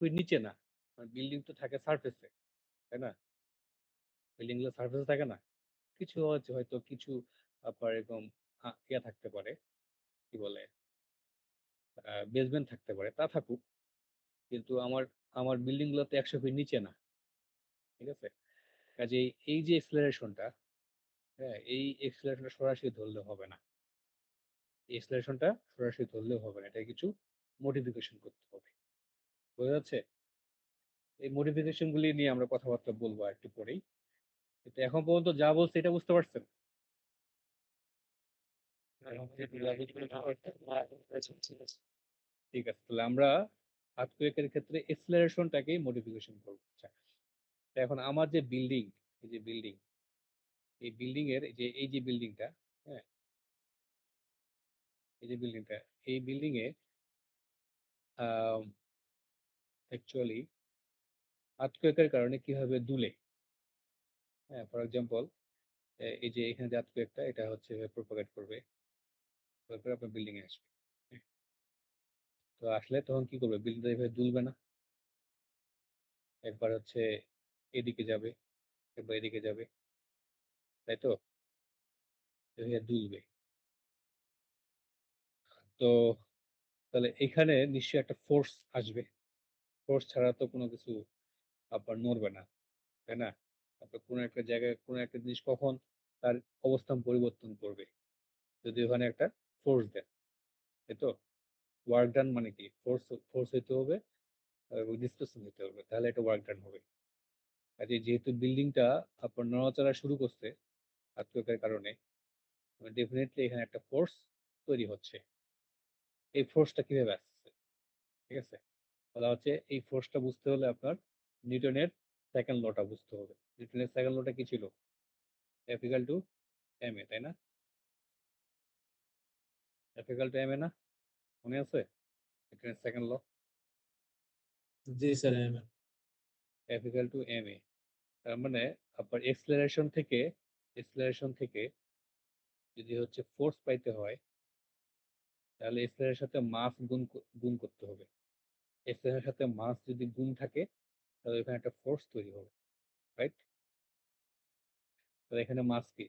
ওই নিচে না। বিল্ডিং তো থাকে সারফেসে, তাই না? বিল্ডিং গুলো সারফেসে থাকে না? কিছু হচ্ছে হয়তো কিছু আপনার এরকম ইয়া থাকতে পারে, কি বলে? বেসমেন্ট থাকতে পারে। তা থাকুক। কিন্তু আমার বিল্ডিং গুলো তো ১০০ ফিট নিচে না। ঠিক আছে? কাজেই এই যে acceleration টা, হ্যাঁ? এই acceleration টা সরাসরি ধরলে হবে না। এই acceleration টা সরাসরি ধরলেও হবে না। এটাকে কিছু মডিফিকেশন করতে হবে। বোঝা যাচ্ছে? এই মডিফিকেশন গুলি নিয়ে আমরা কথাবার্তা বলবো আরেকটু পরেই। কিন্তু এখন পর্যন্ত যা বলছি এটা বুঝতে পারছেন? ঠিক আছে। তাহলে আমরা earthquake এর ক্ষেত্রে acceleration টাকেই মডিফিকেশন করব। আচ্ছা। তো এখন আমার যে বিল্ডিং, এই যে বিল্ডিং, এই বিল্ডিং এর এই যে বিল্ডিংটা, হ্যাঁ? এই যে বিল্ডিংটা, এই বিল্ডিং এ আম অ্যাকচুয়ালি earthquake এর কারণে কিভাবে দুলে, হ্যাঁ? ফর এক্সাম্পল এই যে এখানে যে earthquake টা এটা হচ্ছে প্রোপাগেট করবে। তারপরে আপনার বিল্ডিং এ আসবে। হ্যাঁ? তো আসলে তখন কি করবে? বিল্ডিংটা এভাবে দুলবে না। একবার হচ্ছে এদিকে যাবে, একবার এদিকে যাবে। তাই তো? এভাবে দুলবে। তো তাহলে এখানে নিশ্চয়ই একটা ফোর্স আসবে। ফোর্স ছাড়া তো কোনো কিছু আপনার নড়বে না। তাই না? আপনার কোনো একটা জায়গায় কোনো একটা জিনিস কখন তার অবস্থান পরিবর্তন করবে? যদি ওখানে একটা ফোর্স দেন। তাই তো? ওয়ার্ক ডান মানে কি? ফোর্স হইতে হবে এবং ডিসপ্লেসমেন্ট হইতে হবে। তাহলে এটা ওয়ার্ক ডান হবে। কাজেই যেহেতু বিল্ডিংটা আপনার নড়াচড়া শুরু করছে earthquake এর কারণে, ডেফিনিটলি এখানে একটা ফোর্স তৈরি হচ্ছে। এই ফোর্সটা কিভাবে আসতেছে? ঠিক আছে? বলা হচ্ছে এই ফোর্সটা বুঝতে হলে আপনার নিউটনের সেকেন্ড ল টা বুঝতে হবে। নিউটনের সেকেন্ড ল টা কি ছিল? F equal to ma, তাই না? F equal to ma না? মনে আছে? নিউটনের সেকেন্ড ল? জি স্যার, হ্যাঁ। F equal to ma। তার মানে আপনার এক্সেলারেশন থেকে যদি হচ্ছে ফোর্স পাইতে হয়, তাহলে এক্সেলারের সাথে মাস গুণ করতে হবে। এক্সেলারের সাথে মাস যদি গুণ থাকে, তাহলে এখানে একটা ফোর্স তৈরি হবে। রাইট? তাহলে এখানে মাস কি?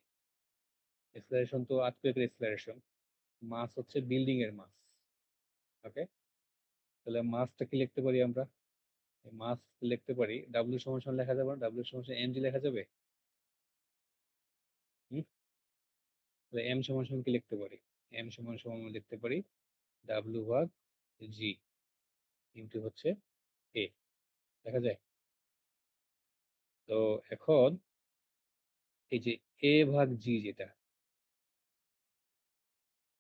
এক্সেলারেশন তো আর্থকুয়েকের এক্সেলারেশন। মাস হচ্ছে বিল্ডিং এর মাস। ওকে? তাহলে মাসটা কি লিখতে পারি আমরা? মাস লিখতে পারি W সমান সমান লেখা যাবে না? W সমান সমান mg লেখা যাবে? হুম? তাহলে m সমান সমান কি লিখতে পারি? m সমান সমান আমরা লিখতে পারি W ভাগ g ইনটু হচ্ছে a। দেখা যায়? তো এখন এই যে a ভাগ g যেটা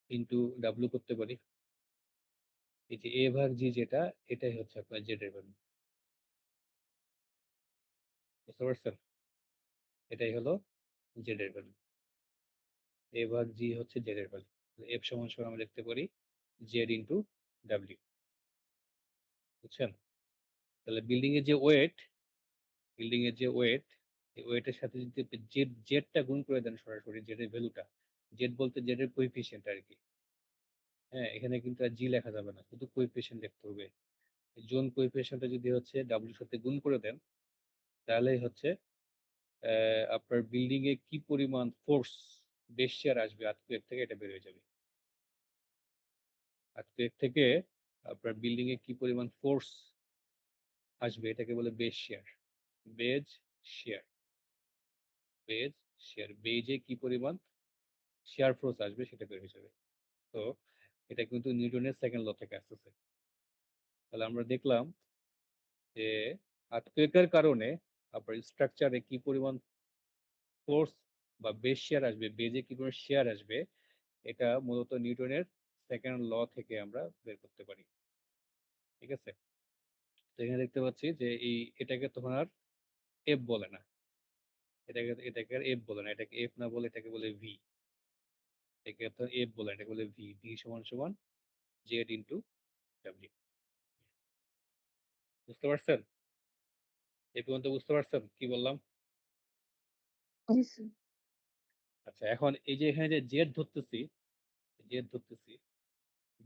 ইনটু W করতে পারি। এই যে a ভাগ g যেটা, এটাই হচ্ছে আপনার z এর ভ্যালু। বুঝতে পারছেন? এটাই হলো z এর ভ্যালু। a ভাগ g হচ্ছে z এর ভ্যালু। f সমান সমান আমরা লিখতে পারি z ইনটু W। বুঝছেন? তাহলে বিল্ডিং এর যে ওয়েট, এই ওয়েটের সাথে যদি আপনি জেডটা গুণ করে দেন সরাসরি জেড এর ভ্যালুটা, জেড বলতে জেড এর কোএফিসিয়েন্ট আরকি। হ্যাঁ? এখানে কিন্তু আর জি লেখা যাবে না। শুধু কোএফিসিয়েন্ট লিখতে হবে। জোন কোএফিসিয়েন্টটা যদি হচ্ছে W এর সাথে গুণ করে দেন, তাহলেই হচ্ছে আপনার বিল্ডিং এ কি পরিমাণ ফোর্স বেশ শেয়ার আসবে আর্থকুয়েক থেকে এটা বের হয়ে যাবে। আর্থকুয়েক থেকে আপনার বিল্ডিং এ কি পরিমাণ ফোর্স আসবে এটাকে বলে বেস শিয়ার। বেজ শিয়ার, বেজ শিয়ার। বেজে কি পরিমাণ শিয়ার ফোর্স আসবে সেটা বের হয়ে যাবে। তো এটা কিন্তু নিউটনের সেকেন্ড ল থেকে আসতেছে। তাহলে আমরা দেখলাম যে আর্থকুয়েকের কারণে আপনার স্ট্রাকচারে কি পরিমাণ ফোর্স বা বেস শিয়ার আসবে, বেজে কি পরিমাণ শিয়ার আসবে, এটা মূলত নিউটনের সেকেন্ড ল থেকে আমরা বের করতে পারি। ঠিক আছে? তো এখানে দেখতে পাচ্ছি যে এটাকে তখন আর এফ বলে না। এটাকে আর এফ বলে না। এটাকে এফ না বলে এটাকে বলে ভি। এটাকে তো এফ বলে না, এটাকে বলে ভি। ভি সমান সমান জেড ইনটু ডব্লিউ। বুঝতে পারছেন? এই পর্যন্ত বুঝতে পারছেন কি বললাম? জি স্যার। আচ্ছা, এখন এই যে এখানে যে জেড ধরতেছি,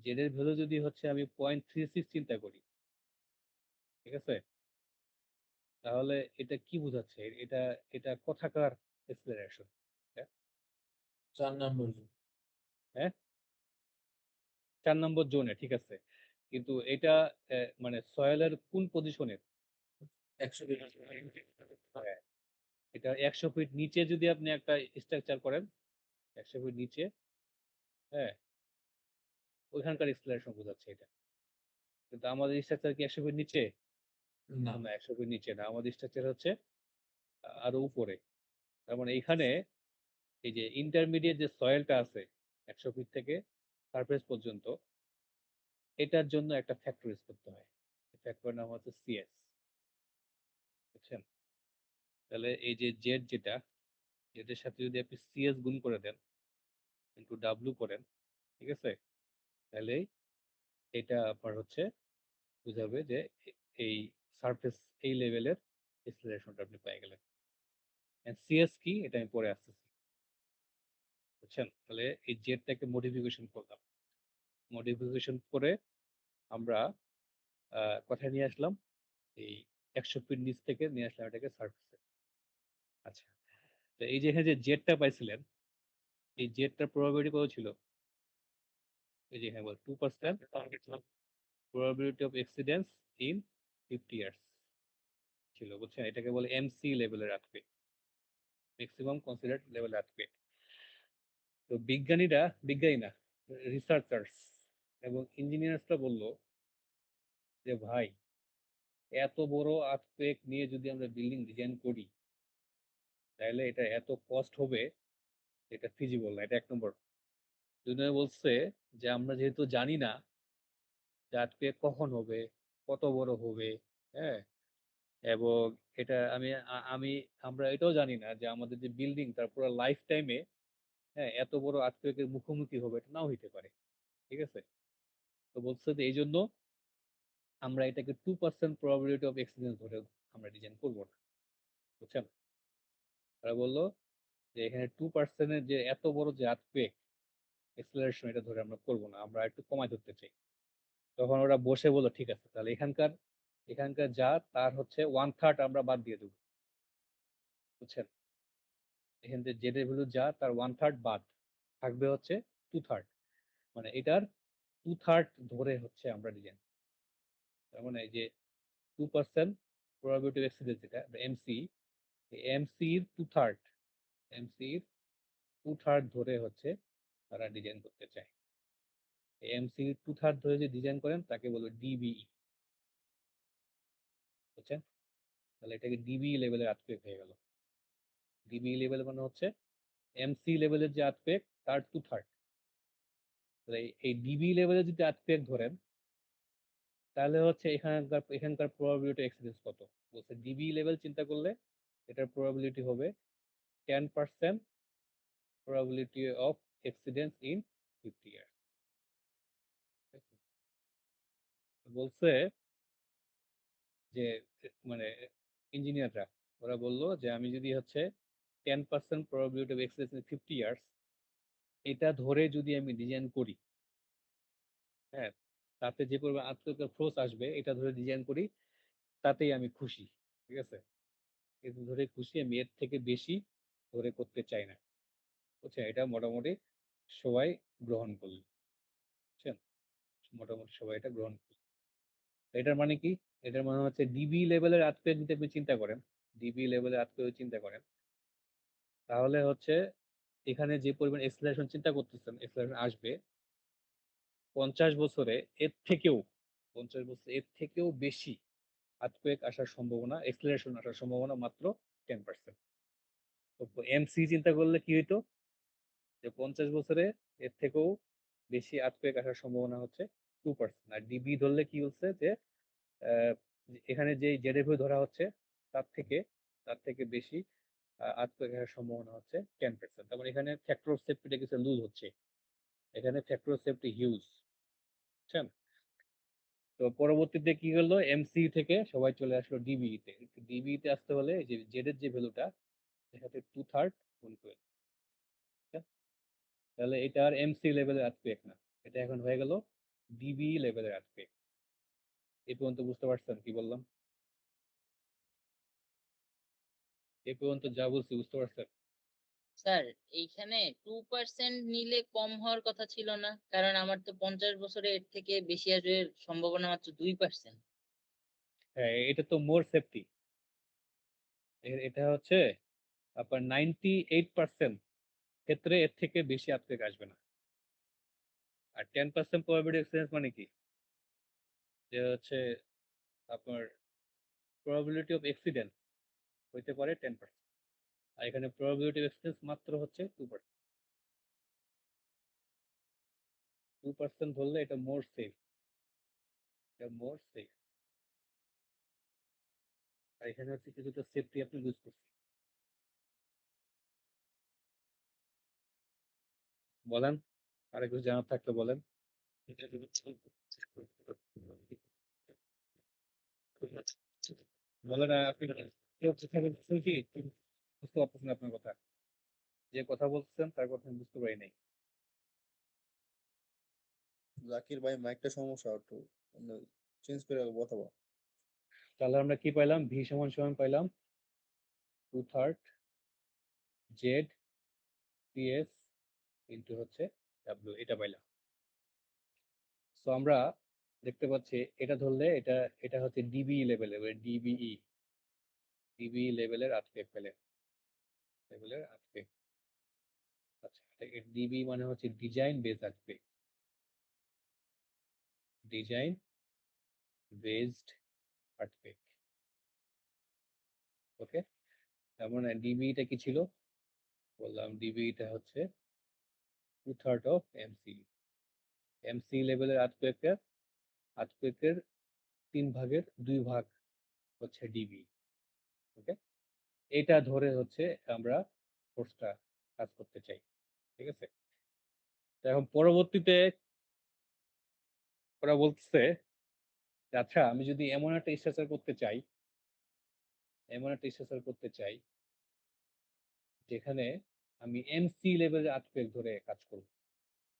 জেড এর ভ্যালু যদি হচ্ছে আমি 0.36 চিন্তা করি, ঠিক আছে? তাহলে এটা কি বোঝাচ্ছে? এটা এটা কোথাকার acceleration? হ্যাঁ? 4 নম্বর জন। হ্যাঁ? ৪ নম্বর জোনে, ঠিক আছে। কিন্তু এটা মানে সয়েলের কোন পজিশনের? 100 ফিট। হ্যাঁ, এটা ১০০ ফিট নিচে যদি আপনি একটা স্ট্রাকচার করেন, ১০০ ফিট নিচে, হ্যাঁ? ওইখানকার acceleration বোঝাচ্ছে এটা। কিন্তু আমাদের স্ট্রাকচার কি ১০০ ফিট নিচে? না। না, ১০০ ফিট নিচে না। আমাদের স্ট্রাকচার হচ্ছে আরো উপরে। তার মানে এইখানে এই যে ইন্টারমিডিয়েট যে সয়েলটা আছে ১০০ ফিট থেকে সারফেস পর্যন্ত, এটার জন্য একটা ফ্যাক্টর ইউজ করতে হয়। ফ্যাক্টরের নাম হচ্ছে সিএস। বুঝছেন? তাহলে এই যে জেড যেটা, জেড এর সাথে যদি আপনি সিএস গুণ করে দেন, ইনটু ডাব্লু করেন, ঠিক আছে? তাহলেই এটা আপনার হচ্ছে বুঝাবে যে এই সারফেস এই লেভেলের এক্সেলারেশনটা আপনি পেয়ে গেলেন। সিএস কি এটা আমি পরে আসতেছি। বুঝছেন? তাহলে এই জেডটাকে মডিফিকেশন করলাম। মডিফিকেশন করে আমরা কোথায় নিয়ে আসলাম? এই ১০০ ফিট নিচ থেকে নিয়ে আসলাম এটাকে সারফেসে। আচ্ছা। তো এই যে এখানে যে জেডটা পাইছিলেন, এই জেডটার প্রবাবিলিটি কত ছিল? এই যে এখানে বলে 2% probability of accidents in 50 years ছিল। বুঝছেন? এটাকে বলে এমসি লেভেলের earthquake. Maximum considered level earthquake. তো বিজ্ঞানী না, রিসার্চার্স এবং ইঞ্জিনিয়ার্সরা বলল যে ভাই, এত বড় আর্থকুয়েক নিয়ে যদি আমরা বিল্ডিং ডিজাইন করি, তাহলে এটা এত কস্ট হবে, এটা ফিজিবল না। এটা ১ নম্বর। ২ নম্বর বলছে যে আমরা যেহেতু জানি না যে আর্থকুয়েক কখন হবে, কত বড় হবে, হ্যাঁ? এবং এটা আমি আমরা এটাও জানি না যে আমাদের যে বিল্ডিং তার পুরো লাইফ টাইমে, হ্যাঁ, এত বড় আর্থকুয়েকের মুখোমুখি হবে, এটা নাও হইতে পারে। ঠিক আছে? তো বলছে যে এইজন্য আমরা এটাকে 2% probability of accident ধরে আমরা ডিজাইন করব না। বুঝছেন? তারা বলল যে এখানে 2% এর যে এত বড় যে আর্থকুয়েক acceleration, এটা ধরে আমরা করব না। আমরা একটু কমায় ধরতে চাই। তখন ওরা বসে বলল ঠিক আছে, তাহলে এখানকার যা তার হচ্ছে 1/3 আমরা বাদ দিয়ে দেব। বুঝছেন? এখান থেকে জেড এর ভ্যালু যা তার 1/3 বাদ। থাকবে হচ্ছে 2/3। মানে এটার 2/3 ধরে হচ্ছে আমরা ডিজাইন। তার মানে এই যে 2% probability of accident যেটা এমসি, এই এমসির 2/3, এমসির 2/3 ধরে হচ্ছে তারা ডিজাইন করতে চায়। এই এমসির 2/3 ধরে যে ডিজাইন করেন তাকে বলবে ডিবিই। বুঝছেন? তাহলে এটাকে ডিবিই লেভেলের আর্থকুয়েক হয়ে গেল। ডিবিই লেভেল মানে হচ্ছে এমসি লেভেলের যে আর্থকুয়েক তার 2/3। তাহলে এই ডিবিই লেভেলের যদি আর্থকুয়েক ধরেন, তাহলে হচ্ছে এখানকার প্রবাবিলিটি এক্সিডেন্স কত? বলছে ডিবি লেভেল চিন্তা করলে এটার প্রবাবিলিটি হবে 10% probability of accidents in 50 years। বলছে যে মানে ইঞ্জিনিয়াররা ওরা বলল যে আমি যদি হচ্ছে 10% probability of accidents in 50 years এটা ধরে যদি আমি ডিজাইন করি, হ্যাঁ, তাতে যে পরিমাণ আত্মহত্যার ফোর্স আসবে এটা ধরে ডিজাইন করি, তাতেই আমি খুশি। ঠিক আছে? এটা ধরে খুশি, আমি এর থেকে বেশি ধরে করতে চাই না। বুঝছেন? এটা মোটামুটি সবাই গ্রহণ করল। বুঝছেন? মোটামুটি সবাই এটা গ্রহণ করল। এটার মানে কি? এটার মানে হচ্ছে ডিবি লেভেলের আর্থকুয়েক যদি আপনি চিন্তা করেন, ডিবি লেভেলের আর্থকুয়েক চিন্তা করেন, তাহলে হচ্ছে এখানে যে পরিমাণ এক্সেলারেশন চিন্তা করতেছেন, এক্সেলারেশন আসবে ৫০ বছরে এর থেকেও ৫০ বছর এর থেকেও বেশি আর্থকুয়েক আসার সম্ভাবনা, এক্সেলারেশন আসার সম্ভাবনা মাত্র 10%। তো এমসি চিন্তা করলে কি হইতো? যে ৫০ বছরে এর থেকেও বেশি আর্থকুয়েক আসার সম্ভাবনা হচ্ছে 2%। আর ডিবি ধরলে কি হচ্ছে যে আহ, এখানে যে জেডেভি ধরা হচ্ছে তার থেকে তার থেকে বেশি আর্থকুয়েক আসার সম্ভাবনা হচ্ছে 10%। তার মানে এখানে ফ্যাক্টর অফ সেফটিটা কিছু লুজ হচ্ছে। এখানে ফ্যাক্টর অফ সেফটি হিউজ। বুঝছেন? তো পরবর্তীতে কি হলো, এমসি থেকে সবাই চলে আসলো ডিবিই তে। ডিবিই তে আসতে হলে এই যে জেড এর যে ভ্যালুটা এর সাথে 2/3 গুণ করে, তাহলে এটা আর এমসি লেভেলের আর্থকুয়েক না, এটা এখন হয়ে গেল ডিবি লেভেলের আর্থকুয়েক। এই পর্যন্ত বুঝতে পারছেন কি বললাম? এ পর্যন্ত যা বলছি বুঝতে পারছেন? স্যার এইখানে 2% নিলে কম হওয়ার কথা ছিল না, কারণ আমার তো 50 বছরে এর থেকে বেশি আসবে সম্ভাবনা মাত্র 2%। হ্যাঁ, এটা তো মোর সেফটি। এটা হচ্ছে আপনার 98% ক্ষেত্রে এর থেকে বেশি আর্থকুয়েক আসবে না। আর 10% প্রবাবিলিটি এক্সপিরিয়েন্স মানে কি, যে হচ্ছে আপনার প্রবাবিলিটি অফ অ্যাক্সিডেন্ট হইতে পারে 10%, আর এখানে প্রবাবিলিটি অফ এক্সপিরিয়েন্স মাত্র হচ্ছে 2%। 2% ধরলে এটা মোর সেফ, এটা মোর সেফ। আর এখানে হচ্ছে কিছুটা সেফটি আপনি ইউজ করছেন। বলেন, আরেক কিছু জানার থাকলে বলেন। বলেন, আপনি কেউ কথা বলছেন কি বুঝতে পারতেছেন আপনার কথা, যে কথা বলছেন তার কথা আমি বুঝতে পারি নাই। জাকির ভাই মাইকটা সমস্যা একটু চেঞ্জ করে কথা বল। তাহলে আমরা কি পাইলাম? ভি সমান সমান পাইলাম 2/3 জেড টিএস ইন্টু হচ্ছে ডাব্লিউ, এটা পাইলাম। সো আমরা দেখতে পাচ্ছি এটা ধরলে এটা এটা হচ্ছে ডিবি লেভেলের, ডিবিই ডিবি লেভেলের আর্থকুয়েক পেলেন, লেভেলের আর্থকুয়েক। আচ্ছা, ডিবি মানে হচ্ছে design base earthquake, design based earthquake. Okay, তার মানে ডিবিটা কি ছিল বললাম? ডিবিটা হচ্ছে 2/3 অফ এমসি। এমসি লেভেলের আর্থকুয়েকের 3/2 ভাগ হচ্ছে ডিবি। ওকে, এটা ধরে হচ্ছে আমরা ফোর্সটা কাজ করতে চাই। ঠিক আছে, তো এখন পরবর্তীতে ওরা বলতেছে যে, আচ্ছা আমি যদি এমন একটা স্ট্রাকচার করতে চাই, এমন একটা স্ট্রাকচার করতে চাই যেখানে আমি এমসি লেভেলের আর্থকুয়েক ধরে কাজ করব,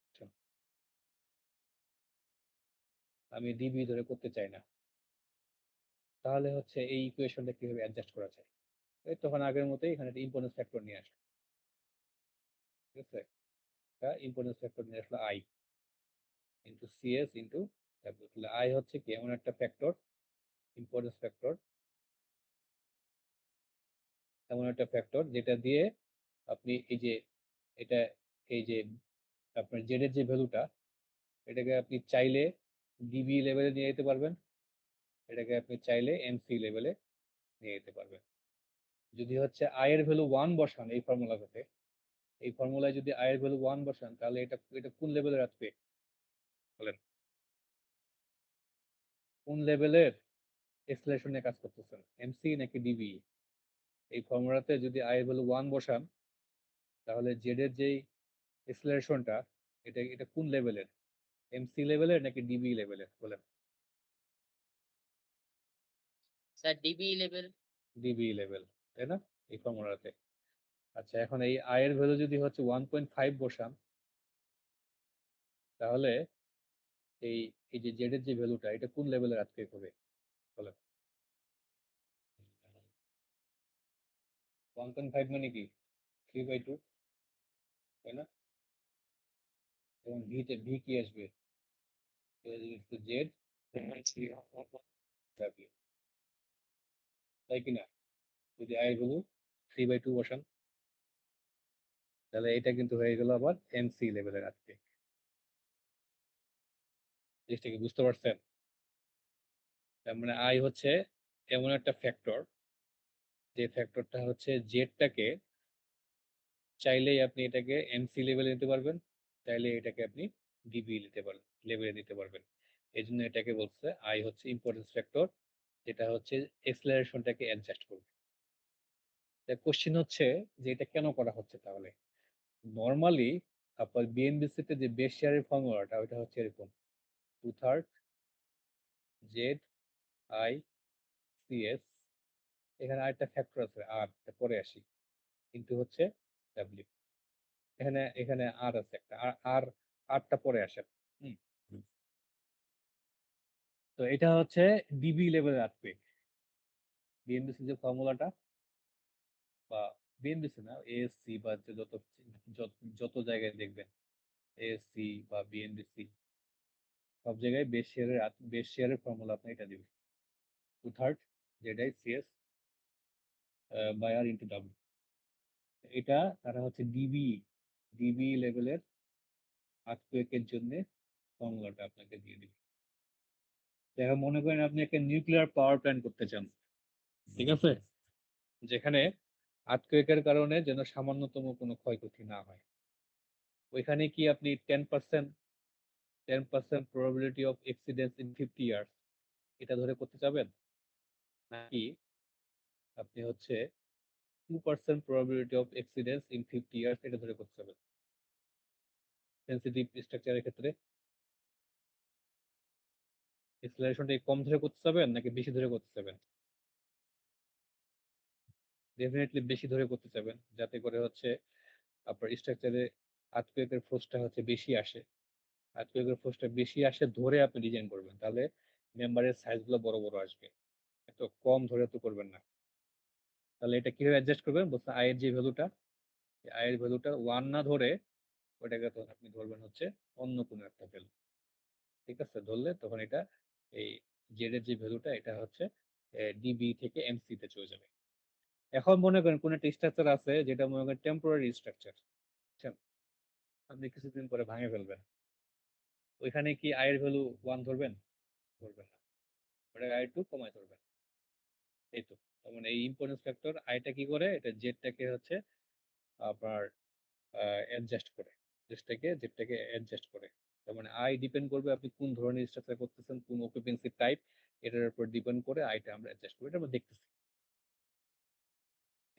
আচ্ছা, আমি ডিবি ধরে করতে চাই না, তাহলে হচ্ছে এই ইকুয়েশনটা কিভাবে অ্যাডজাস্ট করা যায়? এই তখন আগের মতোই এখানে একটা ইম্পর্টেন্স ফ্যাক্টর নিয়ে আসলো। ঠিক আছে, একটা ইম্পর্টেন্স ফ্যাক্টর নিয়ে আসলো I into CS into W. তাহলে আই হচ্ছে কি এমন একটা ফ্যাক্টর, ইম্পর্টেন্স ফ্যাক্টর, এমন একটা ফ্যাক্টর যেটা দিয়ে আপনি এই যে এটা, এই যে আপনার জেড এর যে ভ্যালুটা, এটাকে আপনি চাইলে ডিবি লেভেলে নিয়ে যেতে পারবেন, এটাকে আপনি চাইলে এমসি লেভেলে নিয়ে যেতে পারবেন। যদি হচ্ছে আই এর ভ্যালু 1 বসান এই ফর্মুলাটাতে, এই ফর্মুলায় যদি আই এর ভ্যালু 1 বসান, তাহলে এটা এটা কোন লেভেলের আসবে বলেন? কোন লেভেলের এক্সেলারেশন নিয়ে কাজ করতেছেন, এমসি নাকি ডিবি? এই ফর্মুলাতে যদি আই এর ভ্যালু 1 বসান, তাহলে জেড এর যেই এক্সেলারেশনটা, এটা এটা কোন লেভেলের, এমসি লেভেলের নাকি ডিবি লেভেলের বলেন? Sir DB level. DB level, তাই না, এই ফর্মুলাতে? আচ্ছা, এখন এই আই এর ভ্যালু যদি হচ্ছে 1.5 বসান, তাহলে এই এই যে জেড এর যে ভ্যালুটা, এটা কোন লেভেলের আর্থকুয়েক হবে বলেন? 1.5 মানে কি 3/2, তাই না? এবং ভি কি আসবে? জেড ডাব্লিউ, তাই কিনা? যদি আই এর ভ্যালু 3/2 বসান, তাহলে এটা কিন্তু হয়ে গেল আবার এমসি লেভেলের আর্থকুয়েক। জিনিসটা কি বুঝতে পারছেন? তার মানে আই হচ্ছে এমন একটা ফ্যাক্টর, যে ফ্যাক্টরটা হচ্ছে জেডটাকে চাইলেই আপনি এটাকে এমসি লেভেলে নিতে পারবেন, চাইলে এটাকে আপনি ডিবি নিতে পারবেন, লেভেলে নিতে পারবেন। এই জন্য এটাকে বলছে আই হচ্ছে ইম্পর্টেন্স ফ্যাক্টর, যেটা হচ্ছে এক্সেলারেশনটাকে অ্যাডজাস্ট করবে। কোশ্চেন হচ্ছে যে এটা কেন করা হচ্ছে তাহলে? নর্মালি আপনার বিএনবিসি তে যে বেস শেয়ারের ফর্মুলাটা, ওইটা হচ্ছে এরকম 2/3 জেড আই সিএস, এখানে আরেকটা ফ্যাক্টর আছে আর, পরে আসি, কিন্তু হচ্ছে ডাব্লিউ, এখানে এখানে আর আছে একটা, আর আরটা পরে আসে। হুম, তো এটা হচ্ছে ডিবি লেভেলের আর্থকুয়েক। বিএনবিসি যে ফর্মুলাটা, বা বিএনবিসি না, এএসসি বা যত জায়গায় দেখবেন এএসসি বা বিএনবিসি, সব জায়গায় বেস শেয়ারের ফর্মুলা আপনি এটা দিবেন 2/3 যেটাই CS by R into W. এটা তারা হচ্ছে ডিবি লেভেলের আর্থকুয়েকের জন্য ফর্মুলাটা আপনাকে দিয়ে দিবে। দেখা মনে করেন আপনি একটা নিউক্লিয়ার পাওয়ার প্ল্যান্ট করতে চান, ঠিক আছে, যেখানে আর্থকুয়েকের কারণে যেন সামান্যতম কোনো ক্ষয়ক্ষতি না হয়, ওইখানে কি আপনি 10% প্রবাবিলিটি অফ এক্সিডেন্স ইন 50 ইয়ার্স এটা ধরে করতে চাবেন, নাকি আপনি হচ্ছে 2% প্রবাবিলিটি অফ এক্সিডেন্স ইন 50 ইয়ার্স এটা ধরে করতে চাবেন সেন্সিটিভ স্ট্রাকচারের ক্ষেত্রে? এক্সেলারেশনটা কম ধরে করতে চাবেন নাকি বেশি ধরে করতে চাবেন? ডেফিনেটলি বেশি ধরে করতে চাবেন, যাতে করে হচ্ছে আপনার স্ট্রাকচারে আর্থকুয়েকের ফোর্সটা হচ্ছে বেশি আসে। আর্থকুয়েকের ফোর্সটা বেশি আসে ধরে আপনি ডিজাইন করবেন, তাহলে মেম্বারের সাইজগুলো বড় বড় আসবে, এত কম ধরে তো করবেন না। তাহলে এটা কিভাবে অ্যাডজাস্ট করবেন? বলছে আয়ের যে ভ্যালুটা, আয়ের ভ্যালুটা 1 না ধরে ওটাকে তখন আপনি ধরবেন হচ্ছে অন্য কোনো একটা ভ্যালু, ঠিক আছে? ধরলে তখন এটা এই জেড এর যে ভ্যালুটা এটা হচ্ছে ডিবি থেকে এমসি তে চলে যাবে। এখন মনে করেন কোন একটা স্ট্রাকচার আছে যেটা মনে করেন টেম্পোরারি স্ট্রাকচার, বুঝছেন, আপনি কিছুদিন পরে ভাঙে ফেলবেন, ওইখানে কি আয়ের ভ্যালু 1 ধরবেন? ধরবেন না, ওটা আয় একটু কমায় ধরবেন। এই তো, তার মানে এই ইম্পর্টেন্স ফ্যাক্টর আয়টা কি করে, এটা জেডটাকে হচ্ছে আপনার অ্যাডজাস্ট করে, জেডটাকে অ্যাডজাস্ট করে। তার মানে আই ডিপেন্ড করবে আপনি কোন ধরনের স্ট্রাকচার করতেছেন, কোন অকুপেন্সি টাইপ, এটার উপর ডিপেন্ড করে আইটা আমরা অ্যাডজাস্ট করি, এটা আমরা দেখতেছি।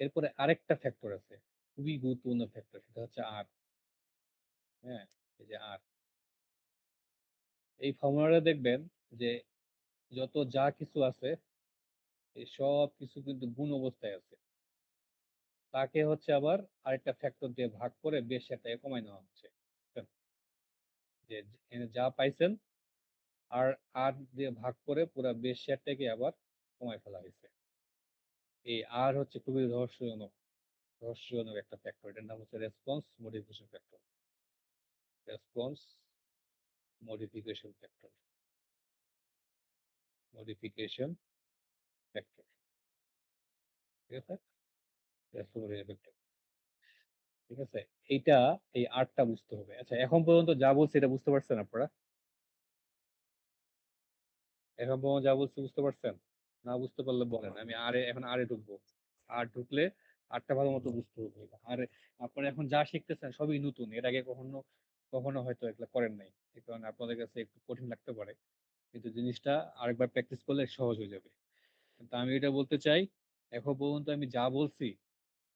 এরপরে আরেকটা ফ্যাক্টর আছে, খুবই গুরুত্বপূর্ণ ফ্যাক্টর, সেটা হচ্ছে আর। হ্যাঁ, এই যে আর, এই ফর্মুলাটা দেখবেন যে যত যা কিছু আছে এই সব কিছু কিন্তু গুণ অবস্থায় আছে, তাকে হচ্ছে আবার আরেকটা ফ্যাক্টর দিয়ে ভাগ করে বেশ সেটাকে কমায় নেওয়া হচ্ছে। যে এখানে যা পাইছেন আর আর দিয়ে ভাগ করে পুরো বেশ শেয়ারটাকে আবার কমায় ফেলা হয়েছে। এই আর হচ্ছে খুবই রহস্যজনক একটা ফ্যাক্টর, এটার নাম হচ্ছে response modification factor. Response modification factor, modification factor, ঠিক আছে, রেসপন্স ফ্যাক্টর, ঠিক আছে। এইটা, এই আরটা বুঝতে হবে। আচ্ছা, এখন পর্যন্ত যা বলছি এটা বুঝতে পারছেন আপনারা? এখন পর্যন্ত যা বলছি বুঝতে পারছেন? না বুঝতে পারলে বলেন, আমি এখন আরে ঢুকবো। আর ঢুকলে আরটা ভালো মতো বুঝতে হবে। আর আপনারা এখন যা শিখতেছেন সবই নতুন, এর আগে কখনো কখনো হয়তো এগুলো করেন নাই, এই কারণে আপনাদের কাছে একটু কঠিন লাগতে পারে, কিন্তু জিনিসটা আরেকবার প্র্যাকটিস করলে সহজ হয়ে যাবে। কিন্তু আমি এটা বলতে চাই, এখন পর্যন্ত আমি যা বলছি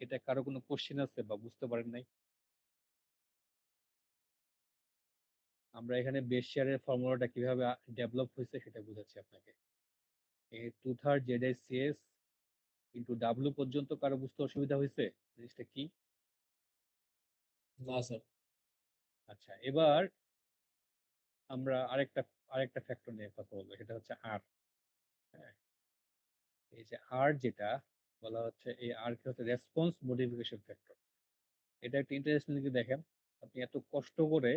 এটা কারো কোনো কোশ্চেন আছে বা বুঝতে পারেন নাই? আমরা এখানে বেস শেয়ারের ফর্মুলাটা কিভাবে ডেভেলপ হয়েছে সেটা বুঝাচ্ছি আপনাকে। এই 2/3 ZICS ইন্টু ডাব্লু পর্যন্ত কারো বুঝতে অসুবিধা হয়েছে জিনিসটা কি? না স্যার। আচ্ছা, এবার আমরা আরেকটা ফ্যাক্টর নিয়ে কথা বলবো, সেটা হচ্ছে আর। হ্যাঁ, এই যে আর যেটা বলা হচ্ছে, এই আর কি হচ্ছে রেসপন্স মডিফিকেশন ফ্যাক্টর। এটা একটা ইন্টারেস্টিং দিকে দেখেন, আপনি এত কষ্ট করে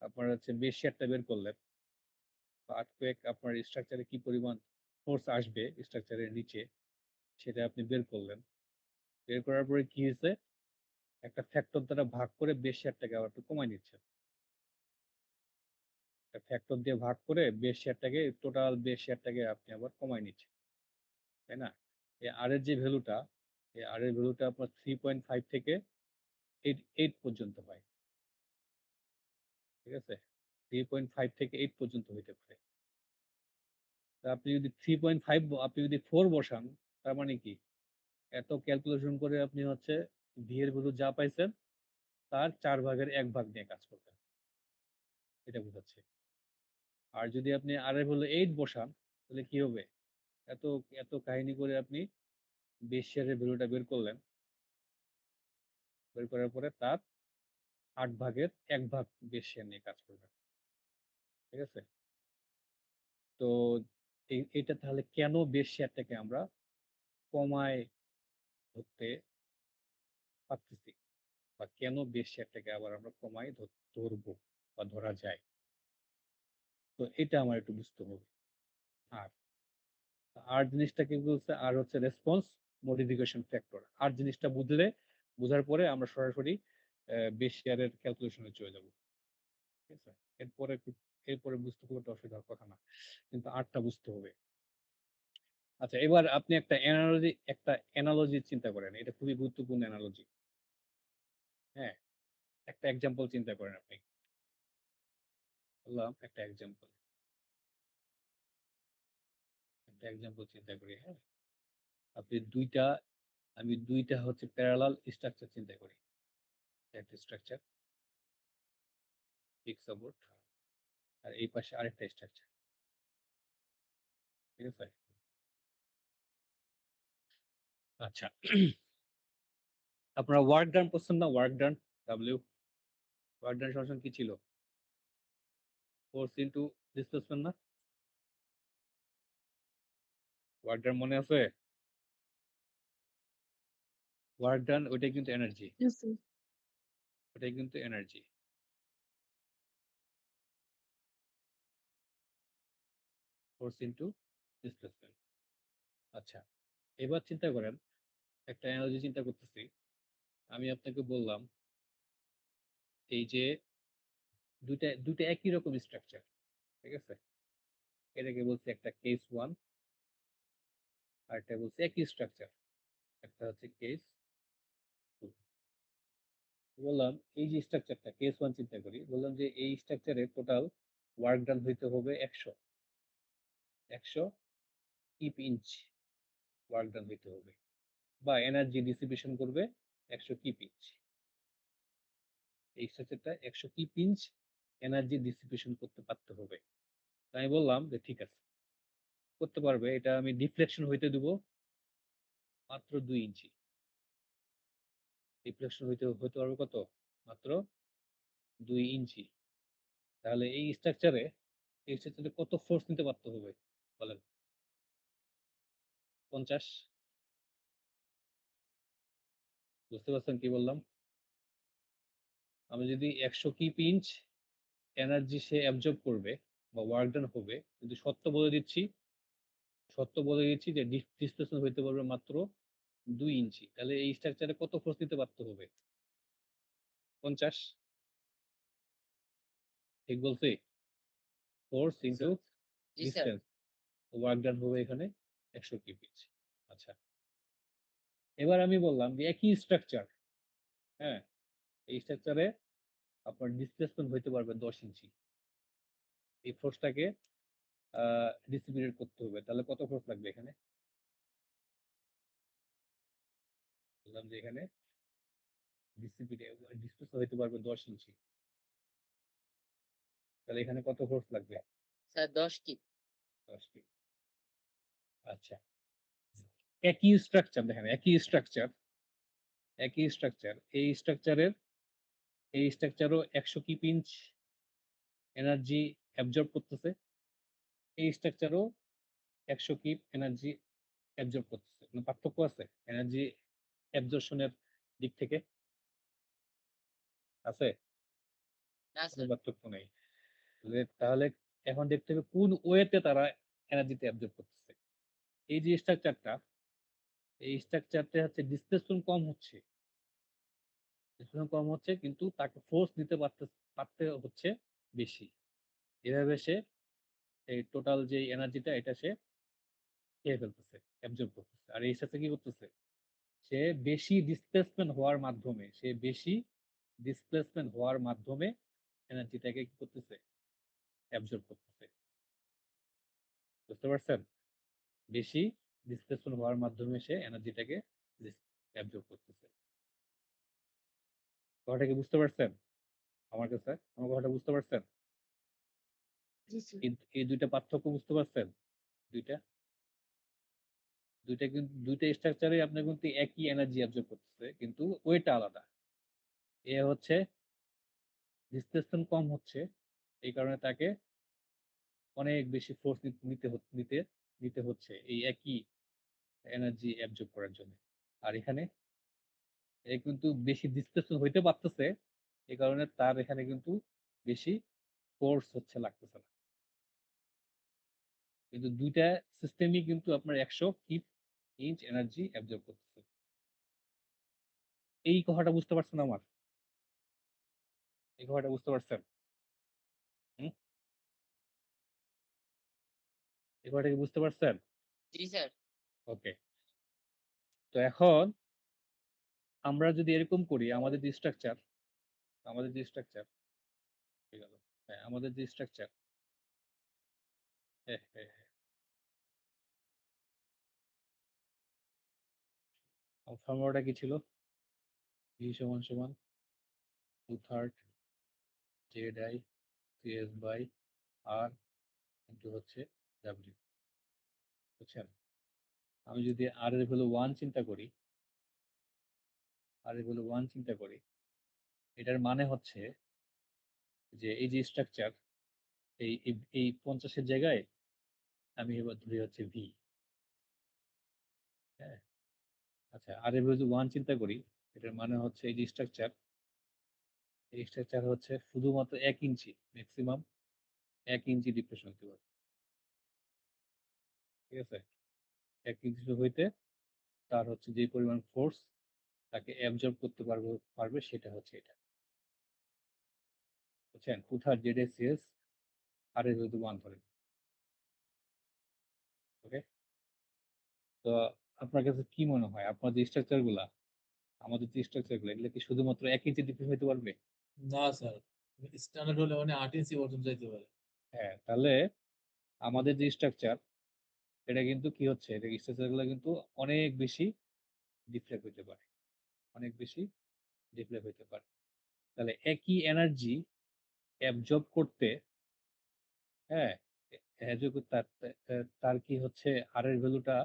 আপনার হচ্ছে বেস শেয়ারটা বের করলেন, আর্থকুয়েক আপনার স্ট্রাকচারে কি পরিমাণ ফোর্স আসবে স্ট্রাকচারের নিচে সেটা আপনি বের করলেন, বের করার পরে কি হয়েছে, একটা ফ্যাক্টর দ্বারা ভাগ করে বেস শেয়ারটাকে আবার একটু কমায় নিচ্ছে, একটা ফ্যাক্টর দিয়ে ভাগ করে বেস শেয়ারটাকে, টোটাল বেস শেয়ারটাকে আপনি আবার কমায় নিচ্ছেন, তাই না? এই আর এর যে ভ্যালুটা, এই আর এর ভ্যালুটা আপনার 3.5 থেকে 8 পর্যন্ত হয়, ঠিক আছে, 3.5 থেকে 8 পর্যন্ত হইতে পারে। তা আপনি যদি 3.5, আপনি যদি 4 বসান, তার মানে কি, এত ক্যালকুলেশন করে আপনি হচ্ছে ভি এর ভ্যালু যা পাইছেন তার 4/1 নিয়ে কাজ করবেন, এটা বোঝাচ্ছে। আর যদি আপনি আর এর ভ্যালু 8 বসান, তাহলে কি হবে, এত এত কাহিনী করে আপনি বেস শেয়ারের ভ্যালুটা বের করলেন, বের করার পরে তার 8/1 বেস শেয়ার নিয়ে কাজ করবেন, ঠিক আছে। তো এটা তাহলে কেন বেস শেয়ারটাকে আমরা কমায় ধরতে পারতেছি, বা কেন বেশ শেয়ারটাকে আবার আমরা কমাই ধরবো বা ধরা যায়, তো এটা আমার একটু বুঝতে হবে। আর আর জিনিসটা কি বলছে, আর হচ্ছে রেসপন্স মডিফিকেশন ফ্যাক্টর। আর জিনিসটা বোঝার পরে আমরা সরাসরি বেশ শেয়ারের ক্যালকুলেশনে চলে যাব। ঠিক আছে, এরপরে এরপরে বুঝতে খুব একটা অসুবিধার কথা না, কিন্তু আরটা বুঝতে হবে। আচ্ছা, এবার আপনি একটা অ্যানালজি চিন্তা করেন, এটা খুবই গুরুত্বপূর্ণ অ্যানালজি। হ্যাঁ, একটা এক্সাম্পল চিন্তা করেন আপনি। বললাম একটা এক্সাম্পল চিন্তা করি। হ্যাঁ, আপনি আমি দুইটা হচ্ছে প্যারালাল স্ট্রাকচার চিন্তা করি। একটা স্ট্রাকচার ফিক্স সাপোর্ট, আর এই পাশে আরেকটা স্ট্রাকচার। ঠিক আছে, আচ্ছা। আপনারা ওয়ার্ক ডান পড়ছেন না? ওয়ার্ক ডান, ওয়ার্ক ডান সমান কি ছিল? ফোর্স ইনটু ডিসপ্লেসমেন্ট না? ওয়ার্ক ডান মনে আছে? ওয়ার্ক ডান ওইটাই কিন্তু এনার্জি, Yes, sir. ওটাই কিন্তু এনার্জি। Force into displacement. আচ্ছা, এবার চিন্তা করেন, একটা এনার্জি চিন্তা করতেছি। আমি আপনাকে বললাম এই যে দুইটা একই রকম স্ট্রাকচার। ঠিক আছে, এটাকে বলছি একটা কেস 1, আর একটা বলছি একই স্ট্রাকচার, একটা হচ্ছে কেস 2। বললাম এই যে স্ট্রাকচারটা কেস 1 চিন্তা করি, বললাম যে এই স্ট্রাকচারে টোটাল ওয়ার্ক ডান হইতে হবে 100 কিপ ইঞ্চ ওয়ার্ক ডান হইতে হবে, বা এনার্জি ডিসিপেশন করবে 100 কিপ ইঞ্চ। এই স্ট্রাকচারটা 100 কিপ ইঞ্চ এনার্জি ডিসিপেশন করতে পারতে হবে। আমি বললাম যে ঠিক আছে, করতে পারবে। এটা আমি ডিফ্লেকশন হইতে দেব মাত্র 2 ইঞ্চি। ডিফ্লেকশন হইতে পারবে কত? মাত্র 2 ইঞ্চি। তাহলে এই স্ট্রাকচারে কত ফোর্স নিতে পারতে হবে বলেন? 50। বুঝতে পারছেন কি বললাম? আমি যদি 100 কিপ ইঞ্চ এনার্জি সে অ্যাবজর্ব করবে বা ওয়ার্ক ডান হবে, কিন্তু সত্য বলে দিচ্ছি যে ডিসপ্লেসমেন্ট হইতে পারবে মাত্র 2 ইঞ্চি, তাহলে এই স্ট্রাকচারে কত ফোর্স নিতে পারতে হবে? 50। ঠিক বলছি? ফোর্স ইনটু জি স্যার। ডিসটেন্স, ওয়ার্ক ডান হবে এখানে 100 কিপ ইঞ্চ। আচ্ছা, এবার আমি বললাম যে একই স্ট্রাকচার, হ্যাঁ, এই স্ট্রাকচারে আপনার ডিসপ্লেসমেন্ট হইতে পারবে 10 ইঞ্চি। এই ফোর্সটাকে ডিস্ট্রিবিউট করতে হবে, তাহলে কত ফোর্স লাগবে এখানে? বললাম যে এখানে ডিসপ্লেস হইতে পারবে 10 ইঞ্চি, তাহলে এখানে কত ফোর্স লাগবে? স্যার 10 কি? 10 কি। আচ্ছা, একই স্ট্রাকচার দেখেন, এই স্ট্রাকচারও 100 কিপ ইঞ্চ এনার্জি অ্যাবজর্ব করতেছে, এই স্ট্রাকচারও 100 কিপ এনার্জি অ্যাবজর্ব করতেছে। মানে পার্থক্য আছে এনার্জি অ্যাবজর্পশনের দিক থেকে? আছে? না কোনো স্যার। পার্থক্য নেই। তাহলে এখন দেখতে হবে কোন ওয়েতে তারা এনার্জিতে অ্যাবজর্ব করতেছে। এই যে স্ট্রাকচারটা, এই স্ট্রাকচারটা হচ্ছে ডিসপ্লেসমেন্ট কম হচ্ছে, কিন্তু তাকে ফোর্স দিতে পারতে হচ্ছে বেশি। এভাবে সে এই টোটাল যে এনার্জিটা এটা সে খেয়ে ফেলতেছে, অ্যাবজর্ব করতেছে। আর এই সাথে কি করতেছে, সে বেশি ডিসপ্লেসমেন্ট হওয়ার মাধ্যমে এনার্জিটাকে কি করতেছে, অ্যাবজর্ব করতেছে। বুঝতে পারছেন? বেশি ডিসপ্লেসমেন্ট হওয়ার মাধ্যমে সে এনার্জিটাকে অ্যাবজর্ব করতেছে। কথাটা কি বুঝতে পারছেন? আমার কথাটা বুঝতে পারছেন? Yes, sir. এই দুইটা পার্থক্য বুঝতে পারছেন? দুইটা দুইটা স্ট্রাকচারে আপনার কিন্তু একই এনার্জি অ্যাবজর্ব করতেছে, কিন্তু ওয়েটা আলাদা। এ হচ্ছে ডিসপ্লেসমেন্ট কম হচ্ছে, এই কারণে তাকে অনেক বেশি ফোর্স নিতে হচ্ছে এই একই এনার্জি অ্যাবজর্ব করার জন্য। আর এখানে এ কিন্তু বেশি ডিসপ্লেসমেন্ট হইতে পারতেছে, এই কারণে তার এখানে কিন্তু বেশি ফোর্স হচ্ছে লাগতেছে না। কিন্তু দুইটা সিস্টেমই কিন্তু আপনার 100 ইঞ্চ এনার্জি অ্যাবজর্ব করতেছে। এই কথাটা বুঝতে পারছেন আমার? এই কথাটা বুঝতে পারছেন? হুম? এই কথাটা কি বুঝতে পারছেন? জি স্যার। ওকে। তো এখন আমরা যদি এরকম করি, আমাদের যে স্ট্রাকচার, আমাদের যে স্ট্রাকচার হয়ে গেল, হ্যাঁ আমাদের যে স্ট্রাকচার, হ্যাঁ হ্যাঁ হ্যাঁ, ফর্মুলাটা কি ছিল? ভি সমান সমান 2/3 Z I CS by R into হচ্ছে ডাব্লিউ। বুঝছেন? আমি যদি আর এর ভ্যালু 1 চিন্তা করি, আর এর ভ্যালু 1 চিন্তা করি, এটার মানে হচ্ছে যে এই যে স্ট্রাকচার, এই 50-এর জায়গায় আমি এবার ধরি হচ্ছে ভি। হ্যাঁ, আচ্ছা আর এর ভ্যালু 1 চিন্তা করি, এটার মানে হচ্ছে এই যে স্ট্রাকচার, এই স্ট্রাকচার হচ্ছে শুধুমাত্র 1 ইঞ্চি, ম্যাক্সিমাম 1 ইঞ্চি ডিপ্রেশন হতে পারে। ঠিক আছে? 1 ইঞ্চি হইতে তার হচ্ছে যে পরিমাণ ফোর্স তাকে অ্যাবজর্ব করতে পারবে সেটা হচ্ছে এটা। বুঝছেন? কোথার জেড এস এস আর এর ভ্যালু 1 ধরেন। ওকে? তো আপনার কাছে কি মনে হয়, আপনার যে স্ট্রাকচার গুলা, আমাদের যে স্ট্রাকচার গুলো, এগুলো কি শুধুমাত্র 1 ইঞ্চি ডিপ্রেশন হতে পারবে? না স্যার, স্ট্যান্ডার্ড হলে মানে 8 ইঞ্চি পর্যন্ত যাইতে পারে। হ্যাঁ, তাহলে আমাদের যে স্ট্রাকচার, এটা কিন্তু কি হচ্ছে, এটা স্ট্রাকচার গুলো কিন্তু অনেক বেশি ডিফ্লেক্ট হইতে পারে, অনেক বেশি ডিফ্লেক্ট হইতে পারে। তাহলে একই এনার্জি অ্যাবজর্ব করতে, হ্যাঁ, তার তার কি হচ্ছে আর এর ভ্যালুটা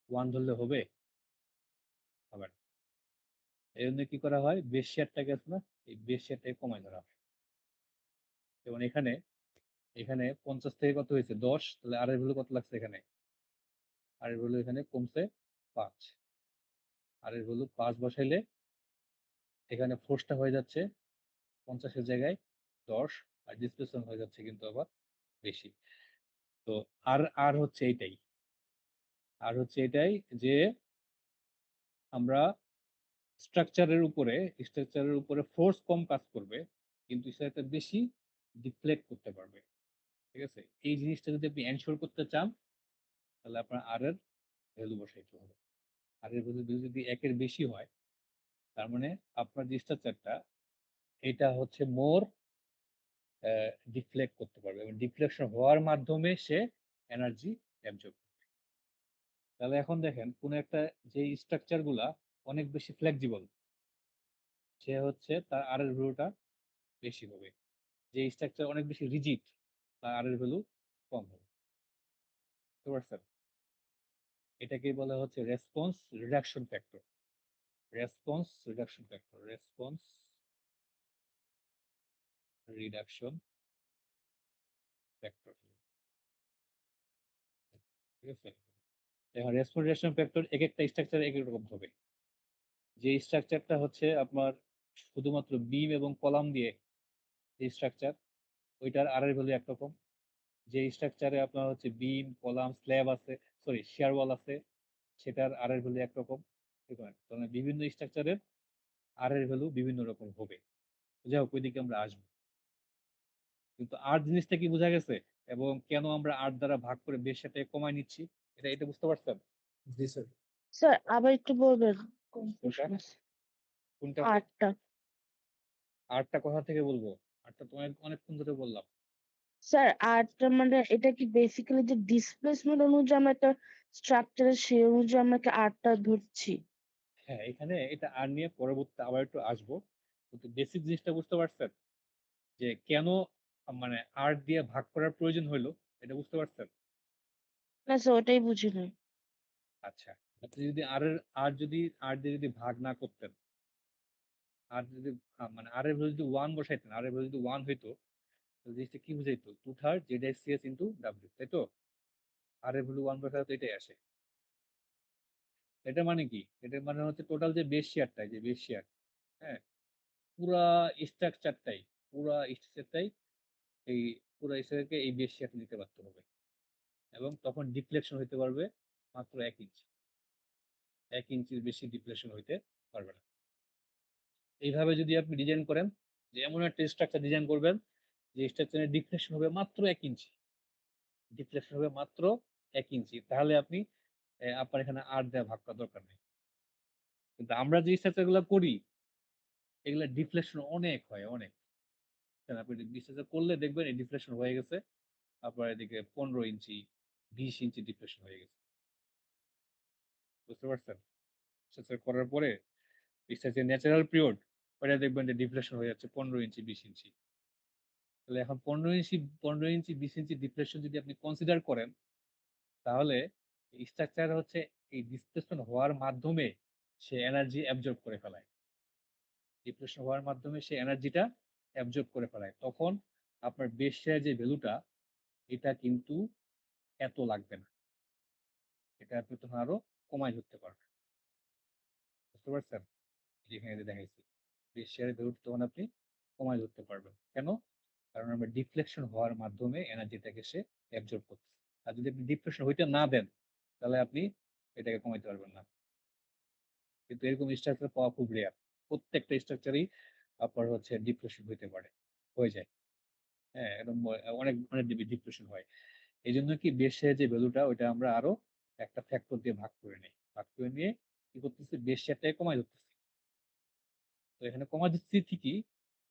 1 ধরলে হবে? হবে না। এই জন্য কি করা হয়, বেস শেয়ারটাকে আছে না, এই বেস শেয়ারটাকে কমায় ধরা হয়। যেমন এখানে, এখানে 50 থেকে কত হয়েছে 10, তাহলে আর এর ভ্যালু কত লাগছে এখানে? আর এর ভ্যালু এখানে কমছে 5। আর এর ভ্যালু 5 বসাইলে এখানে ফোর্সটা হয়ে যাচ্ছে 50-এর জায়গায় 10, আর ডিসপ্লেসমেন্ট হয়ে যাচ্ছে কিন্তু আবার বেশি। তো আর আর হচ্ছে এইটাই, আর হচ্ছে এটাই যে আমরা স্ট্রাকচারের উপরে ফোর্স কম কাজ করবে, কিন্তু সেটা বেশি ডিফ্লেক্ট করতে পারবে। ঠিক আছে? এই জিনিসটা যদি আপনি এনশিওর করতে চান, তাহলে আপনার আর এর ভ্যালু বসাইতে হবে। আর এর ভ্যালু যদি 1 এর বেশি হয়, তার মানে আপনার যে স্ট্রাকচারটা, এটা হচ্ছে মোর ডিফ্লেক্ট করতে পারবে, এবং ডিফ্লেকশন হওয়ার মাধ্যমে সে এনার্জি অ্যাবজর্ব করবে। তাহলে এখন দেখেন কোন একটা যে স্ট্রাকচার গুলা অনেক বেশি ফ্লেক্সিবল, সে হচ্ছে তার আর এর ভ্যালুটা বেশি হবে। যে স্ট্রাকচার অনেক বেশি রিজিড, তার আর এর ভ্যালু কম হবে। বুঝতে পারছেন? এটাকে বলা হচ্ছে response reduction factor. Response reduction factor, response reduction factor. ঠিক আছে? এখন রেসপন্স রিডাকশন ফ্যাক্টর এক একটা স্ট্রাকচার এক এক রকম হবে। যে স্ট্রাকচারটা হচ্ছে আপনার শুধুমাত্র বিম এবং কলাম দিয়ে যে স্ট্রাকচার, ওইটার আর এর ভ্যালু একরকম। যে স্ট্রাকচারে আপনার হচ্ছে বিম কলাম স্ল্যাব আছে, সরি শেয়ার ওয়াল আছে, সেটার আর এর ভ্যালু একরকম। ঠিক আছে? তাহলে বিভিন্ন স্ট্রাকচারের আর এর ভ্যালু বিভিন্ন রকম হবে। যাই হোক, ওইদিকে আমরা আসবো। কিন্তু আর জিনিসটা কি বোঝা গেছে, এবং কেন আমরা আর দ্বারা ভাগ করে বেশ সেটা কমায় নিচ্ছি, এটা এটা বুঝতে পারছেন? জি স্যার। স্যার আবার একটু বলবেন কোনটা? কনফিউশন আছে। কোনটা? আটটা আরটা কথা থেকে বলবো? আরটা তো অনেকক্ষণ ধরে বললাম। স্যার আটটা মানে এটা কি বেসিক্যালি যে ডিসপ্লেসমেন্ট অনুযায়ী আমরা একটা স্ট্রাকচারের সেই অনুযায়ী আমরা কি আটটা ধরছি? হ্যাঁ, এখানে এটা আর নিয়ে পরবর্তীতে আবার একটু আসবো, কিন্তু বেসিক জিনিসটা বুঝতে পারছেন যে কেন মানে আর দিয়ে ভাগ করার প্রয়োজন হইলো, এটা বুঝতে পারছেন? না স্যার ওটাই বুঝি নাই। আচ্ছা, আপনি যদি আর দিয়ে যদি ভাগ না করতেন, আর যদি মানে আর এর ভ্যালু যদি 1 বসাইতেন, আর এর ভ্যালু যদি 1 হইতো, তাহলে জিনিসটা কি বুঝাইতো, 2/3 Z S C S into W, তাই তো? আর এর ভ্যালু 1 বসালে তো এটাই আসে। এটা মানে কি? এটার মানে হচ্ছে টোটাল যে বেস শেয়ারটা, যে বেস শেয়ার, হ্যাঁ? পুরা স্ট্রাকচারটাই, পুরা স্ট্রাকচারটাই এই পুরা স্ট্রাকচারকে এই বেস শেয়ারটা নিতে পারতে হবে। এবং তখন ডিফ্লেকশন হইতে পারবে মাত্র 1 ইঞ্চি। 1 ইঞ্চির বেশি ডিফ্লেকশন হইতে পারবে না। এইভাবে যদি আপনি ডিজাইন করেন, যে এমন একটা স্ট্রাকচার ডিজাইন করবেন যে স্ট্রাকচারের ডিফ্লেকশন হবে মাত্র 1 ইঞ্চি। ডিফ্লেকশন হবে মাত্র 1 ইঞ্চি। তাহলে আপনি আপনার এখানে আর দেয়া ভাগ করার দরকার নেই। কিন্তু আমরা যে স্ট্রাকচার গুলা করি, এগুলা ডিফ্লেকশন অনেক হয়, অনেক। আপনি স্ট্রাকচার করলে দেখবেন এই ডিফ্লেকশন হয়ে গেছে। আপনার এদিকে 15 ইঞ্চি, 20 ইঞ্চি ডিফ্লেকশন হয়ে গেছে। বুঝতে পারছেন? স্ট্রাকচার করার পরে স্ট্রাকচার ন্যাচারাল পিরিয়ড, ওইটা দেখবেন যে ডিফ্লেকশন হয়ে যাচ্ছে 15 ইঞ্চি, 20 ইঞ্চি। তাহলে এখন 15 ইঞ্চি, 20 ইঞ্চি ডিফ্লেকশন যদি আপনি কনসিডার করেন, তাহলে স্ট্রাকচার হচ্ছে এই ডিসপ্লেসমেন্ট হওয়ার মাধ্যমে সে এনার্জি অ্যাবজর্ব করে ফেলায়। ডিপ্রেশন হওয়ার মাধ্যমে সে এনার্জিটা অ্যাবজর্ব করে ফেলায়। তখন আপনার বেস শেয়ার যে ভ্যালুটা, এটা কিন্তু এত লাগবে না। এটা আপনি তখন আরো কমায় ধরতে পারবেন। বুঝতে পারছেন? যেখানে যে দেখাইছি। বেস শেয়ারের ভ্যালুটা তখন আপনি কমায় ধরতে পারবেন। কেন? কারণ আমরা ডিফ্লেকশন হওয়ার মাধ্যমে এনার্জিটাকে সে অ্যাবজর্ব করতেছে। আর যদি আপনি ডিফ্লেকশন হইতে না দেন, তাহলে আপনি এটাকে কমাইতে পারবেন না। কিন্তু এরকম স্ট্রাকচার পাওয়া খুব রেয়ার। প্রত্যেকটা স্ট্রাকচারই আপনার হচ্ছে ডিপ্রেশন হইতে পারে, হয়ে যায়। হ্যাঁ, এরকম অনেক অনেক ডিপ্রেশন হয়। এইজন্য কি বেস শেয়ারের যে ভ্যালুটা, ওইটা আমরা আরো একটা ফ্যাক্টর দিয়ে ভাগ করে নেই। ভাগ করে নিয়ে কি করতেছি, বেস শেয়ারটাকে কমায় ধরতেছি। তো এখানে কমা দিচ্ছি ঠিকই,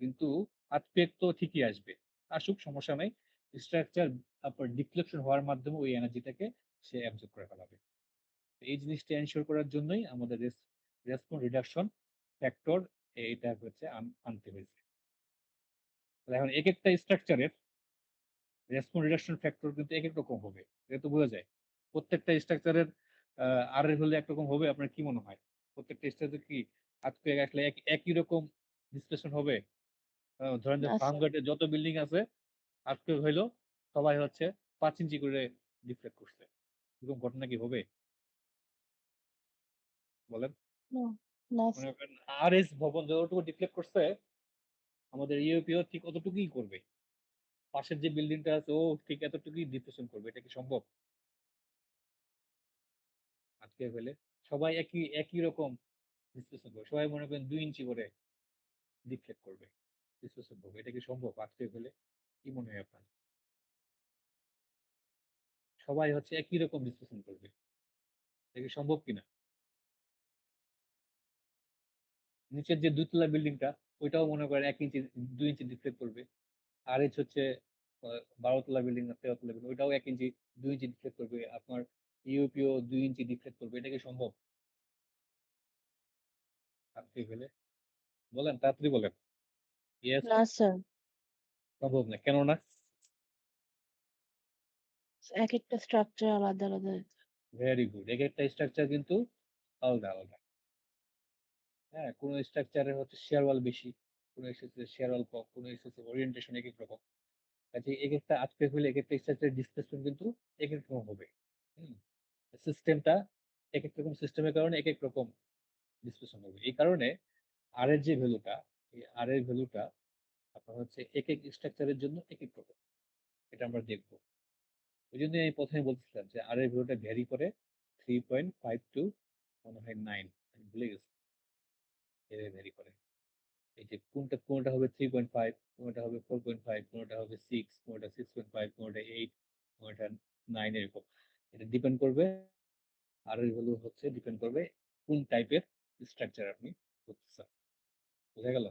কিন্তু আর্থকুয়েক তো ঠিকই আসবে। আসুক, সমস্যা নাই। স্ট্রাকচার আপনার ডিফ্লেকশন হওয়ার মাধ্যমে ওই এনার্জিটাকে সে অ্যাবজর্ব করে ফেলাবে। এই জিনিসটা এনশিওর করার জন্যই আমাদের রেসপন্স রিডাকশন ফ্যাক্টর এটা হচ্ছে আনতে হয়েছে। তাহলে এখন এক একটা স্ট্রাকচারের রেসপন্স রিডাকশন ফ্যাক্টর কিন্তু এক এক রকম হবে, এটা তো বোঝা যায়। প্রত্যেকটা স্ট্রাকচারের আর এর হলে একরকম হবে, আপনার কি মনে হয়? প্রত্যেকটা স্ট্রাকচার কি আজকে আসলে একই রকম ডিসপ্লেসমেন্ট হবে? ধরেন যে না স্যার। ফার্মগেটে যত বিল্ডিং আছে, আজকে হইলো সবাই হচ্ছে 5 ইঞ্চি করে ডিফ্লেক্ট করছে, এরকম ঘটনা কি হবে বলেন? না, না মনে স্যার। করেন আর এস ভবন যতটুকু ডিফ্লেক্ট করছে, আমাদের ইউপিও ঠিক অতটুকুই করবে। পাশের যে বিল্ডিংটা আছে ও ঠিক এতটুকুই ডিপ্রেশন করবে, এটা কি সম্ভব? আজকে হলে সবাই একই একই রকম ডিসপ্লেসমেন্ট করবে, সবাই মনে করেন 2 ইঞ্চি করে ডিফ্লেক্ট করবে, ডিসপ্লেসমেন্ট করবে, এটা কি সম্ভব আজকে হলে? কি মনে হয় আপনার? সবাই হচ্ছে একই রকম ডিসপ্লেসমেন্ট করবে, এটা কি সম্ভব কিনা? নিচের যে দুতলা বিল্ডিংটা, ওইটাও মনে করেন 1 ইঞ্চি 2 ইঞ্চি ডিফ্লেক্ট করবে। আর এইচ হচ্ছে 12 তলা বিল্ডিং, 13 তলা বিল্ডিং, ওইটাও 1 ইঞ্চি 2 ইঞ্চি ডিফ্লেক্ট করবে। আপনার ইউপিও 2 ইঞ্চি ডিফ্লেক্ট করবে, এটা কি সম্ভব আজকে হলে? বলেন, তাড়াতাড়ি বলেন। ইয়েস, না স্যার। সম্ভব না। কেন না? এক একটা স্ট্রাকচার আলাদা আলাদা। Very good. এক একটা স্ট্রাকচার কিন্তু আলাদা আলাদা। হ্যাঁ, কোন স্ট্রাকচারের হচ্ছে শেয়ার ওয়াল বেশি, কোন স্ট্রাকচারের শেয়ার ওয়াল কম, কোন স্ট্রাকচারের ওরিয়েন্টেশন এক এক রকম। কাজে এক একটা আজকে হলে এক একটা স্ট্রাকচারের ডিসপ্লেসমেন্ট কিন্তু এক এক রকম হবে। হুম, সিস্টেমটা এক এক রকম, সিস্টেমের কারণে এক এক রকম ডিসপ্লেসমেন্ট হবে। এই কারণে আর এর যে ভ্যালুটা, এই আর এর ভ্যালুটা আপনার হচ্ছে এক এক স্ট্রাকচারের জন্য এক এক রকম। এটা আমরা দেখবো। ওই জন্য আমি প্রথমে বলছিলাম যে আর এর ভ্যালুটা ভ্যারি করে 3.5 টু মনে হয় 9, আমি ভুলে গেছি। এর ভ্যারি করে এই যে কোনটা হবে 3.5, কোনটা হবে 4.5, কোনটা হবে 6, কোনটা 6.5, কোনটা 8, কোনটা 9, এরকম। এটা ডিপেন্ড করবে, আর এর ভ্যালু হচ্ছে ডিপেন্ড করবে কোন টাইপের স্ট্রাকচার আপনি করতেছেন। বুঝা গেল?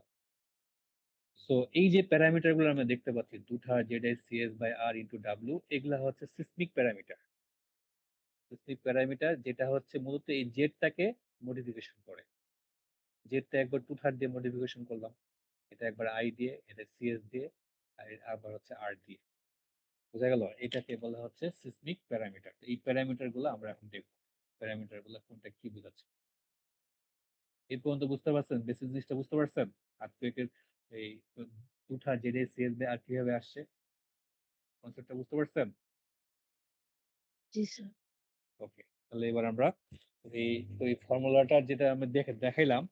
সো এই যে প্যারামিটার গুলো আমরা দেখতে পাচ্ছি, দুটা Z CS by R into W, এগুলা হচ্ছে সিসমিক প্যারামিটার। সিসমিক প্যারামিটার যেটা হচ্ছে মূলত এই জেডটাকে মডিফিকেশন করে। জেডটা একবার টুথার দিয়ে মডিফিকেশন করলাম, এটা একবার আই দিয়ে, এটা সিএস দিয়ে, আর আবার হচ্ছে আর দিয়ে। বোঝা গেল? এটাকে বলা হচ্ছে সিসমিক প্যারামিটার। এই প্যারামিটার গুলো আমরা এখন দেখবো, প্যারামিটার গুলো কোনটা কি বোঝাচ্ছে। এই পর্যন্ত বুঝতে পারছেন? বেসিক জিনিসটা বুঝতে পারছেন? আর্থকুয়েকের এই টুথা জেডে সিএস দিয়ে আর কিভাবে আসছে, কনসেপ্টটা বুঝতে পারছেন? জি স্যার। ওকে। তাহলে এবার আমরা এই ফর্মুলাটা যেটা আমি দেখাইলাম,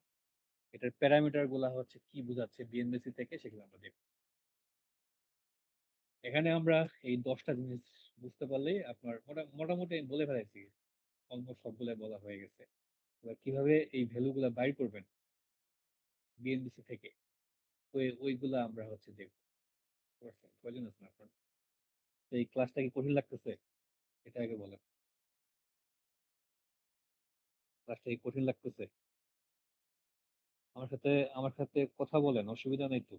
এটার প্যারামিটার গুলা হচ্ছে কি বোঝাচ্ছে বিএনবিসি থেকে, সেগুলো আমরা দেখব। এখানে আমরা এই 10টা জিনিস বুঝতে পারলেই আপনার মোটামুটি আমি বলে ফেলাইছি, অলমোস্ট সবগুলাই বলা হয়ে গেছে। এবার কিভাবে এই ভ্যালু গুলা বাইর করবেন বিএনবিসি থেকে, ওইগুলা আমরা হচ্ছে দেখবো। কয়জন আছেন আপনার? এই ক্লাসটা কি কঠিন লাগতেছে? এটা আগে বলেন, ক্লাসটা কি কঠিন লাগতেছে? আমার সাথে কথা বলেন, অসুবিধা নেই তো।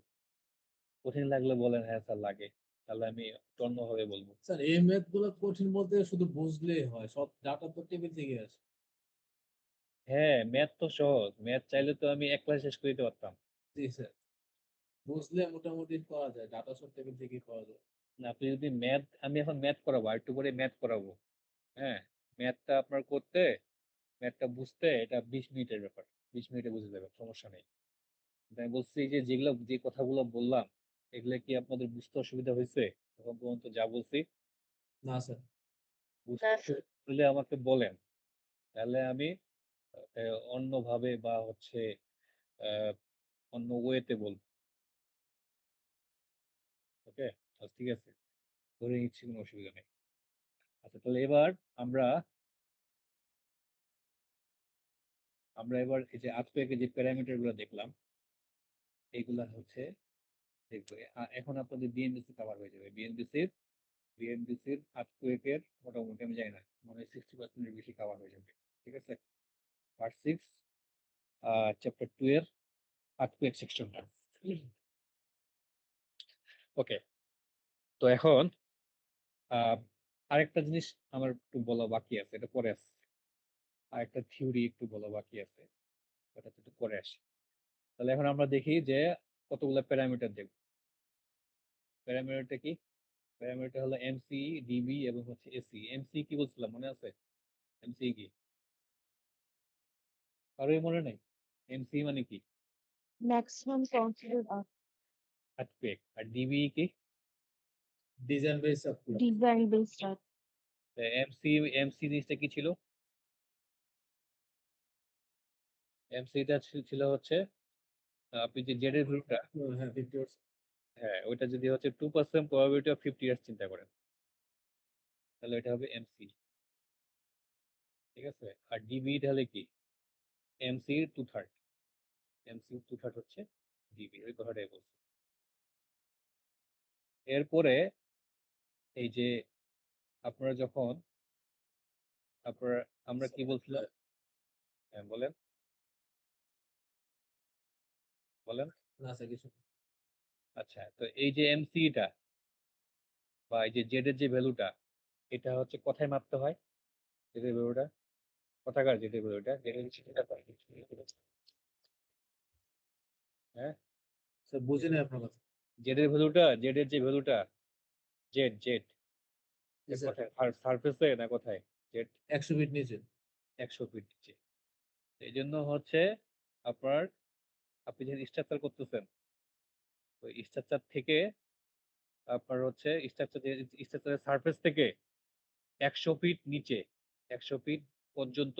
কঠিন লাগলে বলেন হ্যাঁ স্যার লাগে, তাহলে আমি একটু অন্যভাবে বলবো। স্যার এই ম্যাথ গুলো কঠিন বলতে শুধু বুঝলেই হয়, সব ডাটা তো টেবিল থেকে আসে। হ্যাঁ, ম্যাথ তো সহজ, ম্যাথ চাইলে তো আমি এক ক্লাস শেষ করে দিতে পারতাম। জি স্যার, বুঝলে মোটামুটি করা যায়, ডাটা সব টেবিল থেকে পাওয়া যায়। না, আপনি যদি ম্যাথ, আমি এখন ম্যাথ করাবো, আর একটু পরে ম্যাথ করাবো। হ্যাঁ, ম্যাথটা আপনার করতে, ম্যাথটা বুঝতে এটা 20 মিনিটের ব্যাপার, 20 মিনিটে বুঝে যাবে, সমস্যা নেই। কিন্তু আমি বলছি যে কথাগুলো বললাম, এগুলো কি আপনাদের বুঝতে অসুবিধা হয়েছে এখন পর্যন্ত যা বলছি? না স্যার। বুঝতে না স্যার। অসুবিধা হলে আমাকে বলেন, তাহলে আমি অন্যভাবে বা হচ্ছে আহ, অন্য ওয়েতে বলবো। ওকে, ঠিক আছে, ধরে নিচ্ছি, কোনো অসুবিধা নেই। আচ্ছা, তাহলে এবার আমরা আমরা এবার এই যে আর্থকোয়েকে যে প্যারামিটার গুলো দেখলাম, এইগুলা হচ্ছে দেখবো। এখন আপনাদের বিএনবিসি কভার হয়ে যাবে। বিএনবিসির আর্থকোয়েকের মোটামুটি আমি জানি না, মানে 60%-এর বেশি কভার হয়ে যাবে। ঠিক আছে, পার্ট 6 চ্যাপ্টার 2 এর আর্থকোয়েক সেকশনটা। ওকে, তো এখন আহ, আরেকটা জিনিস আমার একটু বলা বাকি আছে, এটা পরে আছে। আরেকটা থিওরি একটু বলা বাকি আছে, এটা একটু পরে আসে। তাহলে এখন আমরা দেখি যে কতগুলো প্যারামিটার দেখব। প্যারামিটারটা কি? প্যারামিটার হলো এমসি, ডিবি এবং হচ্ছে এসি। এমসি কি বলছিলাম, মনে আছে? এমসি কি কারোই মনে নেই? এমসি মানে কি? Maximum consider earthquake. আর ডিবি কি? Design base up design based art. MC, MC জিনিসটা কি ছিল? এমসিটা ছিল হচ্ছে আপনি যে জেড এর ভ্যালুটা, হ্যাঁ 50%। হ্যাঁ ওইটা যদি হচ্ছে 2% প্রবাবিলিটি অফ 50 ইয়ার্স চিন্তা করেন, তাহলে এটা হবে এমসি। ঠিক আছে, আর ডিবি তাহলে কি? এমসি 2/3, এমসি 2/3 হচ্ছে ডিবি, ওই কথাটাই বলছি। এরপরে এই যে আপনারা যখন আপনারা আমরা কি বলছিলাম? হ্যাঁ বলেন, বলেন। না স্যার কিছু না। আচ্ছা, তো এই যে এমসিটা বা এই যে জেড এর যে ভ্যালুটা, এটা হচ্ছে কোথায় মাপতে হয়? জেড এর ভ্যালুটা কোথাকার? জেড এর ভ্যালুটা জেড এর সেটা হ্যাঁ, স্যার বুঝি না আপনার কথা। জেড এর ভ্যালুটা, জেড এর যে ভ্যালুটা, জেড জেড জি স্যার, কোথায়? সারফেসে না কোথায়? জেড 100 ফিট নিচে। 100 ফিট নিচে। এই জন্য হচ্ছে আপনার, আপনি যখন স্ট্রাকচার করতেছেন, ওই স্ট্রাকচার থেকে আপনার হচ্ছে স্ট্রাকচারের সারফেস থেকে 100 ফিট নিচে, 100 ফিট পর্যন্ত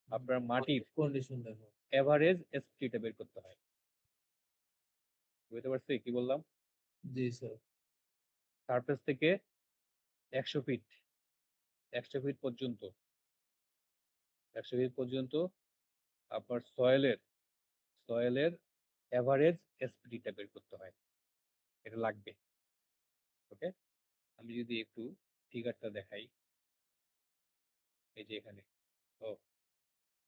আপনার মাটির কন্ডিশন দেখো। এভারেজ এসপিটা বের করতে হয়। বুঝতে পারছি কি বললাম? জি স্যার। সারফেস থেকে 100 ফিট, 100 ফিট পর্যন্ত, 100 ফিট পর্যন্ত আপনার সয়েলের এভারেজ এসপিটা বের করতে হয়, এটা লাগবে। ওকে, আমি যদি একটু ফিগারটা দেখাই, এই যে এখানে, ও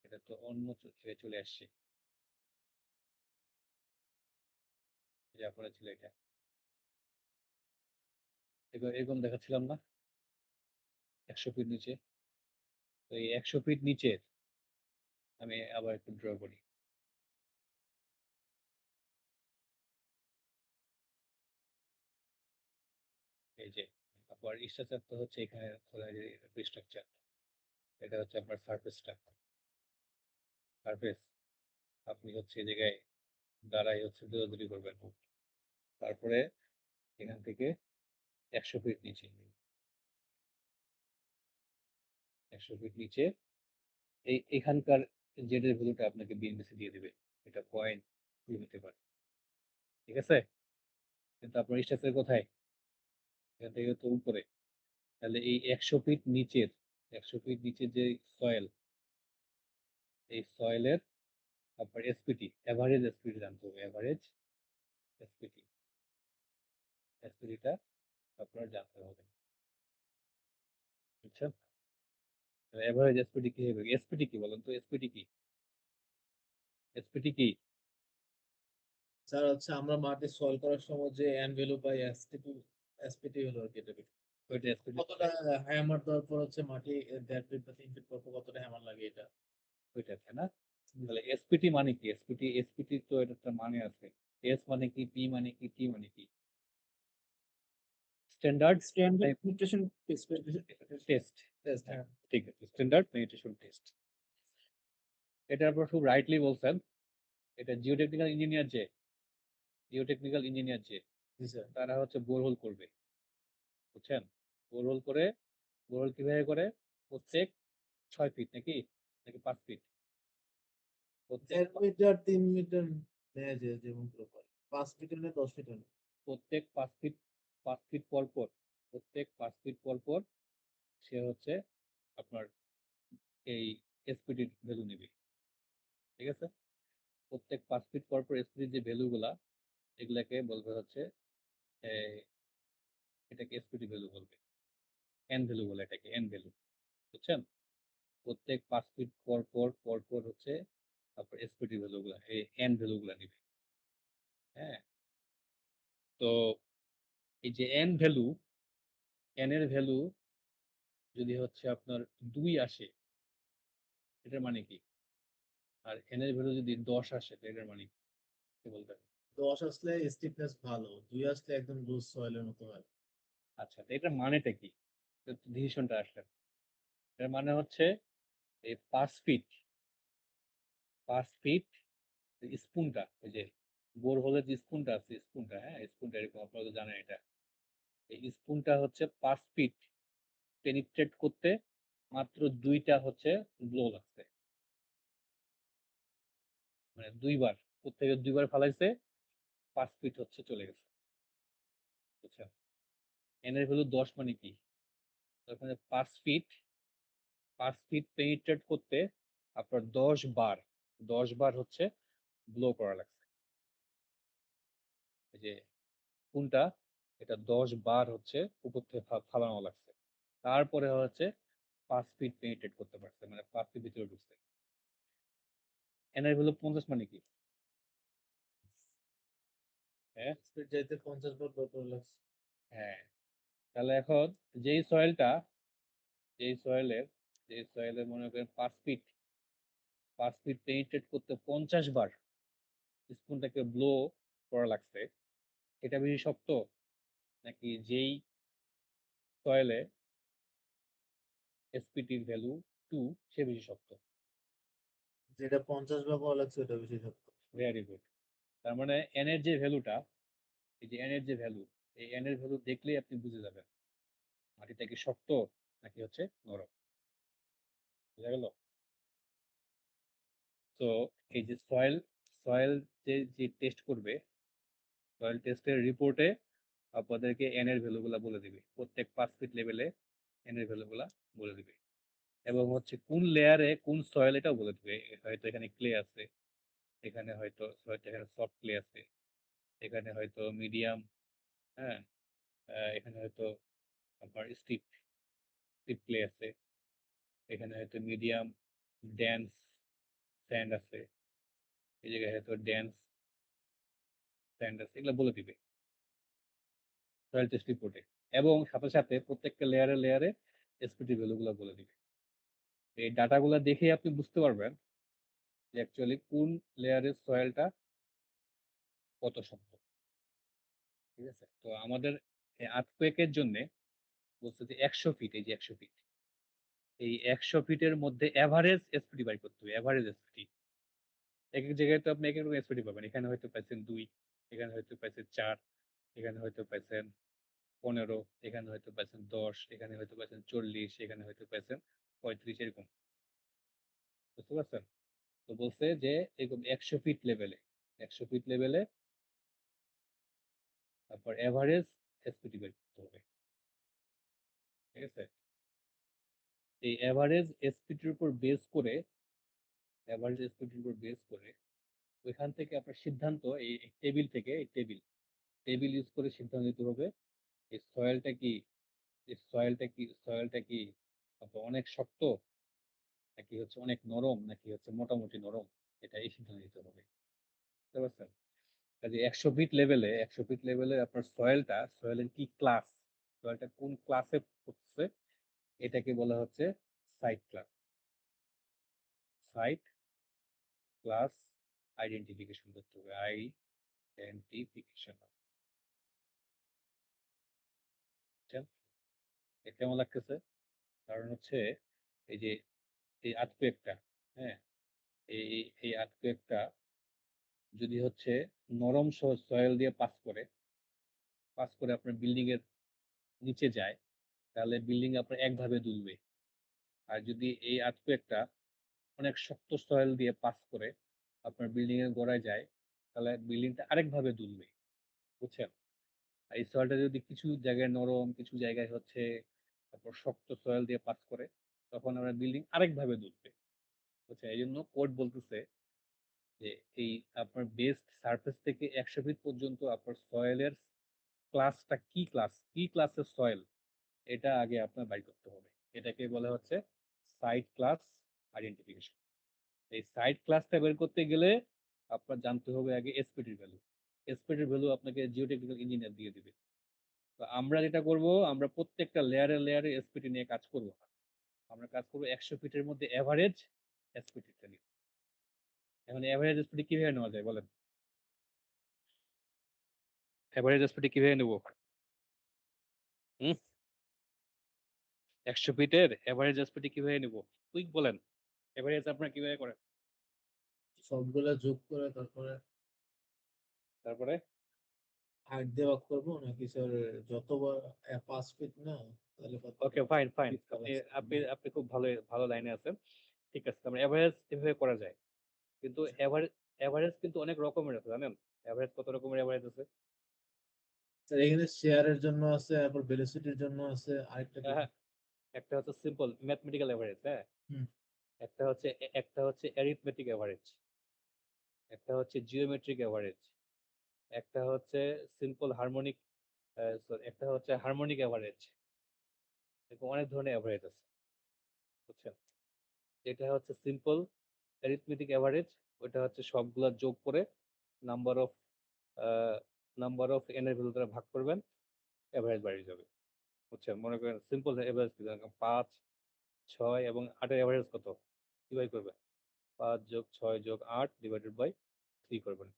এটা তো অন্য চলে আসছে, যে আপনারা ছিল এটা, এবার এরকম দেখাচ্ছিলাম না 100 ফিট নিচে? তো এই 100 ফিট নিচে আমি আবার একটু ড্র করি। এই যে আপনার স্ট্রাকচার তো হচ্ছে এখানে স্ট্রাকচার, এটা হচ্ছে আপনার সারফেসটা, সারফেস। আপনি হচ্ছে এই জায়গায় দাঁড়াই হচ্ছে দৌড়াদৌড়ি করবেন, তারপরে এখান থেকে 100 ফিট নিচে, 100 ফিট নিচে এখানকার জেড এর ভ্যালুটা আপনাকে বিএনপিসি দিয়ে দিবে। এটা 0.2 হতে পারে। ঠিক আছে? কিন্তু আপনার স্ট্রাকচার কোথায়? এখান থেকে তো উপরে। তাহলে এই 100 ফিট নিচের 100 ফিট নিচের যে সয়েল, এই সয়েলের আপনার এসপিটি, এভারেজ এসপিটি জানতে হবে। এভারেজ এসপিটিটা আপনার জানতে হবে। বুঝছেন? এভারেজ এসপিটি কি হবে? এসপিটি কি বলেন তো? এসপিটি কি? এসপিটি কি? স্যার হচ্ছে আমরা মাটি সয়েল করার সময় যে এন ভ্যালু পাই এসপিটি হলো আর কি এটা। ওইটা এসপিটি কতটা হ্যামার দেওয়ার পর হচ্ছে মাটি 1.5 ফিট বা 3 ফিট পর পর কতটা হ্যামার লাগে এটা। ওইটা আছে না? তাহলে এসপিটি মানে কি? এসপিটি তো এটা একটা মানে আছে। এস মানে কি? পি মানে কি? টি মানে কি? Standard nutrition test. টেস্ট, হ্যাঁ। ঠিক আছে, স্ট্যান্ডার্ড পেনিট্রেশন টেস্ট। এটা আপনারা খুব রাইটলি বলছেন। এটা জিওটেকনিক্যাল ইঞ্জিনিয়ার যে জি স্যার। তারা হচ্ছে বোরহোল করবে। বুঝছেন? বোরহোল কিভাবে করে? প্রত্যেক 6 ফিট নাকি 5 ফিট? প্রত্যেক 1 মিটার 3 মিটার নেয় যে যেমন করে করে। 5 মিটার না 10 মিটার না। প্রত্যেক 5 ফিট পর পর প্রত্যেক 5 ফিট পর পর সে হচ্ছে আপনার এই এসপিটি ভ্যালু নেবে। ঠিক আছে? প্রত্যেক 5 ফিট পর পর এসপিটি যে ভ্যালুগুলা, এগুলাকে বলবে হচ্ছে এটাকে এসপিটি ভ্যালু বলবে। এন ভ্যালু বলে এটাকে, এন ভ্যালু। বুঝছেন? প্রত্যেক 5 ফিট পর পর হচ্ছে আপনার এসপিটি ভ্যালুগুলা, এই এন ভ্যালুগুলা নিবে। হ্যাঁ? তো এই যে এন ভ্যালু, এন এর ভ্যালু যদি হচ্ছে আপনার 2 আসে, এটার মানে কি? আর এন এর ভ্যালু যদি 10 আসে, তো এটার মানে কি বলবেন? 10 আসলে স্টিফনেস ভালো, 2 আসলে একদম লুজ সয়েলের মতো হয়। আচ্ছা, তো এটার মানেটা কি? ডিসিশনটা আসলে এর মানে হচ্ছে এই 5 ফিট স্পুনটা, ওই যে বোরহোলের যে স্পুনটা আছে, স্পুনটা, হ্যাঁ, স্পুনটা এরকম, আপনারা তো জানেন এটা। এই স্পুনটা হচ্ছে 5 ফিট পেনিট্রেট করতে মাত্র 2টা হচ্ছে ব্লো লাগছে। মানে 2বার, প্রত্যেকে 2বার ফালাইছে, 5 ফিট হচ্ছে চলে গেছে। বুঝছো? এন এর ভ্যালু 10 মানে কি? ওখানে 5 ফিট পেনিট্রেট করতে আপনার 10 বার হচ্ছে ব্লো করা লাগছে। এই যে কোনটা, এটা 10 বার হচ্ছে উপর থেকে ফালানো লাগছে। তারপরে হচ্ছে 5 ফিট পেনিট্রেট করতে পারছে, মানে 5 ফিট ভিতরে ঢুকছে। এন এর ভ্যালু 50 মানে কি? হ্যাঁ, স্পিড যাইতে 50 বার দরকার লাগছে। হ্যাঁ। তাহলে এখন যেই সয়েলটা, যেই সয়েলের মনে করেন 5 ফিট পেনিট্রেট করতে 50 বার স্পুনটাকে ব্লো করা লাগছে, এটা বেশি শক্ত নাকি যেই সয়েলে এসপিটির ভ্যালু 2 সে বেশি শক্ত? যেটা 50 বার করা লাগছে ওটা বেশি শক্ত। Very good. তার মানে এন এর যে ভ্যালুটা, এই যে এন এর যে ভ্যালু, এই এন এর ভ্যালু দেখলেই আপনি বুঝে যাবেন মাটিটা কি শক্ত নাকি হচ্ছে নরম। বুঝা গেল? তো এই যে সয়েল যে টেস্ট করবে, সয়েল টেস্টের রিপোর্টে আপনাদেরকে এন এর ভ্যালুগুলা বলে দিবে। প্রত্যেক 5 ফিট লেভেলে এন এর ভ্যালুগুলা বলে দিবে। এবং হচ্ছে কোন লেয়ারে কোন সয়েল এটাও বলে দিবে। হয়তো এখানে ক্লে আছে, এখানে হয়তো এখানে সফট ক্লে আছে, এখানে হয়তো মিডিয়াম, হ্যাঁ, এখানে হয়তো আপনার স্টিপ ক্লে আছে, এখানে হয়তো মিডিয়াম ড্যান্স স্যান্ড আছে, এই জায়গায় হয়তো ড্যান্স স্যান্ড আছে, এগুলো বলে দিবে সয়েল টেস্ট রিপোর্টে। এবং সাথে সাথে প্রত্যেকটা লেয়ারে এসপিটি ভ্যালুগুলো বলে দিবে। এই ডাটাগুলো দেখে আপনি বুঝতে পারবেন যে অ্যাকচুয়ালি কোন লেয়ারের সয়েলটা কত শক্ত। ঠিক আছে? তো আমাদের আর্থকুয়েকের জন্য বলছে যে 100 ফিট, এই যে 100 ফিট, এই 100 ফিটের মধ্যে এভারেজ এসপিটি বাই করতে হবে। এভারেজ এসপিটি এক এক জায়গায় তো আপনি এক এক রকম এসপিটি পাবেন। এখানে হয়তো পাইছেন 2, এখানে হয়তো পাইছেন 4, এখানে হয়তো পাইছেন 15, এখানে হয়তো পাইছেন 10, এখানে হয়তো পাইছেন 40, এখানে হয়তো পাইছেন 35 এরকম। বুঝতে পারছেন? তো বলছে যে এরকম 100 ফিট লেভেলে, 100 ফিট লেভেলে তারপর এভারেজ এসপিটি বের করতে হবে। ঠিক আছে? এই এভারেজ এসপিটির উপর বেস করে, এভারেজ এসপিটির উপর বেস করে ওইখান থেকে আপনার সিদ্ধান্ত এই টেবিল থেকে, এই টেবিল ইউজ করে সিদ্ধান্ত নিতে হবে এই সয়েলটা কি, সয়েলটা কি আপনার অনেক শক্ত নাকি হচ্ছে অনেক নরম নাকি হচ্ছে মোটামুটি নরম, এটা এই সিদ্ধান্ত নিতে হবে। বুঝতে পারছেন? কাজে 100 ফিট লেভেলে আপনার সয়েলের কি ক্লাস, সয়েলটা কোন ক্লাসে পড়ছে, এটাকে বলা হচ্ছে site class. Site class identification করতে হবে, আইডেন্টিফিকেশন। এটা কেমন লাগতেছে? কারণ হচ্ছে এই যে এই আর্থকুয়েকটা, হ্যাঁ, এই এই আর্থকুয়েকটা যদি হচ্ছে নরম সয়েল দিয়ে পাস করে আপনার বিল্ডিং এর নিচে যায়, তাহলে বিল্ডিং আপনার একভাবে দুলবে। আর যদি এই আর্থকুয়েকটা অনেক শক্ত সয়েল দিয়ে পাস করে আপনার বিল্ডিং এর গোড়ায় যায়, তাহলে বিল্ডিংটা আরেকভাবে দুলবে। বুঝছেন? আর এই সয়েলটা যদি কিছু জায়গায় নরম, কিছু জায়গায় হচ্ছে তারপর শক্ত সয়েল দিয়ে পাস করে, তখন আমরা বিল্ডিং আরেকভাবে দুলবে। বুঝছেন? এই জন্য কোড বলতেছে যে এই আপনার বেস সারফেস থেকে 100 ফিট পর্যন্ত আপনার সয়েলের ক্লাসটা কি ক্লাসের সয়েল, এটা আগে আপনার বাই করতে হবে। এটাকে বলা হচ্ছে সাইট ক্লাস আইডেন্টিফিকেশন। এই সাইট ক্লাসটা বের করতে গেলে আপনার জানতে হবে আগে এসপিটির ভ্যালু। এসপিটির ভ্যালু আপনাকে জিওটেকনিক্যাল ইঞ্জিনিয়ার দিয়ে দিবে। তো আমরা যেটা করব, আমরা প্রত্যেকটা লেয়ারে এসপিটি নিয়ে কাজ করব না। আমরা কাজ করব 100 ফিটের মধ্যে এভারেজ এসপিটিটা নিয়ে। এখন এভারেজ এসপিটি কিভাবে নেওয়া যায় বলেন? এভারেজ এসপিটি কিভাবে নেব? হুম? 100 ফিটের এভারেজ এসপিটি কিভাবে নেব? কুইক বলেন। এভারেজ আপনারা কিভাবে করেন? সবগুলা যোগ করে তারপরে তারপরে হাইট দিয়ে ভাগ করবো নাকি স্যার? যতবার 5 ফিট না, তাহলে কত ওকে, ফাইন। ফিট আপনি প্লাস আপনি আপনি খুব ভালো লাইনে আছেন। ঠিক আছে, আমরা এভারেজ এভাবে করা যায়। কিন্তু এভারেজ কিন্তু অনেক রকমের আছে, জানেন? এভারেজ কত রকমের এভারেজ আছে? স্যার এখানে শেয়ারের জন্য আছে, তারপর ভেলোসিটির জন্য আছে, আরেকটা কি? হ্যাঁ, একটা হচ্ছে সিম্পল ম্যাথমেটিক্যাল এভারেজ, হ্যাঁ। হুম। একটা হচ্ছে অ্যারিথমেটিক এভারেজ, একটা হচ্ছে জিওমেট্রিক এভারেজ, একটা হচ্ছে সিম্পল হারমোনিক, একটা হচ্ছে হারমোনিক এভারেজ। এরকম অনেক ধরনের এভারেজ আছে। বুঝছেন? যেটা হচ্ছে সিম্পল অ্যারিথমেটিক এভারেজ, ওটা হচ্ছে সবগুলা যোগ করে number of number of N এর ভ্যালু দ্বারা ভাগ করবেন, এভারেজ বাড়িয়ে যাবে। বুঝছেন? মনে করেন সিম্পল এভারেজ 5, 6 এবং 8 এর এভারেজ কত? ডিভাইড করবেন 5 যোগ 6 যোগ 8 ডিভাইডেড বাই 3 করবেন,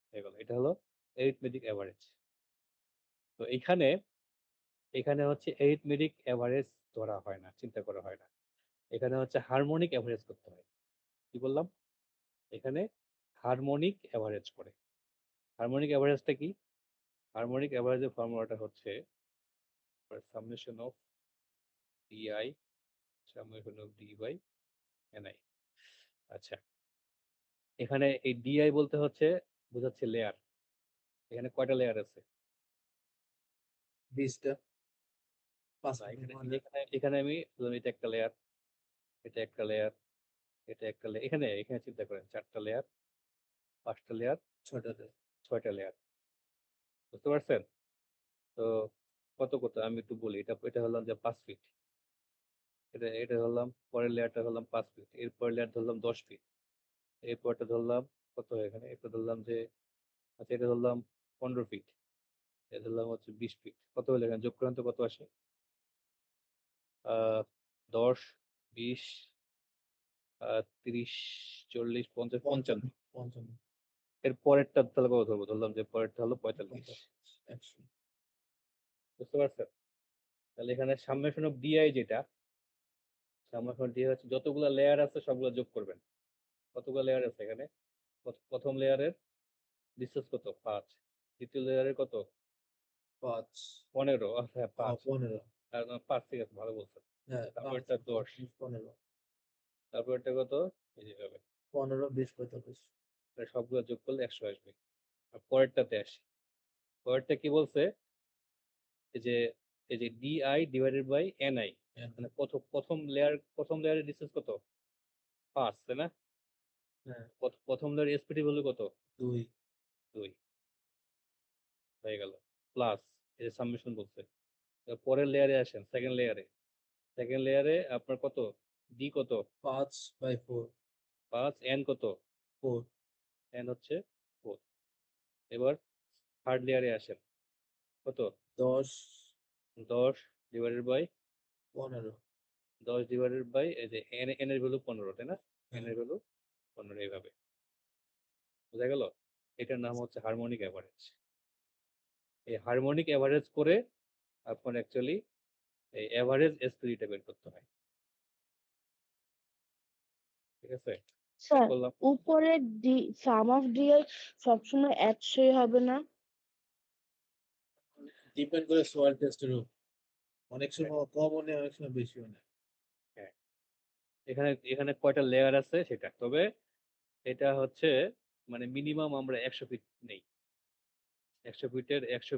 হয়ে গেল। এটা হলো অ্যারিথমেটিক এভারেজ। তো এখানে হচ্ছে অ্যারিথমেটিক এভারেজ ধরা হয় না, চিন্তা করা হয় না। এখানে হচ্ছে হারমোনিক এভারেজ করতে হয়। কি বললাম? এখানে হারমোনিক এভারেজ করে। হারমোনিক এভারেজটা কি? হারমোনিক এভারেজের ফর্মুলাটা হচ্ছে summation of DI summation of D by NI. আচ্ছা, এখানে এই ডিআই বলতে হচ্ছে বোঝাচ্ছে লেয়ার। এখানে কয়টা লেয়ার আছে? 20টা। 5 না, মিনিট এখানে মানে এখানে এখানে আমি ধরুন এটা একটা লেয়ার, এটা একটা লেয়ার, এটা একটা লেয়ার। এখানে এখানে চিন্তা করেন 4টা লেয়ার, 5টা লেয়ার, 6টাতে। 6টা লেয়ার। বুঝতে পারছেন? তো কত আমি একটু বলি। এটা হলাম যে 5 ফিট। এটা ধরলাম, পরের লেয়ারটা ধরলাম 5 ফিট, এরপরের লেয়ার ধরলাম 10 ফিট, এরপরটা ধরলাম কত এখানে, এটা ধরলাম যে, আচ্ছা এটা ধরলাম 15 ফিট, এটা ধরলাম হচ্ছে 20 ফিট। কত হলো এখানে যোগ করেন তো কত আসে? 10, 20, 30, 40, 50, 55। 55, এর পরেরটা তাহলে কত ধরবো? ধরলাম যে পরেরটা হলো 45। 100। বুঝতে পারছেন? তাহলে এখানে সামেশন অফ ডিআই যেটা, সামেশন ডিআই হচ্ছে যতগুলো লেয়ার আছে সবগুলো যোগ করবেন। কতগুলো লেয়ার আছে এখানে? প্রথম লেয়ারের ডিসটেন্স কত? 5। দ্বিতীয় লেয়ারের কত? 5। 15। হ্যাঁ, 5। 15। 5, ঠিক আছে, ভালো বলছেন। হ্যাঁ, তারপরটা 10, 15, তারপরটা কত? এই যে হবে। 15, 20, 45। তাহলে সবগুলো যোগ করলে 100 আসবে। আর পরেরটাতে আসি। পরেরটা কি বলছে? এই যে DI ডিভাইডেড বাই NI, মানে প্রথম লেয়ারের ডিসটেন্স কত? 5, তাই না? হ্যাঁ, প্রথম লেয়ারের SPT ভ্যালু কত? 2, 2 হয়ে গেল। প্লাস এই যে সাবমিশন বলছে। এবার পরের লেয়ারে আসেন, সেকেন্ড লেয়ারে আপনার কত? ডি কত? 5/4, 5, এন কত? 4, এন হচ্ছে 4। এবার থার্ড লেয়ারে আসেন, কত? 10, 10 ডিভাইডেড বাই 15। 10 ডিভাইডেড বাই এই যে এন এর ভ্যালু 15, তাই না? এন হ্যাঁ, এর ভ্যালু 15 এইভাবে। বোঝা গেল? এটার নাম হচ্ছে হারমোনিক অ্যাভারেজ। এই হারমোনিক অ্যাভারেজ করে আপনার অ্যাকচুয়ালি এই অ্যাভারেজ এসপিডিটা বের করতে হয়। ঠিক আছে? স্যার করলাম। উপরে সাম অফ ডিআই সবসময় 100 হবে না? ডিপেন্ড করে সয়েল টেস্টের উপর। অনেক সময় কমও নেয়, অনেক সময় বেশিও নেয়। এখানে কয়টা লেয়ার আছে সেটা, তবে এটা হচ্ছে মানে মিনিমাম আমরা 100 ফিট নেই। 100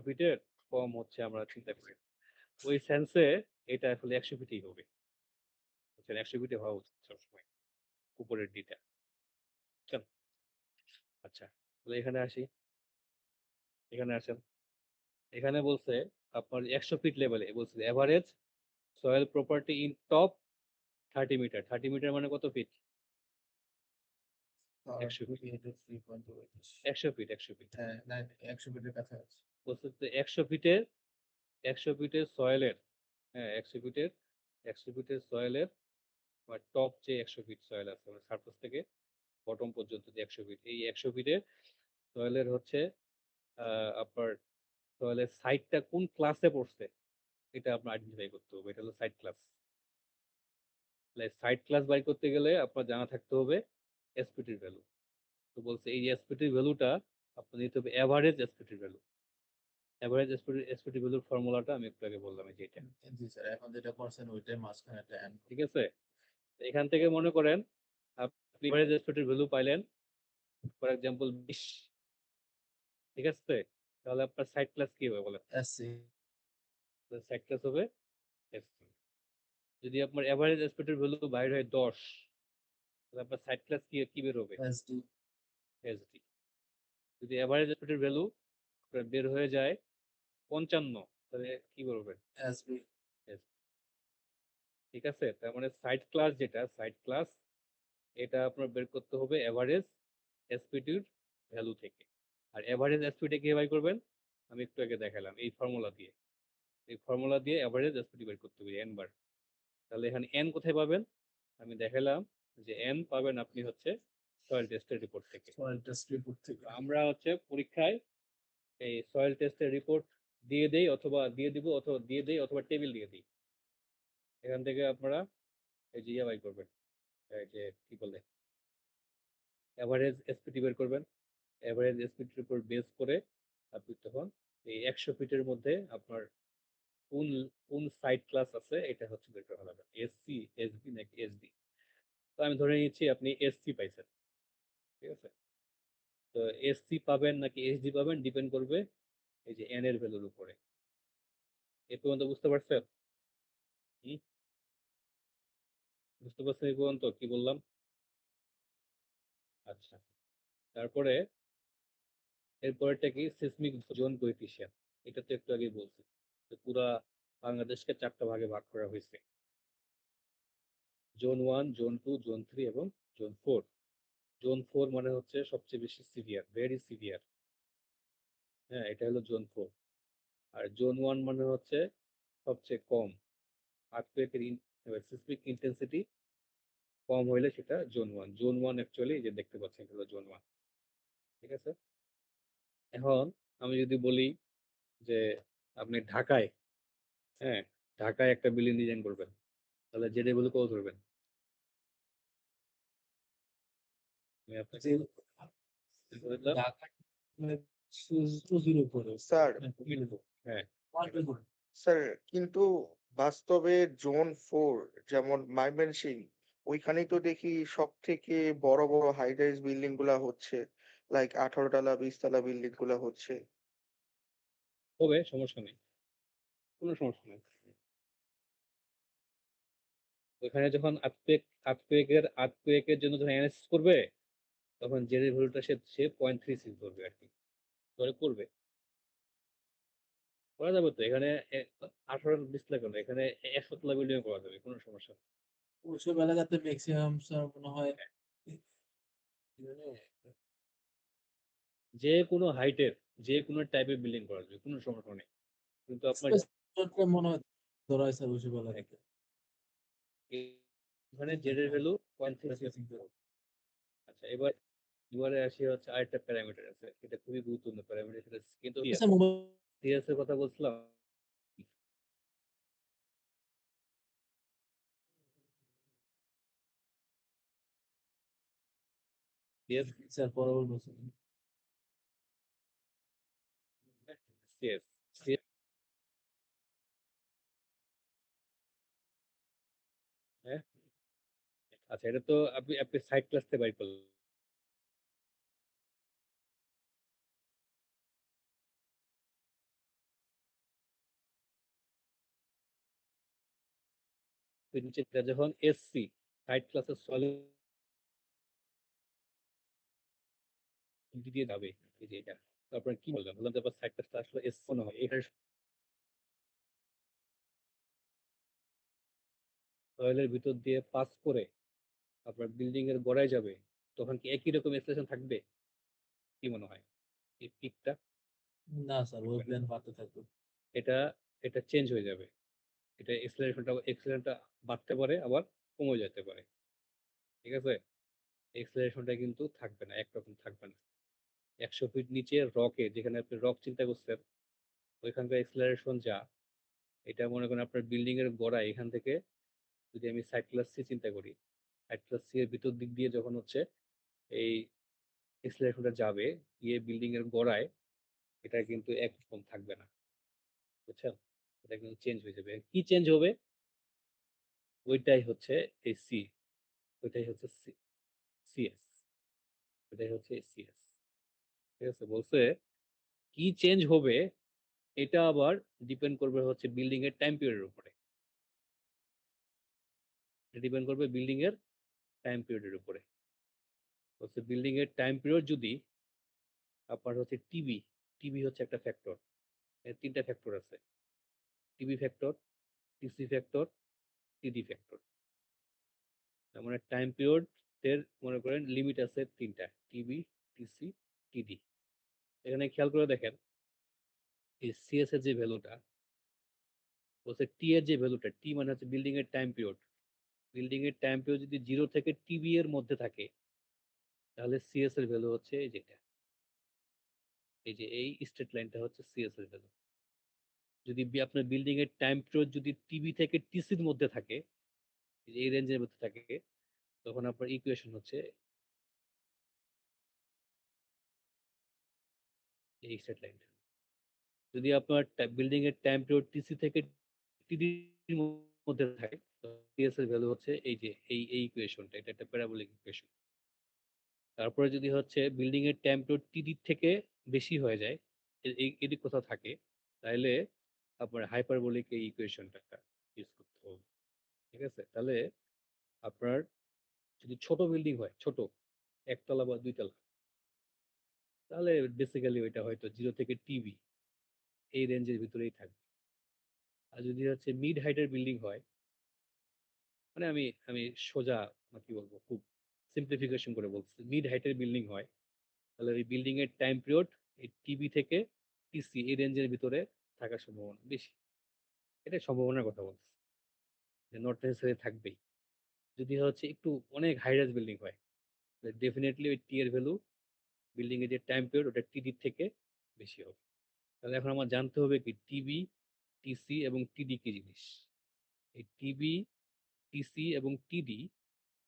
ফিটের কম হচ্ছে আমরা চিন্তা করি। ওই সেন্সে এটা আসলে 100 ফিটই হবে। 100 ফিটে হওয়া উচিত সবসময় উপরের ডিটা। আচ্ছা, তাহলে এখানে আসি। এখানে আসেন। এখানে বলছে আপনার 100 ফিট লেভেলে বলছে average soil property in top 30 meter. 30 meter মানে কত ফিট? 100 ফিট। 100 fit, 100 fit. হ্যাঁ, 100 ফিটের কাছাকাছি। বলছে যে 100 ফিটের সয়েলের, হ্যাঁ 100 ফিটের সয়েলের বা টপ যে 100 ফিট সয়েল আছে মানে সারফেস থেকে বটম পর্যন্ত যে 100 ফিট, এই 100 ফিটের সয়েলের হচ্ছে আপনার সয়েলের সাইটটা কোন ক্লাসে পড়ছে এটা আপনার আইডেন্টিফাই করতে হবে। এটা হলো site class. Site class by করতে গেলে আপনার জানা থাকতে হবে এসপিটির ভ্যালু। তো বলছে এই এসপিটির ভ্যালুটা আপনার নিতে হবে এভারেজ এসপিটির ভ্যালু। এভারেজ এসপিটি ভ্যালুর ফর্মুলাটা আমি একটু আগে বললাম এই যে এটা। জি স্যার, এখন যেটা করছেন ওইটাই মাঝখানে একটা এন্ড। ঠিক আছে? এখান থেকে মনে করেন আপনি এভারেজ এসপিটির ভ্যালু পাইলেন ফর এক্সাম্পল 20। ঠিক আছে? তাহলে আপনার সাইট ক্লাস কি হবে বলেন? এসসি, সাইট ক্লাস হবে এসপি। যদি আপনার এভারেজ এসপিটির ভ্যালু বাইর হয় 10, তাহলে আপনার সাইট ক্লাস কি বের হবে? SD, SD. যদি এভারেজ এসপিটির ভ্যালু বের হয়ে যায় 55, তাহলে কি করবেন? এসবি। ঠিক আছে? তার মানে সাইট ক্লাস যেটা সাইট ক্লাস এটা আপনার বের করতে হবে এভারেজ এসপিটির ভ্যালু থেকে। আর এভারেজ এসপিটি কি বাই করবেন? আমি একটু আগে দেখালাম এই ফর্মুলা দিয়ে। এই ফর্মুলা দিয়ে এভারেজ এসপিটি বের করতে হবে এন বার। তাহলে এখানে এন কোথায় পাবেন? আমি দেখালাম যে এন পাবেন আপনি হচ্ছে সয়েল টেস্টের রিপোর্ট থেকে। সয়েল টেস্ট রিপোর্ট থেকে। তো আমরা হচ্ছে পরীক্ষায় এই সয়েল টেস্টের রিপোর্ট দিয়ে দেই অথবা দিয়ে দিব অথবা দিয়ে দেই অথবা টেবিল দিয়ে দিই। এখান থেকে আপনারা এই যে বাই করবেন, এই যে কি বলে এভারেজ এসপিটি বের করবেন। এভারেজ এসপিটির উপর বেস করে আপনি তখন এই 100 ফিটের মধ্যে আপনার কোন কোন সাইট ক্লাস আছে এটা হচ্ছে বের করা হবে, এসসি, এসবি নাকি এসডি। তো আমি ধরে নিচ্ছি আপনি এসসি পাইছেন। ঠিক আছে? তো এসসি পাবেন নাকি এসডি পাবেন ডিপেন্ড করবে এই যে এন এর ভ্যালুর উপরে। এ পর্যন্ত বুঝতে পারছেন? বুঝতে পারছেন এই পর্যন্ত কি বললাম? আচ্ছা, তারপরে এরপরেরটা কি সিসমিক জোন কোএফিসিয়েন্ট। এটা তো একটু আগে বলছি যে পুরা বাংলাদেশকে 4টা ভাগে ভাগ করা হয়েছে, জোন 1, জোন 2, জোন 3 এবং জোন 4। জোন 4 মানে হচ্ছে সবচেয়ে বেশি সিভিয়ার, ভেরি সিভিয়ার। হ্যাঁ, এটা হলো জোন 4। আর জোন 1 মানে হচ্ছে সবচেয়ে কম, আর্থকুয়েকের সিসমিক ইন্টেন্সিটি কম হইলে সেটা জোন 1। জোন 1 অ্যাকচুয়ালি যে দেখতে পাচ্ছেন এটা হলো জোন 1। ঠিক আছে? এখন আমি যদি বলি যে আপনি ঢাকায়, হ্যাঁ ঢাকায় একটা বিল্ডিং ডিজাইন করবেন, তাহলে জেডে বলে কত ধরবেন? আমি আপনাকে বলে দিলাম। ঢাকা সুজির উপরে। স্যার হ্যাঁ স্যার কিন্তু বাস্তবে জোন 4 যেমন ময়মনসিংহ ওইখানেই তো দেখি সবথেকে বড়, বড় হাই রাইজ বিল্ডিং গুলা হচ্ছে। লাইক 18 তলা 20 তলা বিল্ডিং গুলা হচ্ছে। হবে, সমস্যা নেই। কোনো সমস্যা নেই। ওইখানে যখন আর্থকুয়েকের জন্য যখন অ্যানালাইসিস করবে, তখন জেড এর ভ্যালুটা সে 0.36 ধরবে আরকি। ধরে করবে। করা যাবে তো। এখানে 18 20 তলা কেন? এখানে 100 তলা বিল্ডিং করা যাবে। কোনো সমস্যা নেই। ওইসব এলাকাতে ম্যাক্সিমাম স্যার মনে হয় মানে যে কোনো হাইটের, যে কোনো টাইপের বিল্ডিং করা যাবে। কোনো সমস্যা নেই। কিন্তু আপনার মনে হয় ধরা হয় স্যার ওইসব এলাকাতে। ওখানে জেড এর ভ্যালু 0.36। আচ্ছা, এবারে আসি হচ্ছে আরেকটা প্যারামিটার আছে। এটা খুবই গুরুত্বপূর্ণ প্যারামিটার, সেটা কিন্তু স্যার সিএস এর কথা বলছিলাম। সিএস স্যার পরবর্তী বছর সিএস হ্যাঁ। আচ্ছা, এটা তো আপনি সাইড ক্লাস থেকে বাইর করলেন। তো নিচেরটা যখন এসসি সাইড ক্লাসের সলিড দিয়ে যাবে, এই যে এটা। তারপরে কি বললাম? বললাম যে সাইড ক্লাসটা আসলে এস মনে হয় এখানে সয়েলের ভিতর দিয়ে পাস করে আপনার বিল্ডিং এর গোড়ায় যাবে, তখন কি একই রকম এক্সপ্রেশন থাকবে? কি মনে হয় এই পিকটা? না স্যার ওই প্ল্যান বাড়তে থাকবে। এটা এটা চেঞ্জ হয়ে যাবে। এটা এক্সেলারেশনটা বাড়তে পারে, আবার কমে যেতে পারে। ঠিক আছে? এক্সেলারেশনটা কিন্তু থাকবে না, একরকম থাকবে না। 100 ফিট নিচে রকে, যেখানে আপনি রক চিন্তা করছেন, ওইখানকার এক্সেলারেশন যা, এটা মনে করেন আপনার বিল্ডিং এর গোড়ায় এখান থেকে, যদি আমি সাইড ক্লাস সি চিন্তা করি, সাইড ক্লাস সি এর ভিতর দিক দিয়ে যখন হচ্ছে এই এক্সেলারেশনটা যাবে, গিয়ে বিল্ডিং এর গোড়ায়, এটা কিন্তু একরকম থাকবে না। বুঝছেন? এটা কিন্তু চেঞ্জ হয়ে যাবে। কি চেঞ্জ হবে? ওইটাই হচ্ছে এই সি, ওইটাই হচ্ছে সিএস, ওইটাই হচ্ছে সিএস। ঠিক আছে? বলছে কি চেঞ্জ হবে, এটা আবার ডিপেন্ড করবে হচ্ছে বিল্ডিং এর টাইম পিরিয়ডের উপরে। ডিপেন্ড করবে বিল্ডিং এর টাইম পিরিয়ডের উপরে। হচ্ছে বিল্ডিং এর টাইম পিরিয়ড যদি আপনার হচ্ছে টিবি, টিবি হচ্ছে একটা ফ্যাক্টর। তিনটা ফ্যাক্টর আছে: টিবি ফ্যাক্টর, টিসি ফ্যাক্টর, টিডি ফ্যাক্টর। তার মানে টাইম পিরিয়ড এর মনে করেন লিমিট আছে তিনটা: টিবি, টিসি, টিডি। এখানে খেয়াল করে দেখেন, এই সিএস এর যে ভ্যালুটা, বলছে টি এর যে ভ্যালুটা, টি মানে হচ্ছে বিল্ডিং এর টাইম পিরিয়ড। বিল্ডিং এর টাইম পিরিয়ড যদি 0 থেকে টিবি এর মধ্যে থাকে, তাহলে সিএস এর ভ্যালু হচ্ছে এই যেটা, এই যে এই স্ট্রেট লাইনটা হচ্ছে সিএস এর ভ্যালু। যদি আপনার বিল্ডিং এর টাইম পিরিয়ড যদি টিবি থেকে টিসির মধ্যে থাকে, এই রেঞ্জের মধ্যে থাকে, তখন আপনার ইকুয়েশন হচ্ছে এই স্ট্রেট লাইনটা। যদি আপনার বিল্ডিং এর টাইম পিরিয়ড টিসি থেকে টিডির মধ্যে থাকে, সিএস এর ভ্যালু হচ্ছে এই যে এই ইকুয়েশনটা, এটা একটা প্যারাবোলিক ইকুয়েশন। তারপরে যদি হচ্ছে বিল্ডিং এর টাইম পিরিয়ড টিডির থেকে বেশি হয়ে যায়, এদিক কোথাও থাকে, তাহলে আপনার হাইপারবোলিক এই ইকুয়েশনটা ইউজ করতে হবে। ঠিক আছে? তাহলে আপনার যদি ছোট বিল্ডিং হয়, ছোট একতলা বা 2 তলা, তাহলে বেসিক্যালি ওইটা হয়তো 0 থেকে টিবি এই রেঞ্জের ভিতরেই থাকবে। আর যদি হচ্ছে মিড হাইটের বিল্ডিং হয়, মানে আমি আমি সোজা কি বলবো, খুব সিম্পলিফিকেশন করে বলছি, মিড হাইটের বিল্ডিং হয়, তাহলে ওই বিল্ডিং এর টাইম পিরিয়ড এই টিবি থেকে টিসি এই রেঞ্জের ভিতরে থাকার সম্ভাবনা বেশি। এটা সম্ভাবনার কথা বলছি, যে নট নেসেসারি থাকবেই। যদি হচ্ছে একটু অনেক হাই রাইজ বিল্ডিং হয়, ডেফিনেটলি ওই টি এর ভ্যালু, বিল্ডিং এর যে টাইম পিরিয়ড, ওটা টিডি থেকে বেশি হবে। তাহলে এখন আমার জানতে হবে কি টিবি, টিসি এবং টিডি কি জিনিস। এই টিবি, টিসি এবং টিডি,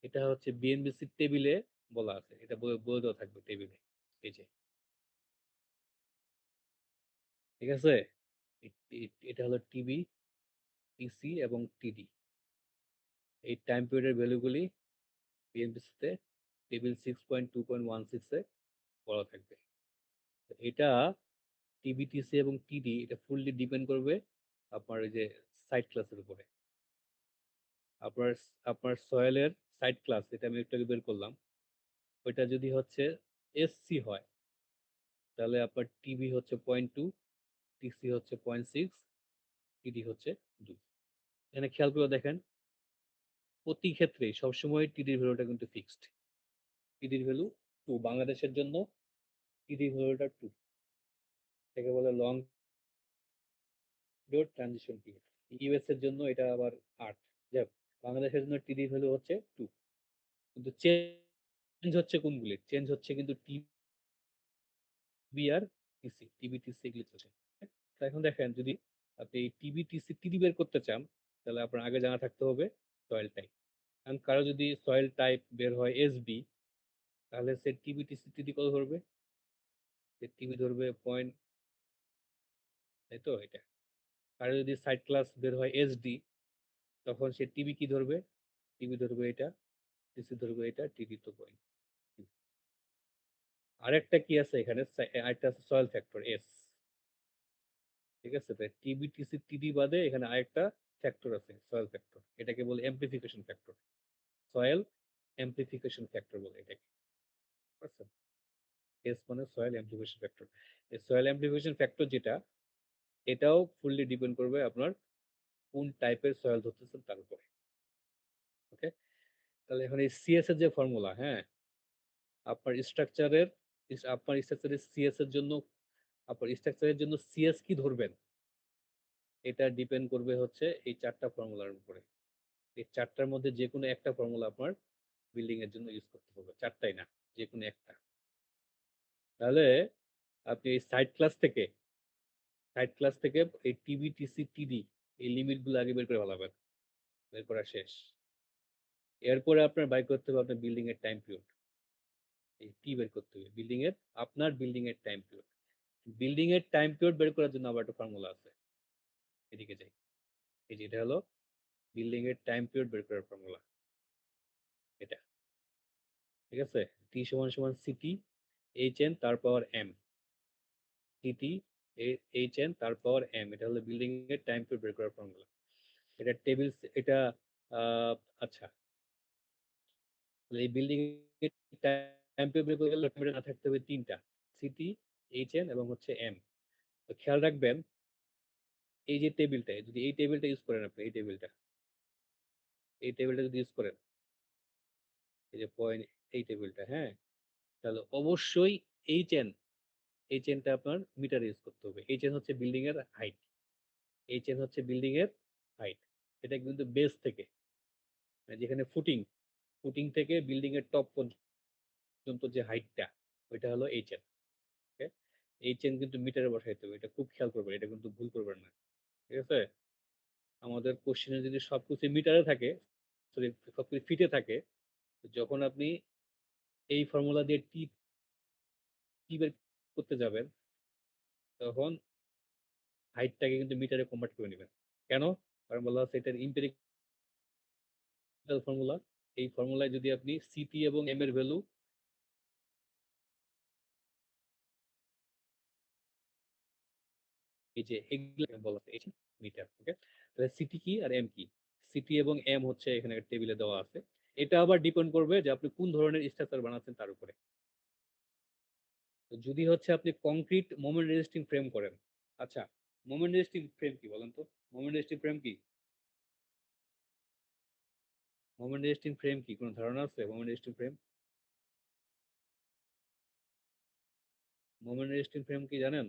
এটা হচ্ছে বিএনবিসি টেবিলে বলা আছে, এটা বলে দেওয়া থাকবে টেবিলে, এই যে। ঠিক আছে? এটা হলো টিবি, টিসি এবং টিডি, এই টাইম পিরিয়ডের ভ্যালুগুলি বিএমপিসিতে টেবিল 6.2.16 বলা থাকবে। এটা টিবিটিসি এবং টিডি এটা ফুললি ডিপেন্ড করবে আপনার ওই যে সাইট ক্লাসের উপরে। আপনার আপনার সয়েলের সাইট ক্লাস, এটা আমি একটু আগে বের করলাম, ওইটা যদি হচ্ছে এসসি হয় তাহলে আপনার টিবি হচ্ছে 0.2, টিসি হচ্ছে 0.6, টিডি হচ্ছে 2। এখানে খেয়াল করে দেখেন প্রতি ক্ষেত্রেই সবসময় টিডির ভ্যালুটা কিন্তু ফিক্সড। টিডির ভ্যালু 2, বাংলাদেশের জন্য টিডির ভ্যালুটা 2, এটাকে বলে long period transition period. US এর জন্য এটা আবার 8। যাই হোক, বাংলাদেশের জন্য টিডির ভ্যালু হচ্ছে 2, কিন্তু চেঞ্জ হচ্ছে কোনগুলি? চেঞ্জ হচ্ছে কিন্তু টিবি আর টিসি, টিবি টিসি এগুলি চলছে। তো এখন দেখেন যদি আপনি টিবি টিসি টিডি বের করতে চান তাহলে আপনার আগে জানা থাকতে হবে সয়েল টাইপ। কারণ কারো যদি সয়েল টাইপ বের হয় এসবি তাহলে সে টিবি টিসি টিডি কত ধরবে? সে টিবি ধরবে পয়েন্ট, তাই তো এটা। কারো যদি সাইড ক্লাস বের হয় এসডি তখন সে টিবি কি ধরবে? টিবি ধরবে এটা, টিসি ধরবে এটা, টিডি তো পয়েন্ট। আরেকটা কি আছে এখানে, আরেকটা আছে সয়েল ফ্যাক্টর এস। ঠিক আছে, তাই টিবি টিসি টিডি বাদে এখানে আরেকটা ফ্যাক্টর আছে সয়েল ফ্যাক্টর, এটাকে বলে এমপ্লিফিকেশন ফ্যাক্টর। সয়েল এমপ্লিফিকেশন ফ্যাক্টর বলে এটাকে, বুঝতে পারছেন? এস মানে সয়েল এমপ্লিফিকেশন ফ্যাক্টর। এই সয়েল এমপ্লিফিকেশন ফ্যাক্টর যেটা, এটাও ফুললি ডিপেন্ড করবে আপনার কোন টাইপের সয়েল ধরতেছেন তার উপরে। ওকে, তাহলে এখন এই সিএস এর যে ফর্মুলা, হ্যাঁ, আপনার স্ট্রাকচারের সিএস এর জন্য, আপনার স্ট্রাকচারের জন্য সিএস কি ধরবেন এটা ডিপেন্ড করবে হচ্ছে এই 4টা ফর্মুলার উপরে। এই 4টার মধ্যে যে কোনো একটা ফর্মুলা আপনার বিল্ডিং এর জন্য ইউজ করতে হবে, 4টাই না, যে কোনো একটা। তাহলে আপনি এই সাইড ক্লাস থেকে এই টিবি টিসি টিডি এই লিমিট গুলো আগে বের করে ফেলাবেন, বের করা শেষ। এরপরে আপনার বাই করতে হবে আপনার বিল্ডিং এর টাইম পিরিয়ড, এই টি বের করতে হবে আপনার বিল্ডিং এর টাইম পিরিয়ড। বিল্ডিং এর টাইম পিরিয়ড বের করার জন্য আবার একটা ফর্মুলা আছে, এদিকে যাই। এই যে এটা হলো বিল্ডিং এর টাইম পিরিয়ড বের করার ফর্মুলা, এটা। ঠিক আছে, টি সমান সমান সিটি এইচ এন তার পাওয়ার এম, সিটি এইচ এন তার পাওয়ার এম, এটা হলো বিল্ডিং এর টাইম পিরিয়ড বের করার ফর্মুলা। এটা টেবিল, এটা আচ্ছা, এই বিল্ডিং এর টাইম পিরিয়ড বের করতে গেলে না থাকতে হবে 3টা, সিটি এইচ এন এবং হচ্ছে এম। তো খেয়াল রাখবেন এই যে টেবিলটা, যদি এই টেবিলটা ইউজ করেন আপনি, এই টেবিলটা যদি ইউজ করেন, এই যে পয়েন্ট, এই টেবিলটা, হ্যাঁ, তাহলে অবশ্যই এই চেনটা আপনার মিটার ইউজ করতে হবে। এই চেন হচ্ছে বিল্ডিং এর হাইট, এই চেন হচ্ছে বিল্ডিং এর হাইট। এটা কিন্তু বেস থেকে, মানে যেখানে ফুটিং থেকে বিল্ডিং এর টপ পর্যন্ত যে হাইটটা, ওইটা হলো এই চেন। ওকে, এই চেন কিন্তু মিটারে বসাইতে হবে, এটা খুব খেয়াল করবেন, এটা কিন্তু ভুল করবেন না। ঠিক আছে, আমাদের কোশ্চেনে যদি সবকিছু মিটারে থাকে, সরি সবকিছু ফিটে থাকে, যখন আপনি এই ফর্মুলা দিয়ে টি টি বের করতে যাবেন তখন হাইটটাকে কিন্তু মিটারে কনভার্ট করে নেবেন। কেন? কারণ বলা হচ্ছে এটার এম্পিরিক্যাল ফর্মুলা। এই ফর্মুলায় যদি আপনি সিটি এবং এম এর ভ্যালু, এই যে এগুলো বলা আছে, এই মিটার। ওকে, তাহলে সিটি কি আর এম কি? সিটি এবং এম হচ্ছে এখানে টেবিলে দেওয়া আছে। এটা আবার ডিপেন্ড করবে যে আপনি কোন ধরনের স্ট্রাকচার বানাচ্ছেন তার উপরে। তো যদি হচ্ছে আপনি কংক্রিট মোমেন্ট রেজিস্টিং ফ্রেম করেন, আচ্ছা, মোমেন্ট রেজিস্টিং ফ্রেম কি বলেন তো? মোমেন্ট রেজিস্টিং ফ্রেম কি? মোমেন্ট রেজিস্টিং ফ্রেম কি, কোনো ধারণা আছে? Moment resisting frame, moment resisting frame কি জানেন?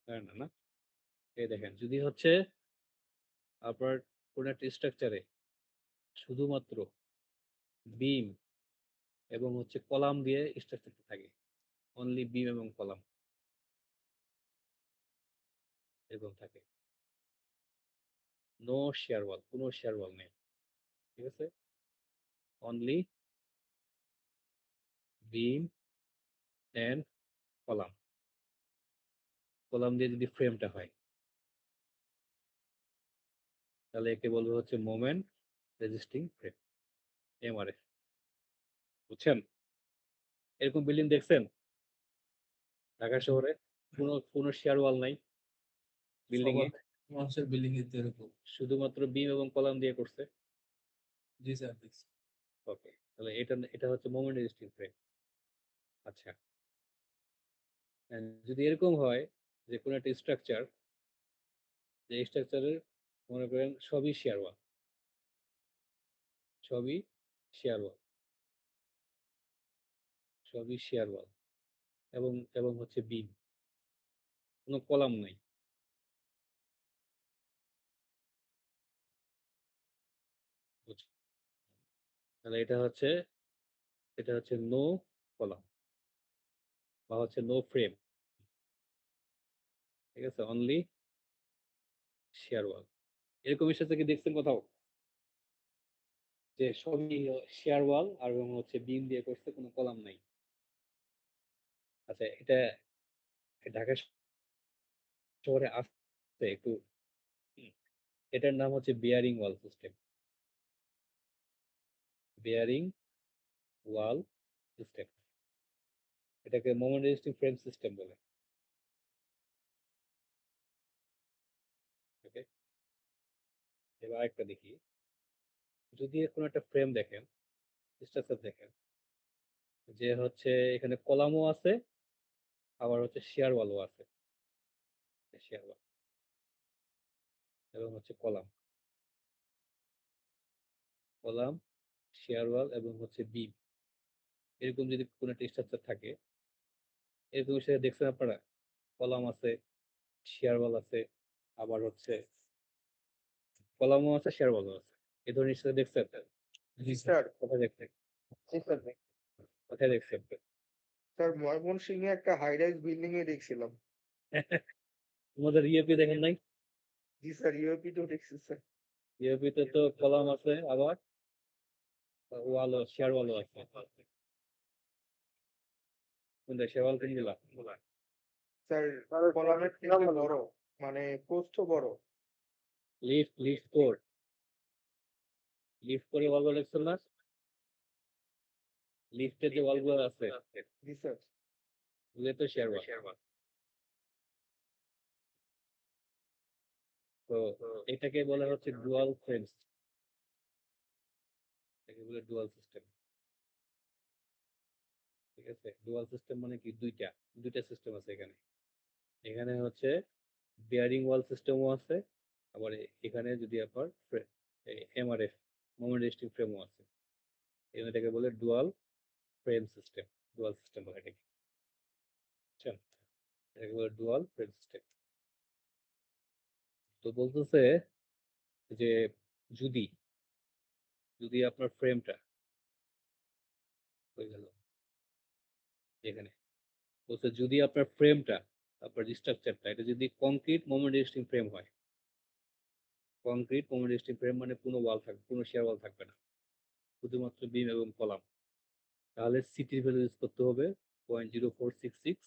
জানেন না, না? এই দেখেন, যদি হচ্ছে আপনার কোন একটা স্ট্রাকচারে শুধুমাত্র বিম এবং হচ্ছে কলাম দিয়ে স্ট্রাকচারটা থাকে, অনলি বিম এবং কলাম এরকম থাকে, নো শেয়ার ওয়াল, কোনো শেয়ার ওয়াল নেই। ঠিক আছে, only beam and column, column দিয়ে যদি ফ্রেমটা হয়, তাহলে একে বলবো হচ্ছে মোমেন্ট রেজিস্টিং ফ্রেম, এমআরএফ। বুঝছেন? এরকম বিল্ডিং দেখছেন ঢাকা শহরে? কোনো শেয়ার ওয়াল নাই বিল্ডিং এ, সবার মানুষের বিল্ডিং এ তো এরকম। শুধুমাত্র বিম এবং কলাম দিয়ে করছে। জি স্যার দেখছি। ওকে, তাহলে এটা হচ্ছে মোমেন্ট রেজিস্টিং ফ্রেম। আচ্ছা, যদি এরকম হয় যে কোনো একটা স্ট্রাকচার, যে স্ট্রাকচারের মনে করেন সবই শেয়ার ওয়াল, সবই শেয়ার ওয়াল, সবই শেয়ার ওয়াল এবং এবং হচ্ছে বিম, কোনো কলাম নাই। বুঝছো? তাহলে এটা হচ্ছে নো কলাম বা হচ্ছে নো ফ্রেম। ঠিক আছে, অনলি শেয়ার ওয়াল। এরকম স্ট্রাকচার কি দেখছেন কোথাও যে সবই শেয়ার ওয়াল আর এবং হচ্ছে বিম দিয়ে করছে, কোনো কলাম নাই? আচ্ছা, এটা ঢাকা শহরে আসছে একটু। এটার নাম হচ্ছে বিয়ারিং ওয়াল সিস্টেম, বিয়ারিং ওয়াল সিস্টেম। এটাকে মোমেন্ট রেজিস্টিং ফ্রেম সিস্টেম বলে। ওকে, এবার আরেকটা দেখি। যদি কোনো একটা ফ্রেম দেখেন, স্ট্রাকচার দেখেন, যে হচ্ছে এখানে কলামও আছে আবার হচ্ছে শেয়ার ওয়ালও আছে, শেয়ার ওয়াল এবং হচ্ছে কলাম, কলাম, শেয়ার ওয়াল এবং হচ্ছে বিম, এরকম যদি কোনো একটা স্ট্রাকচার থাকে, এরকম সেটা দেখছেন আপনারা? কলাম আছে, শেয়ার ওয়াল আছে, আবার হচ্ছে কলামও আছে, শেয়ার ওয়ালও আছে, এই ধরনের স্ট্রাকচার দেখছেন? জি স্যার। স্যার কোথায় দেখছেন? স্যার কোথায় দেখছেন? স্যার ময়মনসিংহে একটা হাই রাইজ বিল্ডিং এ দেখছিলাম। তোমাদের ইউপি দেখেন নাই? জি স্যার, ইউএপি তো দেখছি স্যার। ইউপি তে তো কলাম আছে আবার ওয়ালও, শেয়ার ওয়ালও আছে। কোনটা শেয়ার ওয়াল কোনগুলা? স্যার কলামের থেকে বড়, মানে প্রস্থ বড়। লিফট করে ওয়ালগুলো দেখছেন না? লিফটের যে ওয়ালগুলো আছে জি স্যার। ওগুলো তো শেয়ার ওয়াল। তো এটাকে বলা হচ্ছে ডুয়াল ফ্রেমস, এটাকে বলে ডুয়াল সিস্টেম। ঠিক আছে, ডুয়াল সিস্টেম মানে কি দুইটা সিস্টেম আছে এখানে। এখানে হচ্ছে বিয়ারিং ওয়াল সিস্টেমও আছে, আবার এখানে যদি আপনার এমআরএফ মোমেন্ট রেজিস্টিং ফ্রেমও আছে। এটাকে বলে dual frame system, dual system বলে এটাকে। বুঝছেন? এটাকে বলে ডুয়াল ফ্রেম সিস্টেম। তো বলতেছে যে যদি যদি আপনার ফ্রেমটা হয়ে গেল এখানে, বলছে যদি আপনার ফ্রেমটা, আপনার স্ট্রাকচারটা এটা যদি কংক্রিট মোমেন্ট রেজিস্টিং ফ্রেম হয়, কংক্রিট মোমেন্ট রেজিস্টিং ফ্রেম মানে কোনো ওয়াল থাকবে, কোনো শেয়ার ওয়াল থাকবে না, শুধুমাত্র বিম এবং কলাম, তাহলে সিটির ভ্যালু ইউজ করতে হবে 0.0466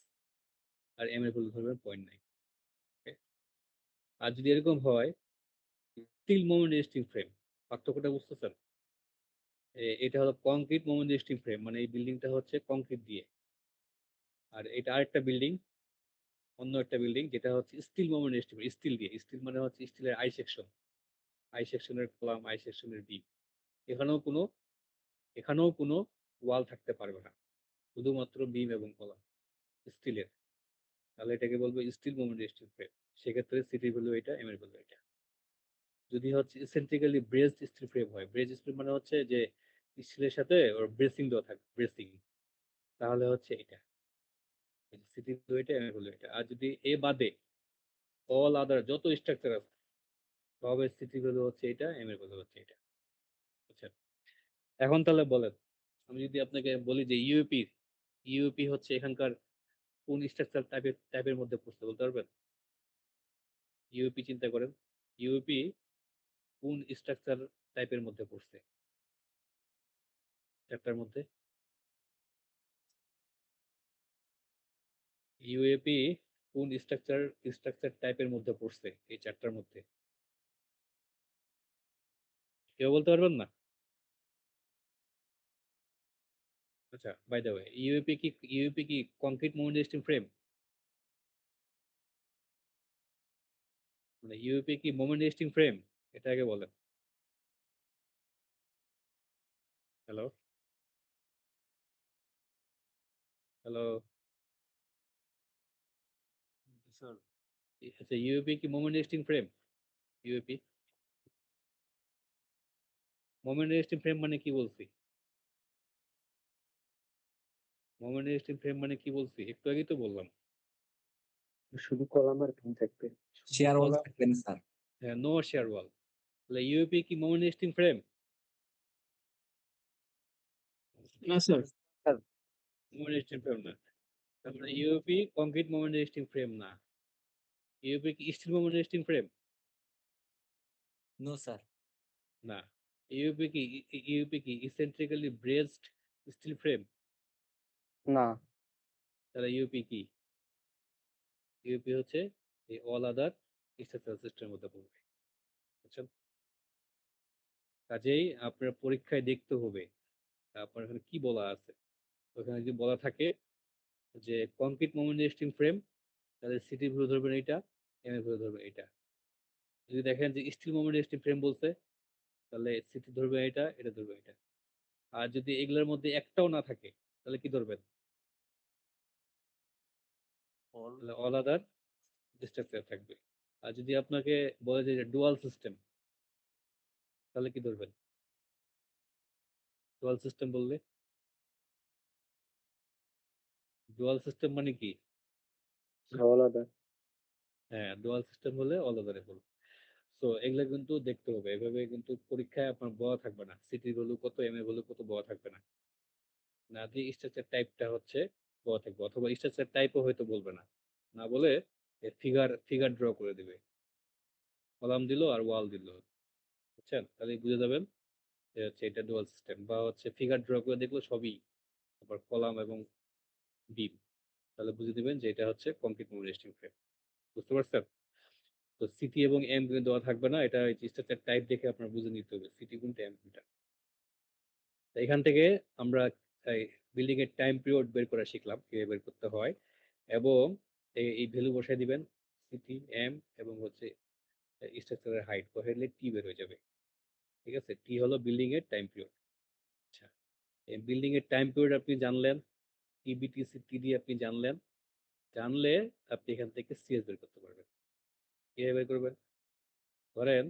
আর এম এর ভ্যালু ধরবেন 0.9। আর যদি এরকম হয় স্টিল মোমেন্ট রেজিস্টিং ফ্রেম, পার্থক্যটা বুঝতেছেন? এটা হলো কংক্রিট মোমেন্ট রেজিস্টিং ফ্রেম, মানে এই বিল্ডিংটা হচ্ছে কংক্রিট দিয়ে, আর এটা আরেকটা বিল্ডিং, অন্য একটা বিল্ডিং যেটা হচ্ছে স্টিল মোমেন্ট রেজিস্টিং, স্টিল দিয়ে, স্টিল মানে হচ্ছে স্টিলের আই সেকশনের কলাম, আই সেকশনের বিম। এখানেও কোনো ওয়াল থাকতে পারবে না, শুধুমাত্র বিম এবং কলাম স্টিলের। তাহলে এটাকে বলবো স্টিল মোমেন্ট রেজিস্টিং ফ্রেম। সেক্ষেত্রে সিটি ভ্যালু এটা, এম এর ভ্যালু এটা। যদি হচ্ছে এসেন্ট্রিক্যালি ব্রেসড স্টিল ফ্রেম হয়, ব্রেসড স্টিল মানে হচ্ছে যে স্টিলের সাথে ওর ব্রেসিং দেওয়া থাকবে, ব্রেসিং, তাহলে হচ্ছে এটা সিটি ভ্যালু এটা, এম এর ভ্যালু এটা। আর যদি এ বাদে অল আদার যত স্ট্রাকচার আছে সবের সিটি ভ্যালু হচ্ছে এটা, এম এর ভ্যালু হচ্ছে এটা। বুঝছেন? এখন তাহলে বলেন, আমি যদি আপনাকে বলি যে ইউপি হচ্ছে এখানকার কোন স্ট্রাকচার টাইপের মধ্যে পড়ছে, বলতে পারবেন? ইউপি চিন্তা করেন, ইউপি কোন স্ট্রাকচার টাইপের মধ্যে পড়ছে চ্যাপ্টার মধ্যে? ইউএপি কোন স্ট্রাকচার টাইপের মধ্যে পড়ছে এই চারটার মধ্যে? কেউ বলতে পারবেন না? আচ্ছা, বাই দ্য ওয়ে, ইউএপি কি কংক্রিট মোমেন্ট রেজিস্টিং ফ্রেম? মানে ইউএপি কি মোমেন্ট রেজিস্টিং ফ্রেম? এটা আগে বলেন। Hello, hello. স্যার আচ্ছা, ইউএপি কি moment resisting frame? UAP moment resisting frame মানে কি বলছি? মোমেন্ট রেজিস্টিং ফ্রেম মানে কি বলছি? একটু আগেই তো বললাম। শুধু কলাম আর পিন থাকবে। শেয়ার ওয়াল থাকবে না স্যার। হ্যাঁ, নো শেয়ার ওয়াল। তাহলে ইউএপি কি মোমেন্ট রেজিস্টিং ফ্রেম? না স্যার মোমেন্ট রেজিস্টিং ফ্রেম না। তারপরে UAP concrete moment resisting frame না। ইউএপি কি steel moment resisting frame? No sir. না। ইউএপি কি ইসেন্ট্রিক্যালি ব্রেসড স্টিল ফ্রেম? না, তাহলে ইউপি কি? ইউপি হচ্ছে এই অল আদার স্ট্রাকচারাল সিস্টেমের মধ্যে পড়বে। বুঝছেন? কাজেই আপনার পরীক্ষায় দেখতে হবে আপনার এখানে কি বলা আছে। ওখানে যদি বলা থাকে যে কংক্রিট মোমেন্ট রেজিস্টিং ফ্রেম, তাহলে সিটি ভ্যালু ধরবেন এইটা, এম এর ভ্যালু ধরবেন এইটা। যদি দেখেন যে স্টিল মোমেন্ট রেজিস্টিং ফ্রেম বলছে, তাহলে সিটি ধরবে এটা, এটা ধরবে এটা। আর যদি এগুলোর মধ্যে একটাও না থাকে, তাহলে কি ধরবেন? তাহলে অল আদার স্ট্রাকচার থাকবে। আর যদি আপনাকে বলে যে ডুয়াল সিস্টেম, তাহলে কি ধরবেন? ডুয়াল সিস্টেম বললে, ডুয়াল সিস্টেম মানে কি? আলাদা। হ্যাঁ, ডুয়াল সিস্টেম হলে অল আদারে বলবো। সো এগুলো কিন্তু দেখতে হবে, এভাবে কিন্তু পরীক্ষায় আপনার বলা থাকবে না, সিটি ভ্যালু কত, এম এ ভ্যালু কত বলা থাকবে না। না দিয়ে স্ট্রাকচার টাইপটা হচ্ছে বলা থাকবে, অথবা স্ট্রাকচার টাইপও হয়তো বলবে না, না বলে ফিগার ড্র করে দিবে, কলাম দিল আর ওয়াল দিল। বুঝছেন? তাহলে বুঝে যাবেন যে হচ্ছে এটা ডুয়াল সিস্টেম, বা হচ্ছে ফিগার ড্র করে দেখলো সবই, আবার কলাম এবং বিম, তাহলে বুঝে দিবেন যে এটা হচ্ছে কংক্রিট মোমেন্ট রেজিস্টিং ফ্রেম। বুঝতে পারছেন? তো সিটি এবং এম কিন্তু দেওয়া থাকবে না, এটা স্ট্রাকচার টাইপ দেখে আপনার বুঝে নিতে হবে সিটি কোনটা, এম কোনটা। তো এখান থেকে আমরা বিল্ডিং এর টাইম পিরিয়ড বের করা শিখলাম, কিভাবে বের করতে হয়, এবং এই ভ্যালু বসাই দিবেন সিটি, এম, এবং হচ্ছে স্ট্রাকচারের হাইট বসাইলে টি বের হয়ে যাবে। ঠিক আছে, টি হলো বিল্ডিং এর টাইম পিরিয়ড। আচ্ছা, এই বিল্ডিং এর টাইম পিরিয়ড আপনি জানলেন, টিবিটিসি টি দিয়ে আপনি জানলে আপনি এখান থেকে সিএস বের করতে পারবেন। কিভাবে বের করবেন? ধরেন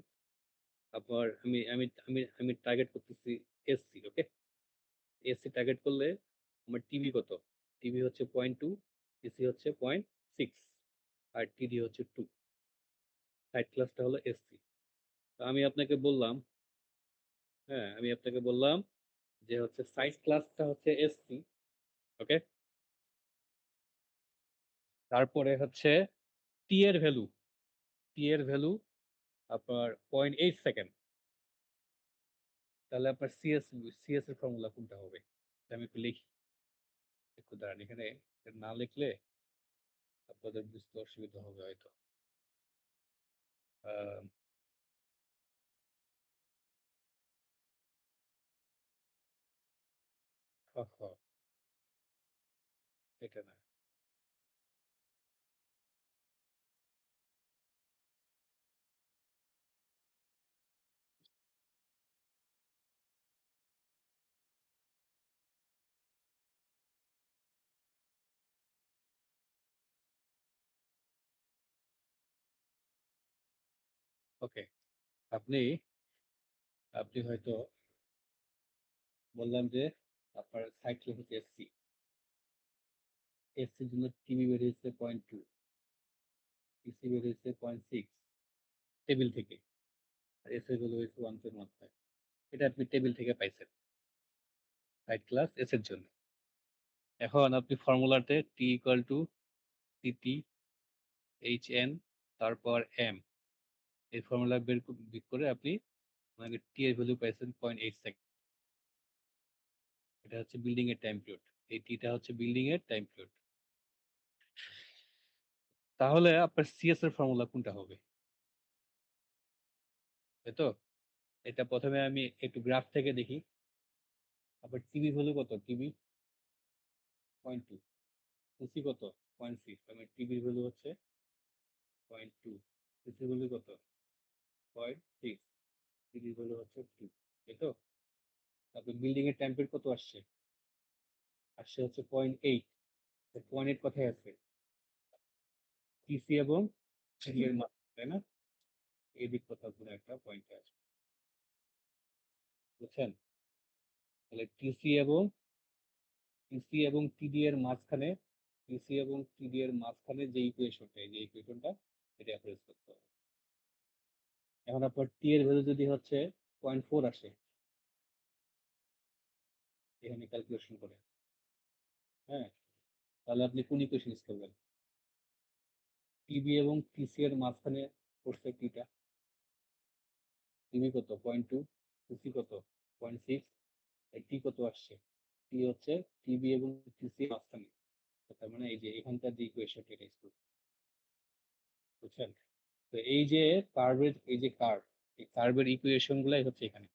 আপনার আমি আমি আমি আমি টার্গেট করতেছি এসসি, ওকে? এসসি টার্গেট করলে আমার টিভি কত? টিভি হচ্ছে 0.2, এসি হচ্ছে 0.6, আর টিডি হচ্ছে 2। সাইড ক্লাসটা হলো এসসি। তো আমি আপনাকে বললাম, হ্যাঁ আমি আপনাকে বললাম যে হচ্ছে সাইড ক্লাসটা হচ্ছে এসসি, ওকে? তারপরে হচ্ছে টি এর ভ্যালু, আপনার 0.8 সেকেন্ড। তাহলে আপনার সিএস এর ফর্মুলা কোনটা হবে? এটা আমি একটু লিখি, একটু দাঁড়ান, এখানে না লিখলে আপনাদের বুঝতে অসুবিধা হবে হয়তো। আহ, হ, হ, এটা না, ওকে। আপনি আপনি হয়তো বললাম যে আপনার সাইড ক্লাস হচ্ছে এসসি, এসসির জন্য টিবি বেরিয়েছে 0.2, পিসি বেরিয়েছে 0.6 টেবিল থেকে, আর এস এর ভ্যালু হয়েছে 1.15। এটা আপনি টেবিল থেকে পাইছেন সাইড ক্লাস এস এর জন্য। এখন আপনি ফর্মুলাতে T equal to CT H N তারপর এম, এই ফর্মুলা বের করে আপনি মানে টি এর ভ্যালু পাইছেন 0.8 সেকেন্ড। এটা হচ্ছে বিল্ডিং এর টাইম পিরিয়ড, এই টিটা হচ্ছে বিল্ডিং এর টাইম পিরিয়ড। তাহলে আপনার সিএস এর ফর্মুলা কোনটা হবে? তাই তো? এটা প্রথমে আমি একটু গ্রাফ থেকে দেখি। আপনার টিবি ভ্যালু কত? টিবি 0.2, সিসি কত? 0.6, মানে টিবির ভ্যালু হচ্ছে 0.2, সিসি ভ্যালু কত? 0.6, টিবির ভ্যালু হচ্ছে 2, তাই তো? তারপর বিল্ডিং এর টেম্পারেচার কত আসছে? আসছে হচ্ছে 0.8, 0.8 কোথায় আছে? টিসি এবং টিডি এর মাঝ, তাই না? এই দিক কোথাও কোনো একটা পয়েন্টে আছে, বুঝছেন? তাহলে টিসি এবং টিডি এর মাঝখানে, টিসি এবং টিডি এর মাঝখানে যে ইকুয়েশনটা, এই যে ইকুয়েশনটা, এটা অ্যাপ্লাই করতে হবে। এখন আপনার টি এর ভ্যালু যদি হচ্ছে 0.4 আসে, এখানে ক্যালকুলেশন করে, হ্যাঁ, তাহলে আপনি কোন ইকুয়েশন ইউজ করবেন? টিবি এবং টিসি এর মাঝখানে পড়ছে টিটা, টিবি কত? 0.2, টিসি কত? 0.6, টি কত আসছে? টি হচ্ছে টিবি এবং টিসি এর মাঝখানে, তার মানে এই যে এখানকার যে ইকুয়েশনটা, এটা ইউজ করবেন, বুঝছেন? তো এই যে কার্ভের, এই যে কার্ভ, এই কার্ভের ইকুয়েশন গুলাই হচ্ছে এখানে।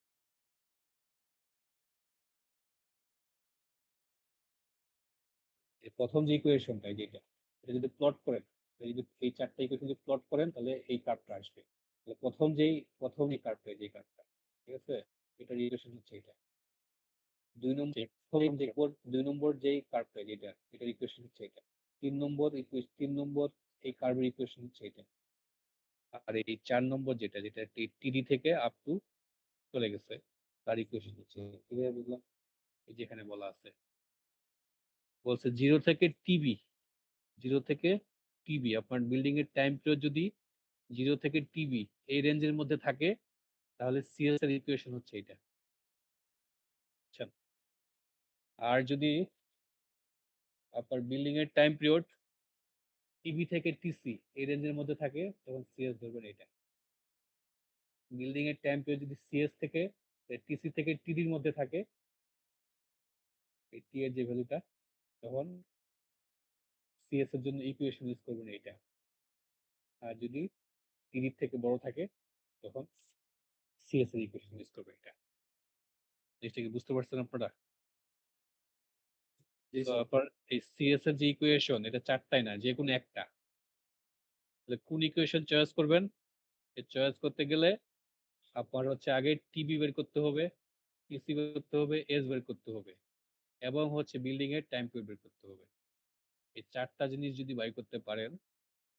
এই প্রথম যে ইকুয়েশনটা, যেটা, এটা যদি প্লট করেন, এটা যদি এই চারটা ইকুয়েশন যদি প্লট করেন, তাহলে এই কার্ভটা আসবে। তাহলে প্রথম এই কার্ভটা, যে কার্ভটা, ঠিক আছে, এটার ইকুয়েশন হচ্ছে এটা। দুই নম্বর যেই কার্ভটা, যেটা, এটার ইকুয়েশন হচ্ছে এটা। তিন নম্বর এই কার্ভের ইকুয়েশন হচ্ছে এটা। আর এই 4 নম্বর যেটা, যেটা টিডি থেকে আপ টু চলে গেছে, তার ইকুয়েশন হচ্ছে, কিভাবে বুঝলাম? এই যেখানে বলা আছে, বলছে জিরো থেকে টিবি আপনার বিল্ডিং এর টাইম পিরিয়ড যদি 0 থেকে টিবি এই রেঞ্জের মধ্যে থাকে, তাহলে সিএস এর ইকুয়েশন হচ্ছে এটা, বুঝছেন? আর যদি আপনার বিল্ডিং এর টাইম পিরিয়ড টিবি থেকে টিসি এই রেঞ্জের মধ্যে থাকে, তখন সিএস ধরবেন এটা। বিল্ডিং এর টাইম পিরিয়ড যদি সিএস থেকে টিসি থেকে টিডির মধ্যে থাকে, এই টি এর যে ভ্যালুটা, তখন সিএস এর জন্য ইকুয়েশন ইউজ করবেন এটা। আর যদি টিডির থেকে বড় থাকে, তখন সিএস এর ইকুয়েশন ইউজ করবেন এটা। জিনিসটা কি বুঝতে পারছেন আপনারা? জি তো স্যার। আপনার এই সিএস এর যে ইকুয়েশন, এটা চারটাই না, যে কোনো একটা। তাহলে কোন ইকুয়েশন চয়েস করবেন? এই চয়েস করতে গেলে আপনার হচ্ছে আগে টিবি বের করতে হবে, টিসি বের করতে হবে, এস বের করতে হবে, এবং হচ্ছে বিল্ডিং এর টাইম পিরিয়ড বের করতে হবে। এই চারটা জিনিস যদি বাই করতে পারেন,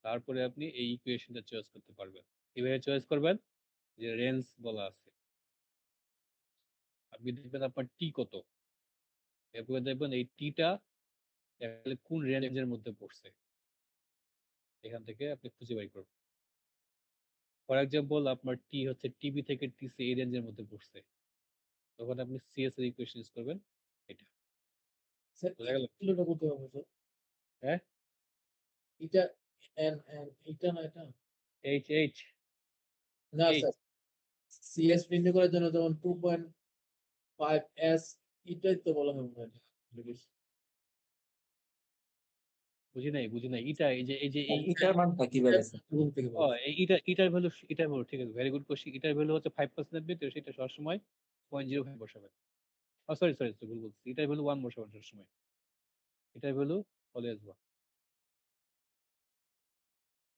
তারপরে আপনি এই ইকুয়েশনটা চয়েস করতে পারবেন। কিভাবে চয়েস করবেন? যে রেঞ্জ বলা আছে, আপনি দেখবেন আপনার টি কত, এরপরে দেখবেন এই টিটা কোন রেঞ্জের মধ্যে পড়ছে, এখান থেকে আপনি খুঁজে বাই করবেন। ফর এক্সাম্পল, আপনার টি হচ্ছে টিবি থেকে টিসি এই রেঞ্জের মধ্যে পড়ছে, তখন আপনি সিএস এর ইকুয়েশন ইউজ করবেন এটা। স্যার বোঝা গেল? কিলোটা করতে হবে স্যার? হ্যাঁ, এটা এটা না এটা? এইচ এইচ না এইচ স্যার, সিএস প্রিন্ট করার জন্য যেমন 2.5 এস, এটাই তো বলা হবে না। বুঝি নাই এটা, এই যে এই ইটার মানটা কিভাবে স্যার? রুম থেকে ও বলছি। এটার ভ্যালু ঠিক আছে, ভেরি গুড কোশ্চেন। এটার ভ্যালু হচ্ছে 5% ভিতরে, সেটা সবসময় 0.05 বসাবেন। সরি ভুল বলছি, এটার ভ্যালু 1 বসাবেন সবসময়। এটার ভ্যালু অলওয়েজ 1,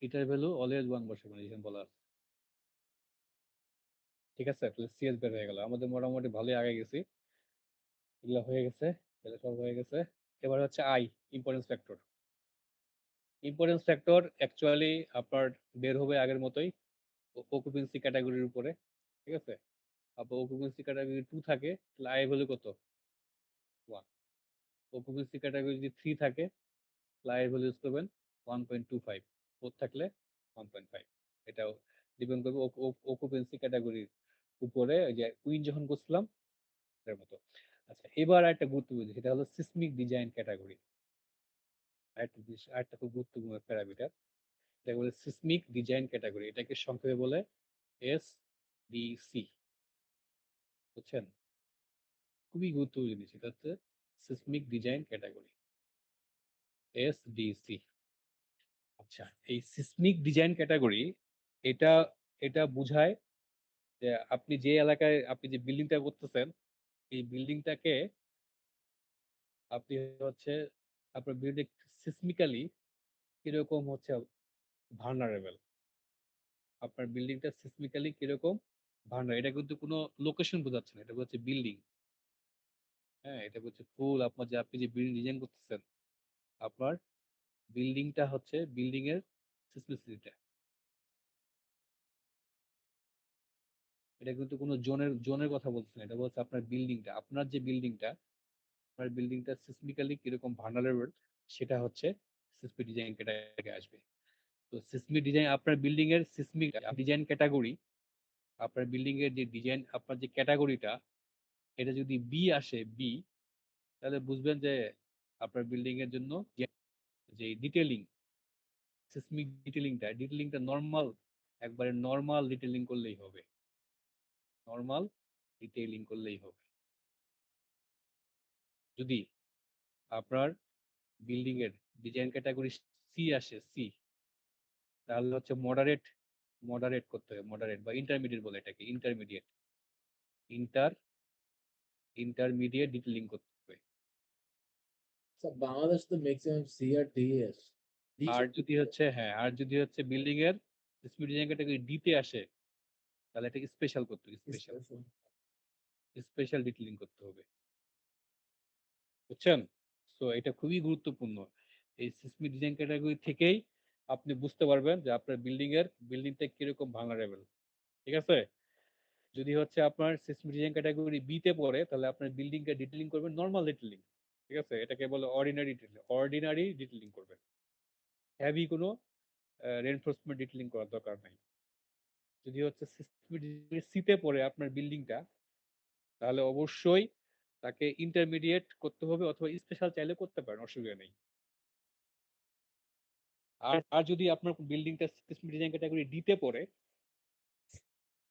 এটার ভ্যালু অলওয়েজ 1 বসাবেন, এখানে বলা আছে। ঠিক আছে, তাহলে সিএস বের হয়ে গেল, আমাদের মোটামুটি ভালোই আগে গেছি, এগুলো হয়ে গেছে, তাহলে সব হয়ে গেছে। এবার হচ্ছে I, importance factor. Importance factor actually আপনার বের হবে আগের মতোই, অকুপেন্সি ক্যাটাগরির উপরে, ঠিক আছে? আপনার অকুপেন্সি ক্যাটাগরি 2 থাকে, তাহলে আই ভ্যালু কত? 1। অকুপেন্সি ক্যাটাগরি যদি 3 থাকে, তাহলে আই ভ্যালু ইউজ করবেন 1.25, 4 থাকলে 1.5। এটাও ডিপেন্ড করবে অকুপেন্সি ক্যাটাগরির উপরে, ওই যে উইন যখন করছিলাম এর মতো। আচ্ছা, এবার একটা গুরুত্বপূর্ণ, সেটা হলো সিসমিক ডিজাইন ক্যাটাগরি। আরেকটা খুব গুরুত্বপূর্ণ প্যারামিটার, এটাকে বলে সিসমিক ডিজাইন ক্যাটাগরি, এটাকে সংক্ষেপে বলে এসডিসি, বুঝছেন? খুবই গুরুত্বপূর্ণ জিনিস, এটা হচ্ছে সিসমিক ডিজাইন ক্যাটাগরি, এসডিসি। আচ্ছা, এই সিসমিক ডিজাইন ক্যাটাগরি এটা এটা বোঝায় যে আপনি যে এলাকায় আপনি যে বিল্ডিংটা করতেছেন এই বিল্ডিংটাকে আপনি হচ্ছে আপনার বিল্ডিং সিসমিক্যালি কিরকম হচ্ছে ভালনারেবল, আপনার বিল্ডিংটা সিসমিক্যালি কিরকম ভালনারেবল। এটা কিন্তু কোনো লোকেশন বোঝাচ্ছে না, এটা হচ্ছে বিল্ডিং। হ্যাঁ, এটা হচ্ছে ফুল আপনার যে আপনি যে বিল্ডিং ডিজাইন করতেছেন আপনার বিল্ডিংটা হচ্ছে বিল্ডিং এর সিসমিসিটিটা। এটা কিন্তু কোনো জোনের কথা বলছে না, এটা বলছে আপনার বিল্ডিংটা, আপনার যে বিল্ডিংটা আপনার বিল্ডিংটা সিসমিক্যালি কিরকম ভালনারেবল সেটা হচ্ছে সিসমিক ডিজাইন ক্যাটাগরি আসবে। তো সিসমিক ডিজাইন আপনার বিল্ডিং এর সিসমিক ডিজাইন ক্যাটাগরি, আপনার বিল্ডিং এর যে ডিজাইন আপনার যে ক্যাটাগরিটা এটা যদি বি আসে বি, তাহলে বুঝবেন যে আপনার বিল্ডিং এর জন্য যে ডিটেইলিং সিসমিক ডিটেইলিংটা নরমাল, একবারে নরমাল ডিটেইলিং করলেই হবে, নরমাল ডিটেইলিং করলেই হবে। যদি আপনার বিল্ডিং এর ডিজাইন ক্যাটাগরি সি আসে সি, তাহলে হচ্ছে মডারেট করতে হবে, মডারেট বা ইন্টারমিডিয়েট বলে এটাকে, ইন্টারমিডিয়েট ডিটেইলিং করতে হবে। স্যার বাংলাদেশ তো ম্যাক্সিমাম সি আর ডি এস আর যদি হচ্ছে হ্যাঁ, আর যদি হচ্ছে বিল্ডিং এর সিসমিক ডিজাইন ক্যাটাগরি ডি তে আসে তাহলে এটাকে স্পেশাল করতে হবে, স্পেশাল ডিটেইলিং করতে হবে, বুঝছেন? সো এটা খুবই গুরুত্বপূর্ণ। এই সিসমিক ডিজাইন ক্যাটাগরি থেকেই আপনি বুঝতে পারবেন যে আপনার বিল্ডিংটা কিরকম ভালনারেবল। ঠিক আছে? যদি হচ্ছে আপনার সিসমিক ডিজাইন ক্যাটাগরি বি তে পড়ে তাহলে আপনার বিল্ডিংটা ডিটেইলিং করবেন নরমাল ডিটেইলিং। ঠিক আছে? এটাকে বলে অর্ডিনারি ডিটেইলিং করবেন। হেভি কোনো রেইনফোর্সমেন্ট ডিটেইলিং করার দরকার নাই। যদি হচ্ছে সিসমিক ডিজাইন সি তে পড়ে আপনার বিল্ডিংটা তাহলে অবশ্যই তাকে ইন্টারমিডিয়েট করতে হবে অথবা স্পেশাল চাইলে করতে পারেন, অসুবিধা নেই। আর যদি আপনার বিল্ডিংটা সিসমিক ডিজাইন ক্যাটাগরি ডি তে পড়ে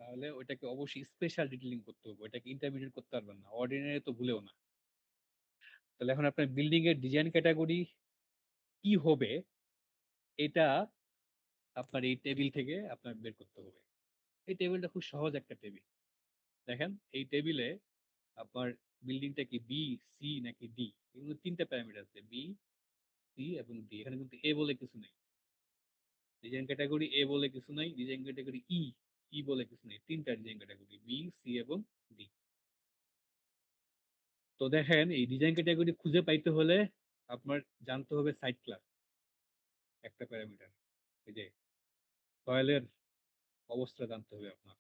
তাহলে ওইটাকে অবশ্যই স্পেশাল ডিটেইলিং করতে হবে, ওইটাকে ইন্টারমিডিয়েট করতে পারবেন না, অর্ডিনারি তো ভুলেও না। তাহলে এখন আপনার বিল্ডিং এর ডিজাইন ক্যাটাগরি কি হবে এটা আপনার এই টেবিল থেকে আপনার বের করতে হবে। এই টেবিলটা খুব সহজ একটা টেবিল। দেখেন এই টেবিলে আপনার বিল্ডিংটা কি বি সি নাকি ডি, এগুলো তিনটা প্যারামিটার আছে, বি সি এবং ডি। এখানে কিন্তু এ বলে কিছু নেই, ডিজাইন ক্যাটাগরি এ বলে কিছু নাই, ডিজাইন ক্যাটাগরি ই বলে কিছু নেই, তিনটা ডিজাইন ক্যাটাগরি বি সি এবং ডি। তো দেখেন এই ডিজাইন ক্যাটাগরি খুঁজে পাইতে হলে আপনার জানতে হবে সাইট ক্লাস একটা প্যারামিটার, এই যে সয়েলের অবস্থা জানতে হবে আপনার।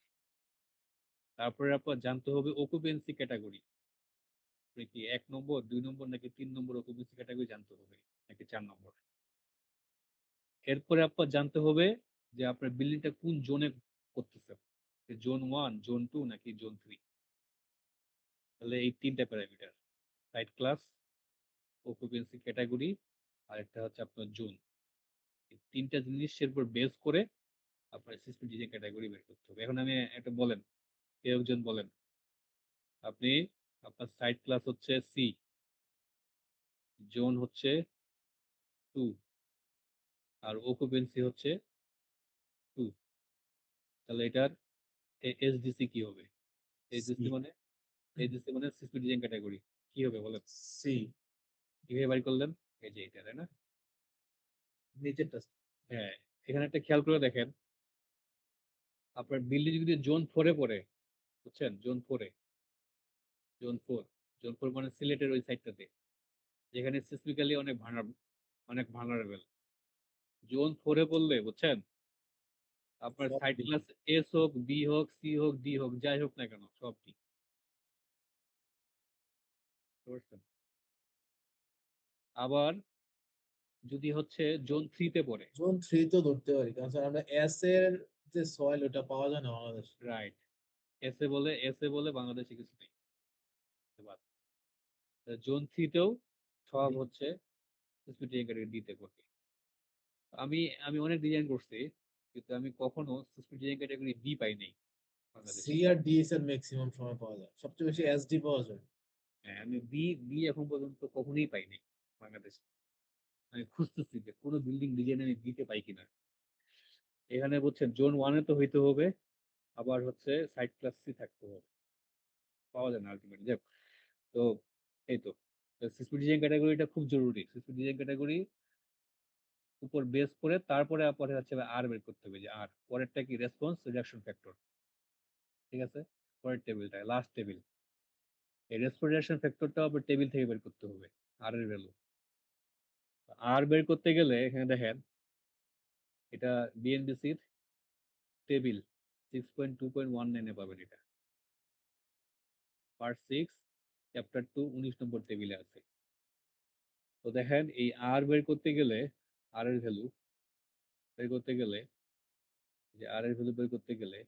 তারপরে আপনার জানতে হবে অকুপেন্সি ক্যাটাগরি, কি 1 নম্বর 2 নম্বর নাকি 3 নম্বর অকুপেন্সি ক্যাটাগরি জানতে হবে নাকি 4 নম্বর। এরপরে আপনার জানতে হবে যে আপনার বিল্ডিংটা কোন জোনে করতেছে, জোন 1 জোন 2 নাকি জোন 3। তাহলে এই তিনটা parameter, site class, occupancy category আর একটা হচ্ছে আপনার জোন, এই তিনটা জিনিসের উপর বেস করে আপনার সিস্টেম ডিজাইন ক্যাটাগরি বের করতে হবে। এখন আমি একটা বলেন, কেউ একজন বলেন আপনি আপনার সাইট ক্লাস হচ্ছে সি, জোন হচ্ছে 2 আর অকুপেন্সি হচ্ছে 2, তাহলে এটার এসডিসি কি হবে? এসডিসি মানে সিস্টেম ডিজাইন ক্যাটাগরি কি হবে বলেন? সি কিভাবে বাড়ি করলেন? এই যে এটা, তাই না? নিচেরটা হ্যাঁ, এখানে একটা খেয়াল করে দেখেন, আপনার বিল্ডিং যদি জোন 4 এ পড়ে, বুঝছেন? জোন 4 এ, জোন 4 মানে সিলেটের ওই সাইডটাতে যেখানে সিসমিক্যালি অনেক ভালনারেবল। জোন 4 এ পড়লে বুঝছেন আপনার সব সাইড D। ক্লাস এস হোক বি হোক সি হোক ডি হোক যাই হোক না কেন সব ডি। আবার যদি হচ্ছে জোন 3 তে পড়ে, জোন 3 তো ধরতে পারি কারণ স্যার আমরা এস এর যে সয়েল ওটা পাওয়া যায় না বাংলাদেশ। রাইট, এস এ বলে বাংলাদেশে কিছু নেই। জোন 3 তেও সব হচ্ছে সিসমিক দিতে পড়বে। আমি আমি অনেক ডিজাইন করছি কিন্তু আমি কখনো সিসমিক ডিজাইন ক্যাটাগরি ডি পাই নাই বাংলাদেশে। সি আর ডি এস এর ম্যাক্সিমাম সময় পাওয়া যায়, সবচেয়ে বেশি এস ডি পাওয়া যায়। হ্যাঁ, আমি বি এখন পর্যন্ত কখনোই পাই নাই বাংলাদেশে। আমি খুঁজতেছি যে কোনো বিল্ডিং ডিজাইন আমি দিতে পাই কিনা। এখানে বলছেন জোন 1 এ তো হইতে হবে, আবার হচ্ছে সাইড ক্লাস সি থাকতে হবে। পাওয়া যায় না আলটিমেটলি। যাক, তো এই তো সিসপি ডিজাইন ক্যাটাগরিটা খুব জরুরি। সিসপি ডিজাইন ক্যাটাগরি উপর বেস করে তারপরে পরে হচ্ছে আর বের করতে হবে, যে আর পরেরটা কি রেসপন্স রিডাকশন ফ্যাক্টর। ঠিক আছে, পরের টেবিলটা লাস্ট টেবিল, এই রেসপন্স রিডাকশন ফ্যাক্টরটা আবার টেবিল থেকে বের করতে হবে, আর এর ভ্যালু। আর বের করতে গেলে এখানে দেখেন এটা বিএনবিসির টেবিল 6.2.19 এ পাবেন। এটা পার্ট 6 চ্যাপ্টার 2 19 নম্বর টেবিলে আছে। তো দেখেন এই আর বের করতে গেলে, আর এর ভ্যালু বের করতে গেলে, যে আর এর ভ্যালু বের করতে গেলে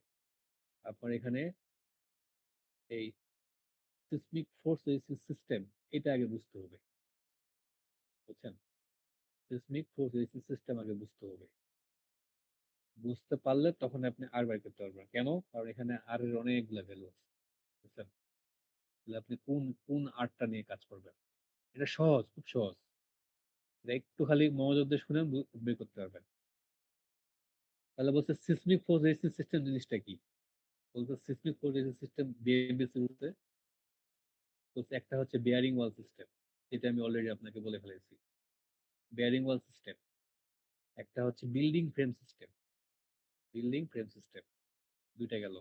আপনার এখানে এই সিসমিক ফোর্স রেজিস্ট্যান্স সিস্টেম এটা আগে বুঝতে হবে, বুঝছেন? সিসমিক ফোর্স রেজিস্ট্যান্স সিস্টেম আগে বুঝতে হবে। বুঝতে পারলে তখন আপনি আর বের করতে পারবেন। কেন? কারণ এখানে আর এর অনেকগুলো ভ্যালু আছে, বুঝছেন? তাহলে আপনি কোন কোন আরটা নিয়ে কাজ করবেন। এটা সহজ, খুব সহজ। এটা একটু খালি মনোযোগ দিয়ে শুনেন, বের করতে পারবেন। তাহলে বলছে সিসমিক ফোর্স রেজিস্ট্যান্স সিস্টেম জিনিসটা কি? বলতে সিসমিক ফোর্স রেজিস্ট্যান্স সিস্টেম বিএমবিসি বলতে বলছে একটা হচ্ছে বেয়ারিং ওয়াল সিস্টেম, যেটা আমি অলরেডি আপনাকে বলে ফেলেছি। বেয়ারিং ওয়াল সিস্টেম, একটা হচ্ছে building frame system. Building frame system দুইটা গেল।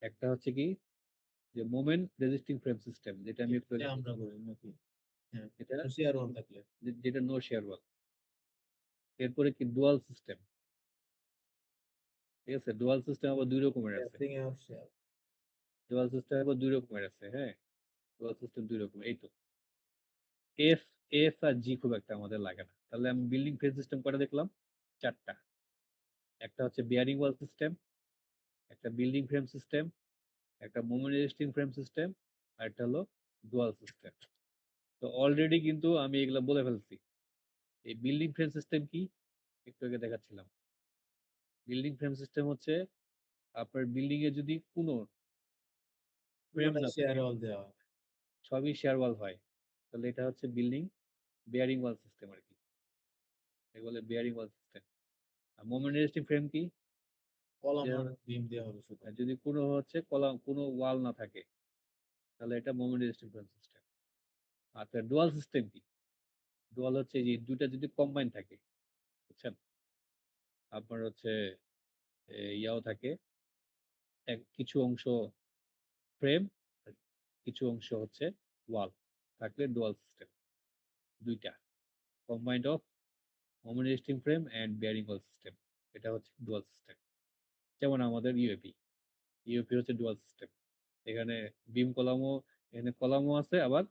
একটা হচ্ছে কি যে মোমেন্ট রেজিস্টিং ফ্রেম সিস্টেম, যেটা আমি একটু এটা আগে আমরা করি নাকি? হ্যাঁ, এটা শেয়ার ওয়াল থাকলে যেটা নো শেয়ার ওয়াল। এরপরে কি ডুয়াল সিস্টেম। ঠিক আছে, ডুয়াল সিস্টেম আবার দুই রকমের আছে। Casting A of share. Dual system আবার দুই রকমের আছে। হ্যাঁ, ডুয়াল সিস্টেম দুই রকম। এই তো এফ এফ আর জি খুব একটা আমাদের লাগে না। তাহলে আমি বিল্ডিং ফ্রেম সিস্টেম কটা দেখলাম? চারটা। একটা হচ্ছে বিয়ারিং ওয়াল সিস্টেম, একটা বিল্ডিং ফ্রেম সিস্টেম, একটা মোমেন্ট রেজিস্টিং ফ্রেম সিস্টেম, আর একটা হলো ডুয়াল সিস্টেম। তো অলরেডি কিন্তু আমি এগুলা বলে ফেলছি। এই বিল্ডিং ফ্রেম সিস্টেম কি একটু আগে দেখাচ্ছিলাম। বিল্ডিং ফ্রেম সিস্টেম হচ্ছে আপনার বিল্ডিং এ যদি কোনো ফ্রেম না শেয়ার থাকে, ওয়াল দেওয়া। সবই শেয়ার ওয়াল হয়, তাহলে এটা হচ্ছে বিল্ডিং বেয়ারিং ওয়াল সিস্টেম আর কি। এগুলো বেয়ারিং ওয়াল সিস্টেম। আর মোমেন্ট রেজিস্টিং ফ্রেম কি? কলাম যে আর বিম দেওয়া হবে শুধু। যদি কোনো হচ্ছে কলাম কোনো ওয়াল না থাকে, তাহলে এটা মোমেন্ট রেজিস্টিং ফ্রেম সিস্টেম। আর ডুয়াল সিস্টেম কি? ডুয়াল হচ্ছে যে দুইটা যদি কম্বাইন থাকে, বুঝছেন? আপনার হচ্ছে ইয়াও থাকে, কিছু অংশ ফ্রেম, কিছু অংশ হচ্ছে ওয়াল থাকলে ডুয়াল সিস্টেম। দুইটা combined of moment resisting frame and bearing wall system, এটা হচ্ছে ডুয়াল সিস্টেম। যেমন আমাদের ইউএপি, ইউএপি হচ্ছে ডুয়াল সিস্টেম। এখানে বিম কলামও, এখানে কলামও আছে, আবার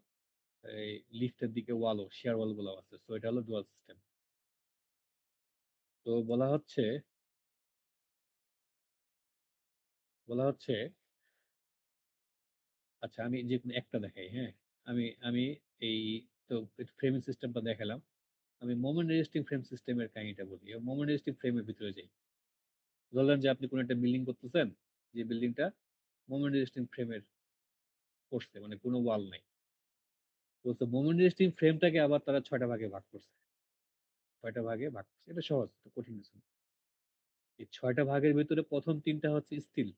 এই লিফটের দিকে ওয়ালও, শেয়ার ওয়াল গুলো আছে। তো এটা হলো ডুয়াল সিস্টেম। তো বলা হচ্ছে আচ্ছা আমি যে কোনো একটা দেখাই। হ্যাঁ, আমি আমি এই তো ফ্রেমিং সিস্টেমটা দেখালাম। আমি মোমেন্ট রেজিস্টিং ফ্রেম সিস্টেমের কাহিনীটা বলি। মোমেন্ট রেজিস্টিং ফ্রেমের ভিতরে যাই। ধরলেন যে আপনি কোনো একটা বিল্ডিং করতেছেন, যে বিল্ডিংটা মোমেন্ট রেজিস্টিং ফ্রেমের করছে, মানে কোনো ওয়াল নাই। তো মোমেন্ট রেজিস্টিং ফ্রেমটাকে আবার তারা 6টা ভাগে ভাগ করছে। 6টা ভাগে ভাগ করছে, এটা সহজ, এটা কঠিন কিছু না। এই 6টা ভাগের ভিতরে প্রথম 3টা হচ্ছে স্টিল,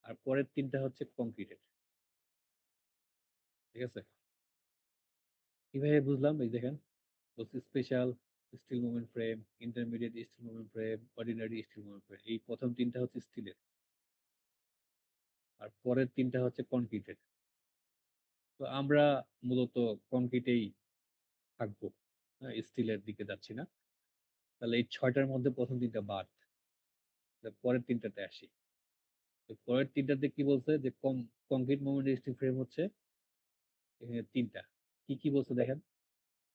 আর পরের 3টা হচ্ছে কংক্রিটের। ঠিক আছে, কিভাবে বুঝলাম? এই দেখেন, বলছি special steel moment frame, intermediate steel moment frame, ordinary steel moment frame. এই প্রথম 3টা হচ্ছে স্টিলের, আর পরের 3টা হচ্ছে কনক্রিটের। তো আমরা মূলত কনক্রিটেই থাকবো, স্টিলের দিকে যাচ্ছি না। তাহলে এই 6টার মধ্যে প্রথম 3টা বাদ, পরের 3টাতে আসি। তো পরের 3টাতে কি বলছে যে কংক্রিট মোমেন্ট রেজিস্টিং ফ্রেম হচ্ছে এখানে 3টা। কি কি বলছে দেখেন?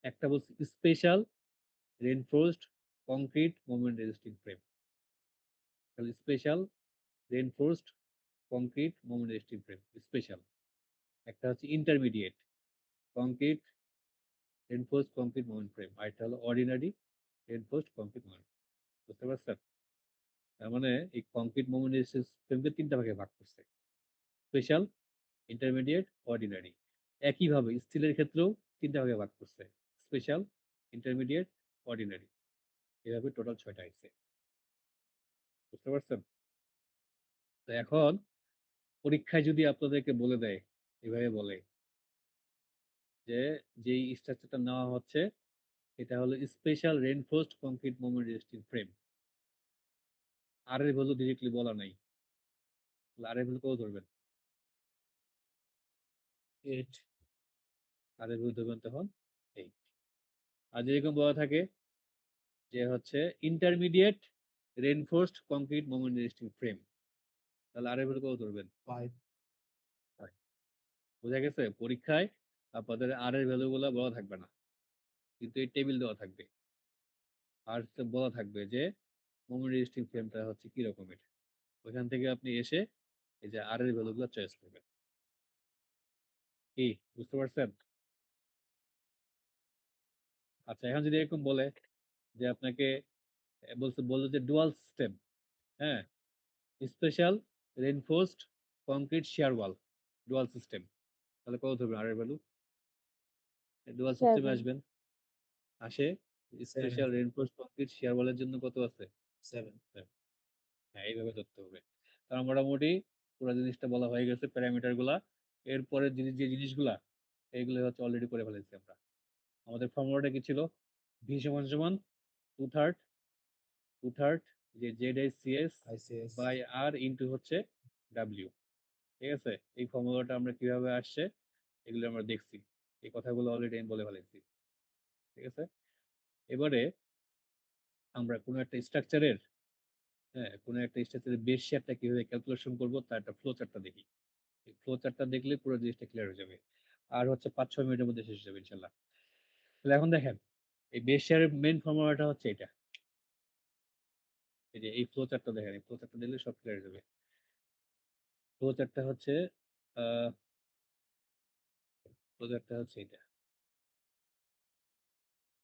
একটা বলছে special reinforced concrete moment resisting frame. তাহলে special reinforced concrete moment resisting frame special. একটা হচ্ছে intermediate concrete reinforced concrete moment frame, আর একটা হলো অর্ডিনারি রেনফোর্সড কংক্রিট মোমেন্ট। বুঝতে পারছেন? তার মানে এই কংক্রিট মোমেন্ট রেজিস্টিং ফ্রেমকে 3টা ভাগে ভাগ করছে, স্পেশাল, ইন্টারমিডিয়েট, অর্ডিনারি। একইভাবে স্টিলের ক্ষেত্রেও তিনটা ভাগে ভাগ করছে, স্পেশাল, ইন্টারমিডিয়েট, অর্ডিনারি, এভাবে টোটাল 6টা আইছে। বুঝতে পারছেন? তো এখন পরীক্ষায় যদি আপনাদেরকে বলে দেয়, এভাবে বলে যে যেই স্ট্রাকচারটা নেওয়া হচ্ছে এটা হলো special reinforced concrete moment resisting frame, আর এর ভ্যালু ডিরেক্টলি বলা নাই, আর এর ভ্যালু কত ধরবেন? 8 আর এর ভ্যালু ধরবেন তখন 8। আর যেরকম বলা থাকে যে হচ্ছে intermediate reinforced concrete moment resisting frame, তাহলে আর এর ভ্যালু কত ধরবেন? 5 বোঝা গেছে? পরীক্ষায় আপনাদের আর এর ভ্যালু গুলো বলা থাকবে না, কিন্তু এই টেবিল দেওয়া থাকবে, আর বলা থাকবে যে মোমেন্ট রেজিস্টিং ফ্রেমটা হচ্ছে কি রকমের। ওইখান থেকে আপনি এসে এই যে আর এর ভ্যালু গুলো চয়েস করবেন। কি বুঝতে পারছেন? আচ্ছা, এখন যদি এরকম বলে যে আপনাকে বললো যে ডুয়াল সিস্টেম, হ্যাঁ, special reinforced concrete shear wall, dual system, তাহলে কত ধরবেন আর এর ভ্যালু? ডুয়াল সিস্টেমে 7 আসবেন, আসে স্পেশাল রেইনফোর্সড কংক্রিট শেয়ার ওয়ালের জন্য কত আছে? 7 হ্যাঁ, এইভাবে ধরতে হবে। তার মোটামুটি পুরো জিনিসটা বলা হয়ে গেছে, প্যারামিটার গুলা। এরপরে যে জিনিসগুলা এইগুলো হচ্ছে অলরেডি করে ফেলেছি আমরা। আমাদের ফর্মুলাটা কি ছিল? ভি সমান সমান টু থার্ড যে Z I C S ICS by R into হচ্ছে ডাব্লিউ। ঠিক আছে? এই ফর্মুলাটা আমরা কিভাবে আসছে এগুলো আমরা দেখছি, এই কথাগুলো অলরেডি আমি বলে ফেলেছি। ঠিক আছে? এবারে আমরা কোনো একটা স্ট্রাকচারের, হ্যাঁ, কোনো একটা স্ট্রাকচারের বেস শেয়ারটা কিভাবে ক্যালকুলেশন করবো তার একটা ফ্লো চার্টটা দেখি। এই ফ্লো চার্টটা দেখলে পুরো জিনিসটা ক্লিয়ার হয়ে যাবে। আর হচ্ছে 5-6 মিনিটের মধ্যে শেষ হয়ে যাবে ইনশাল্লাহ। তাহলে এখন দেখেন, এই বেস শেয়ারের মেইন ফর্মুলাটা হচ্ছে এটা। এই যে এই ফ্লো চার্টটা দেখেন, এই ফ্লো চার্টটা দেখলে সব ক্লিয়ার হয়ে যাবে। ফ্লো চার্টটা হচ্ছে ফ্লো চার্টটা হচ্ছে এটা,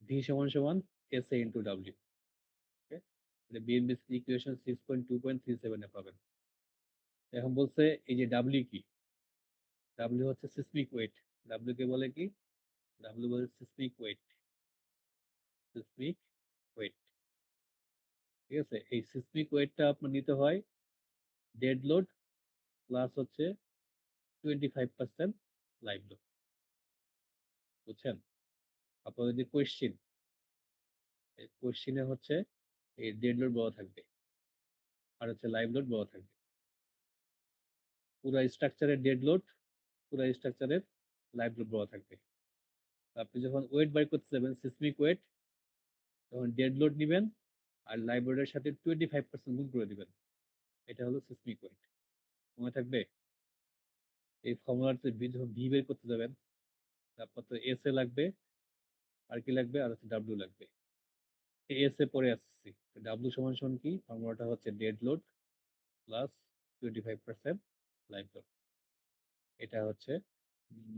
ভি সমান সমান S A into W. BNBC equation 6.2.37 এ পাবেন। এখন বলছে এই যে ডাব্লিউ কি? ডাব্লিউ হচ্ছে সিসমিক ওয়েট। ডাব্লিউ কে বলে কি? ডাব্লিউ বলে সিসমিক ওয়েট। সিসমিক ওয়েট, ঠিক আছে? এই সিসমিক ওয়েটটা আপনার নিতে হয় ডেড লোড প্লাস হচ্ছে 25% লাইভ লোড। বুঝছেন? আপনাদের যে কোয়েশ্চেন, এই কোয়েশ্চেনে হচ্ছে এই ডেড লোড বলা থাকবে আর হচ্ছে লাইভ লোড বলা থাকবে। পুরা স্ট্রাকচারের ডেড লোড, পুরা স্ট্রাকচারের লাইভ লোড বলা থাকবে। আপনি যখন ওয়েট বাই করতে যাবেন সিসমিক ওয়েট, তখন ডেড লোড নেবেন আর লাইভ লোডের সাথে 25% গুণ করে দিবেন। এটা হলো সিসমিক ওয়েট। মনে থাকবে? এই ফর্মুলাতে ভি বের করতে যাবেন, তারপর তো এস এ লাগবে, আর কি লাগবে? আর হচ্ছে ডাব্লিউ লাগবে। এস এ পরে আসছি, ডাব্লিউ সমান সমান কি? ফর্মুলাটা হচ্ছে dead load plus 25% live load. এটা হচ্ছে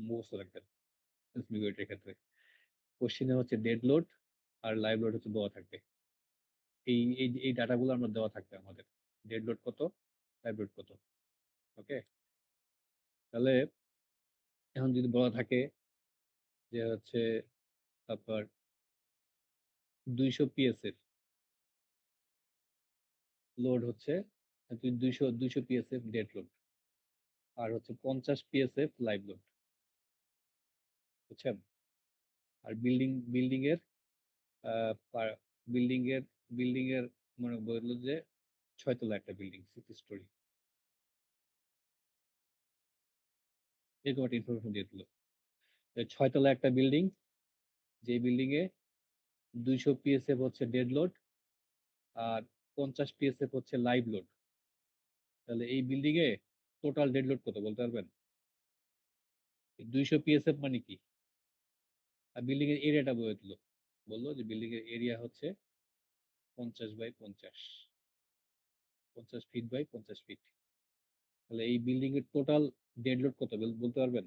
মুখস্থ রাখবেন সিসমিক ওয়েটের ক্ষেত্রে। কোশ্চেনে হচ্ছে ডেড লোড আর লাইভ লোড হচ্ছে দেওয়া থাকবে। এই ডাটাগুলো আমরা দেওয়া থাকবে আমাদের, ডেড লোড কত, লাইভ লোড কত। ওকে, তাহলে এখন যদি বলা থাকে যে হচ্ছে আপনার 200 পিএসএফ লোড হচ্ছে, 200 পিএসএফ ডেড লোড আর হচ্ছে 50 পিএসএফ লাইভ লোড। বুঝছেন? আর বিল্ডিং এর বিল্ডিং এর বিল্ডিং এর মনে বললো যে 6 তলা একটা বিল্ডিং, 6 স্টোরি, এরকম একটা ইনফরমেশন দিয়ে দিল। 6 তলা একটা বিল্ডিং, যে বিল্ডিং এ 200 পিএসএফ হচ্ছে ডেড লোড আর 50 পিএসএফ হচ্ছে লাইভ লোড। তাহলে এই বিল্ডিং এ টোটাল ডেড লোড কত বলতে পারবেন? 200 পিএসএফ মানে কি? আর বিল্ডিং এর এরিয়াটা বলে দিল, বললো যে বিল্ডিং এর এরিয়া হচ্ছে 50 বাই 50, 50 ফিট বাই 50 ফিট। তাহলে এই বিল্ডিং এর টোটাল ডেড লোড কত বলতে পারবেন?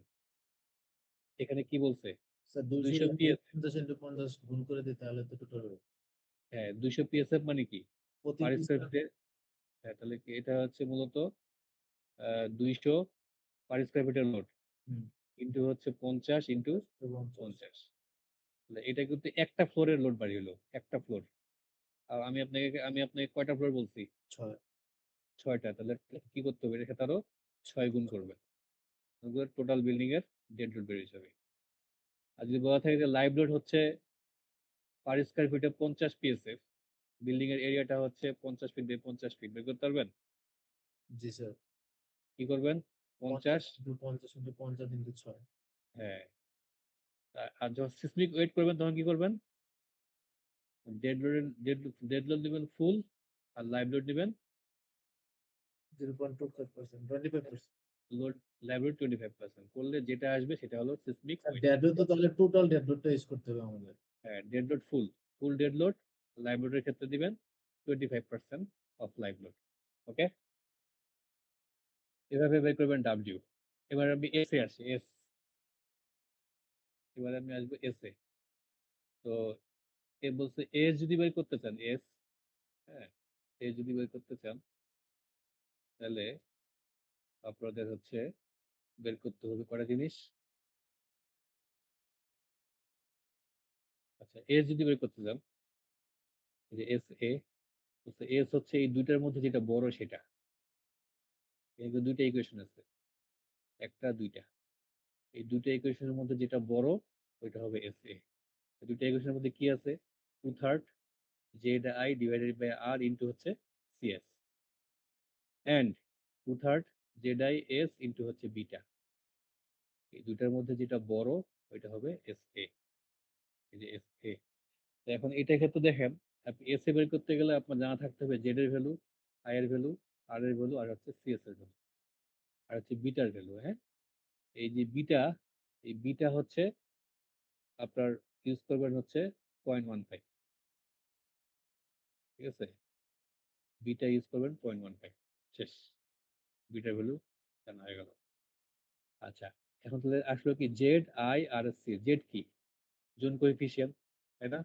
এখানে কি বলছে? স্যার 200 200 পিএস, 50 into 50 গুণ করে দিই তাহলে তো টোটাল হবে। হ্যাঁ 200 পিএসএফ মানে কি? প্রতি পার piece স্কয়ার ফিটে। হ্যাঁ, তাহলে কি এটা হচ্ছে মূলত 200 পার স্কয়ার ফিটের লোড। হুম। ইন্টু হচ্ছে 50 ইন্টু 50। তাহলে এটা কিন্তু একটা ফ্লোরের লোড বাড়ি হলো, একটা ফ্লোর। আর আমি আপনাকে কয়টা ফ্লোর বলছি? 6 6টা। তাহলে কি করতে হবে? এর সাথে আরো 6 গুণ করবে, টোটাল বিল্ডিং এর ডেড লোড বের হিসাবে। আর যদি বলা থাকে যে লাইভ লোড হচ্ছে পার স্কয়ার ফিটে 50 পিএসএফ, বিল্ডিং এর এরিয়াটা হচ্ছে 50 ফিট বাই 50 ফিট, বের করতে পারবেন? জি স্যার। কি করবেন? 50, 50 × 50 × 6। হ্যাঁ। আর যখন সিসমিক ওয়েট করবেন তখন কি করবেন? ডেড লোড নেবেন ফুল, আর লাইভ লোড নেবেন 0.25%, 25%। লোড, লাইভ লোড 25% করলে যেটা আসবে সেটা হলো seismic sir weight. Dead load তো তাহলে টোটাল ডেড লোডটা ইউজ করতে হবে আমাদের। হ্যাঁ, ডেড লোড ফুল ডেড লোড, লাইভ লোডের ক্ষেত্রে দিবেন 25% অফ লাইভ লোড। ওকে, এভাবে বের করবেন ডাব্লিউ। এবার আমি এস এ আসি, এবার আমি আসবো এস এ। তো এ বলছে এস যদি বের করতে চান, হ্যাঁ, এস যদি বের করতে চান তাহলে আপনাদের হচ্ছে বের করতে হবে কটা জিনিস। আচ্ছা, এস যদি বের করতে চান, এই যে এস হচ্ছে এই দুইটার মধ্যে যেটা বড় সেটা। এখানে দুইটা ইকুয়েশন আছে, একটা দুইটা, এই দুইটা ইকুয়েশনের মধ্যে যেটা বড় ওইটা হবে এস এ। দুইটা ইকুয়েশনের মধ্যে কি আছে? 2/3 Z I divided by R into হচ্ছে CS, and 2/3 Z I S into হচ্ছে বিটা। এই দুইটার মধ্যে যেটা বড় ওইটা হবে এস এ। এই যে এস এ। এখন এটার ক্ষেত্রে দেখেন, আপনি এস এ বের করতে গেলে আপনার জানা থাকতে হবে জেড এর ভ্যালু, আই এর ভ্যালু, আর এর ভ্যালু, আর হচ্ছে সিএস এর ভ্যালু, আর হচ্ছে বিটার ভ্যালু। হ্যাঁ, এই যে বিটা, এই বিটা হচ্ছে আপনার ইউজ করবেন হচ্ছে 0.15। ঠিক আছে, বিটা ইউজ করবেন 0.15। শেষ, বিটার ভ্যালু জানা হয়ে গেল। আচ্ছা, এখন তাহলে আসলো কি Z I R C. Z কি? জোন কোএফিসিয়েন্ট, তাই না?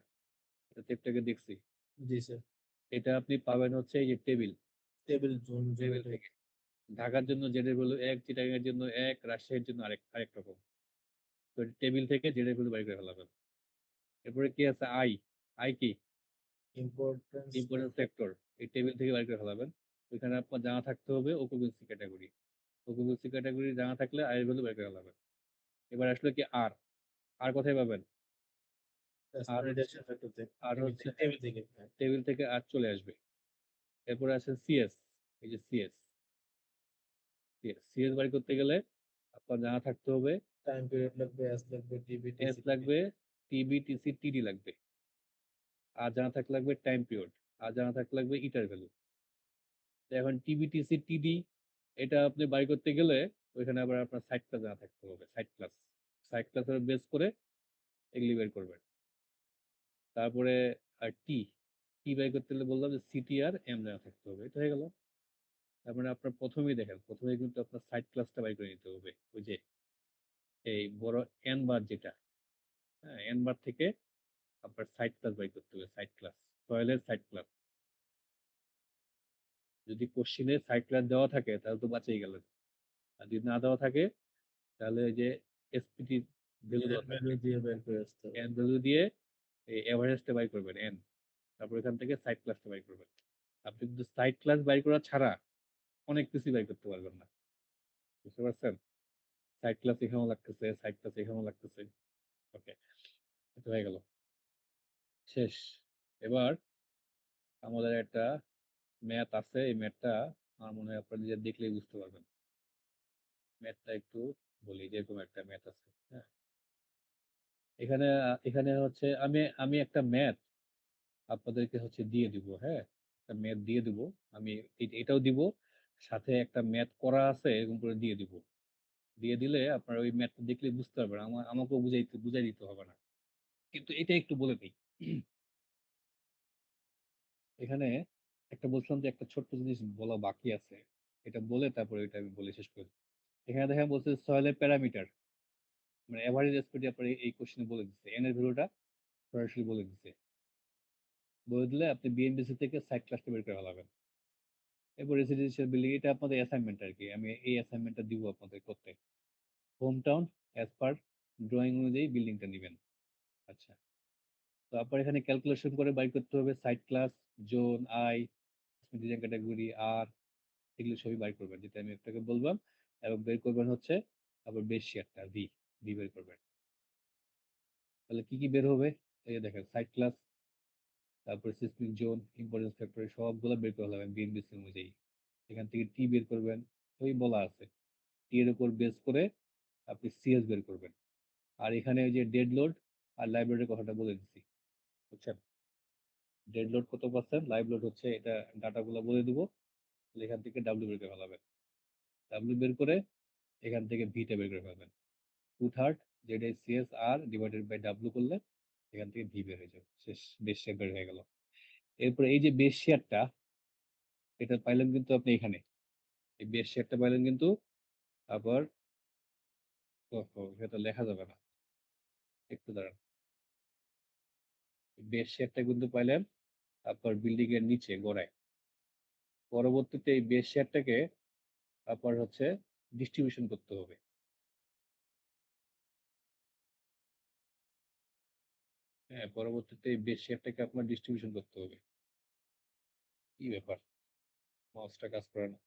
এটা টেপটাকে দেখছি। জি স্যার। এটা আপনি পাবেন হচ্ছে এই যে টেবিল জোন টেবিল থেকে। ঢাকার জন্য জেড এর ভ্যালু 1, চিটাগাং এর জন্য 1, রাজশাহীর জন্য আরেক রকম। তো টেবিল থেকে জেড এর ভ্যালু বের করে ফেলাবেন। এরপরে কি আছে? আই কি? Importance importance factor. এই টেবিল থেকে বের করে ফেলাবেন। ওইখানে আপনার জানা থাকতে হবে অকুপেন্সি ক্যাটাগরি। অকুপেন্সি ক্যাটাগরি জানা থাকলে আই এর ভ্যালু বের করে ফেলাবেন। এবার আসলে কি আর, আর কোথায় পাবেন? আর হচ্ছে, ফ্যাক্টর থেকে, আর হচ্ছে টেবিল থেকে। টেবিল থেকে আর চলে আসবে। এরপরে আছে সিএস। এই যে সিএস, সিএস বাড়ি করতে গেলে আপনার জানা থাকতে হবে টাইম পিরিয়ড লাগবে, এস লাগবে, টিবি, এস লাগবে, টিবি, টিসি, টিডি লাগবে, আর জানা থাকলে লাগবে টাইম পিরিয়ড, আর জানা থাকলে লাগবে ইটার ভ্যালু। এখন টিবি, টিসি, টিডি এটা আপনি বাড়ি করতে গেলে ওইখানে আবার আপনার সাইড ক্লাস জানা থাকতে হবে। সাইড ক্লাসের বেস করে এগুলি বের করবেন। তারপরে আর টি বাই করতে গেলে বললাম যে সিটি আর এম জানা থাকতে হবে। এটা হয়ে গেল। তার মানে আপনার প্রথমেই দেখেন, প্রথমে কিন্তু আপনার সাইড ক্লাসটা বাই করে নিতে হবে। ওই যে এই বড় এন বার যেটা, হ্যাঁ, এন বার থেকে আপনার সাইড ক্লাস বাই করতে হবে। সাইড ক্লাস, সয়েলের সাইড ক্লাস। যদি কোশ্চিনে সাইড ক্লাস দেওয়া থাকে তাহলে তো বাঁচিয়ে গেলেন, আর যদি না দেওয়া থাকে তাহলে ওই যে এসপিটি ভ্যালু দেওয়া থাকবে, দিয়ে বের করে আসতে হবে। এন ভ্যালু দিয়ে এই এভারেজটা বাই করবেন এন, তারপর এখান থেকে সাইড ক্লাসটা বাই করবেন। আপনি কিন্তু সাইড ক্লাস বাই করা ছাড়া অনেক কিছু বাই করতে পারবেন না। বুঝতে পারছেন? সাইড ক্লাস এখানেও লাগতেছে, সাইড ক্লাস এখানেও লাগতেছে। ওকে, এটা হয়ে গেল, শেষ। এবার আমাদের একটা ম্যাথ আছে, এই ম্যাথটা আমার মনে হয় আপনারা নিজে দেখলেই বুঝতে পারবেন। ম্যাথটা একটু বলি, যেরকম একটা ম্যাথ আছে। হ্যাঁ, এখানে এখানে হচ্ছে আমি আমি একটা ম্যাথ আপনাদেরকে হচ্ছে দিয়ে দিব। হ্যাঁ, একটা ম্যাথ দিয়ে দিব আমি, এটাও দিব, সাথে একটা ম্যাথ করা আছে এরকম করে দিয়ে দিব। দিয়ে দিলে আপনারা ওই ম্যাথটা দেখলে বুঝতে পারবেন, আমাকেও বুঝাই দিতে হবে না। কিন্তু এটা একটু বলে দিই। এখানে একটা বলছিলাম যে একটা ছোট্ট জিনিস বলা বাকি আছে, এটা বলে তারপরে এটা আমি বলে শেষ করি। এখানে দেখেন বলছে সয়েলের প্যারামিটার, মানে এভারেজ এসপিটি আপনার এই কোশ্চেনে বলে দিচ্ছে, এন এর ভ্যালুটা সরাসরি বলে দিচ্ছে। বলে দিলে আপনি বিএনবিসি থেকে সাইড ক্লাসটা বের করে ফেলাবেন। এরপর রেসিডেন্সিয়াল বিল্ডিং, এটা আপনাদের অ্যাসাইনমেন্ট আর কি, আমি এই অ্যাসাইনমেন্টটা দিব আপনাদের করতে। Home town as per drawing অনুযায়ী বিল্ডিংটা নেবেন। আচ্ছা, তো আপনার এখানে ক্যালকুলেশন করে বাইর করতে হবে site class, zone, I, design category, আর এগুলো সবই বাইর করবেন, যেটা আমি আপনাকে বললাম। এবং বের করবেন হচ্ছে আবার বেস শেয়ারটা ভি ভি বের করবেন। তাহলে কি কি বের হবে? এই যে দেখেন সাইট ক্লাস, তারপরে সিসমিক জোন, ইম্পর্টেন্স ফ্যাক্টর সবগুলো বের করে নেবেন বিএনবিসি অনুযায়ী। এখান থেকে টি বের করবেন, ওই বলা আছে টি এর উপর বেস করে আপনি সিএস বের করবেন। আর এখানে ওই যে ডেড লোড আর লাইভ লোডের কথাটা বলে দিচ্ছি, বুঝছেন? ডেড লোড কত পার্সেন্ট, লাইভ লোড হচ্ছে এটা ডাটাগুলো বলে দিব। তাহলে এখান থেকে ডাব্লিউ বের করে ফেলাবেন, ডাব্লিউ বের করে এখান থেকে ভিটা বের করে ফেলবেন। 2/3 যেটা CS R divided by W করলে এখান থেকে ভি বের হয়ে যাবে, শেষ, বেস শেয়ার বের হয়ে গেল। এরপরে এই যে বেস শেয়ারটা, এটা পাইলেন কিন্তু আপনি এখানে, এই বেস শেয়ারটা পাইলেন কিন্তু আবার, এটা লেখা যাবে না, একটু দাঁড়ান। বেস শেয়ারটা কিন্তু পাইলেন আপনার বিল্ডিং এর নিচে গোড়ায়। পরবর্তীতে এই বেস শেয়ারটাকে আপনার হচ্ছে ডিস্ট্রিবিউশন করতে হবে। হ্যাঁ, পরবর্তীতে এই বেস শেয়ারটাকে আপনার ডিস্ট্রিবিউশন করতে হবে। কি ব্যাপার, মাউসটা কাজ করে না?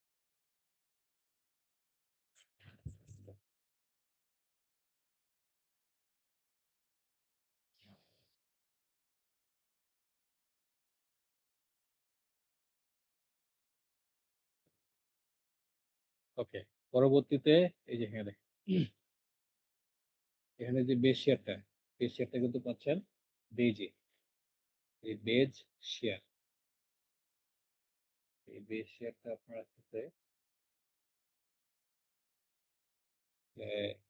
ওকে, পরবর্তীতে এই যে এখানে দেখেন, এখানে যে বেস শেয়ারটা, বেস শেয়ারটা কিন্তু পাচ্ছেন বেজে, এই বেজ শেয়ার, এই বেস শেয়ারটা আপনার আসতেছে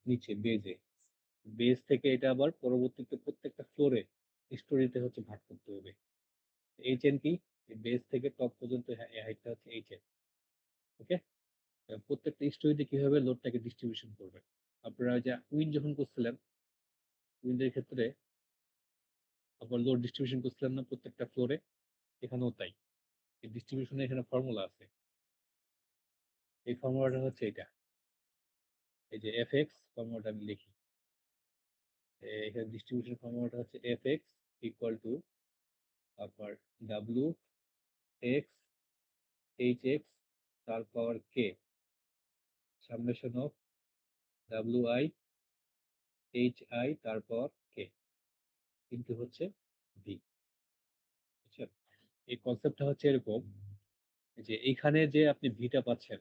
নিচে বেজে। বেস থেকে এটা আবার পরবর্তীতে প্রত্যেকটা ফ্লোরে স্টোরিতে হচ্ছে ভাগ করতে হবে। এইচ এন কি, বেস থেকে টপ পর্যন্ত হাইটটা হচ্ছে এইচ এন। ওকে, প্রত্যেকটা স্টোরিতে কিভাবে লোডটাকে ডিস্ট্রিবিউশন করবেন। আপনারা যা উইন যখন করছিলেন, উইন্ডের ক্ষেত্রে আবার লোড ডিস্ট্রিবিউশন করছিলেন না প্রত্যেকটা ফ্লোরে, এখানেও তাই। এই ডিস্ট্রিবিউশনের এখানে ফর্মুলা আছে, এই ফর্মুলাটা হচ্ছে এটা, এই যে এফ এক্স ফর্মুলাটা আমি লিখি। এখানে ডিস্ট্রিবিউশন ফর্মুলাটা হচ্ছে এফ এক্স ইকুয়াল টু আপনার ডাব্লিউ এক্স এইচ এক্স তার power K summation of W I H I তার পাওয়ার কে কিন্তু হচ্ছে ভি। বুঝছেন? এই কনসেপ্টটা হচ্ছে এরকম যে এইখানে যে আপনি ভিটা পাচ্ছেন,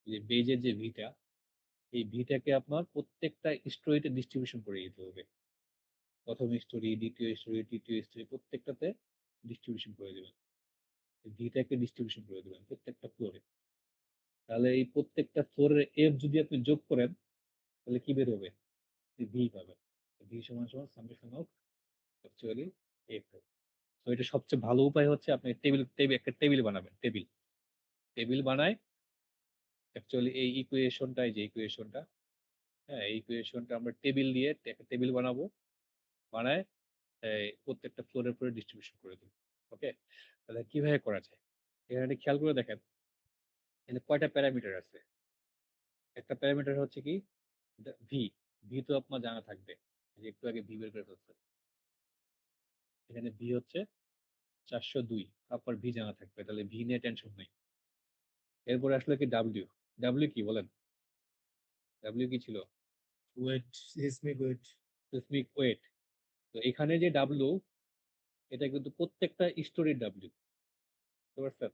যে বেজের যে ভিটা, এই ভিটাকে আপনার প্রত্যেকটা স্টোরিতে ডিস্ট্রিবিউশন করে দিতে হবে। প্রথম স্টোরি, দ্বিতীয় স্টোরি, তৃতীয় স্টোরি, প্রত্যেকটাতে ডিস্ট্রিবিউশন করে দেবেন। ভিটাকে ডিস্ট্রিবিউশন করে দেবেন প্রত্যেকটা ফ্লোরে। তাহলে এই প্রত্যেকটা ফ্লোরের এফ যদি আপনি যোগ করেন, তাহলে কি বের হবে? ভি পাবেন। ভি সমান সমান সামেশন অফ অ্যাকচুয়ালি এফ। তো এটা সবচেয়ে ভালো উপায় হচ্ছে আপনি একটা টেবিল বানাবেন। টেবিল টেবিল বানায় অ্যাকচুয়ালি এই ইকুয়েশনটা, এই যে ইকুয়েশনটা, হ্যাঁ, এই ইকুয়েশনটা আমরা টেবিল দিয়ে একটা টেবিল বানাবো, বানায় প্রত্যেকটা ফ্লোরের উপরে ডিস্ট্রিবিউশন করে দেবো। ওকে, তাহলে কিভাবে করা যায়? এখানে খেয়াল করে দেখেন, এখানে কয়টা প্যারামিটার আছে। একটা প্যারামিটার হচ্ছে কি ভি, ভি তো আপনার জানা থাকবে, যে একটু আগে ভি বের করে ফেলছে। এখানে ভি হচ্ছে 402, আপনার ভি জানা থাকবে, তাহলে ভি নিয়ে টেনশন নেই। এরপরে আসলে কি ডাব্লিউ, ডাব্লিউ কি বলেন? ডাব্লিউ কি ছিল? Weight, seismic weight. Seismic weight. তো এখানে যে ডাব্লিউ, এটা কিন্তু প্রত্যেকটা স্টোরির ডাব্লিউ, বুঝতে পারছেন?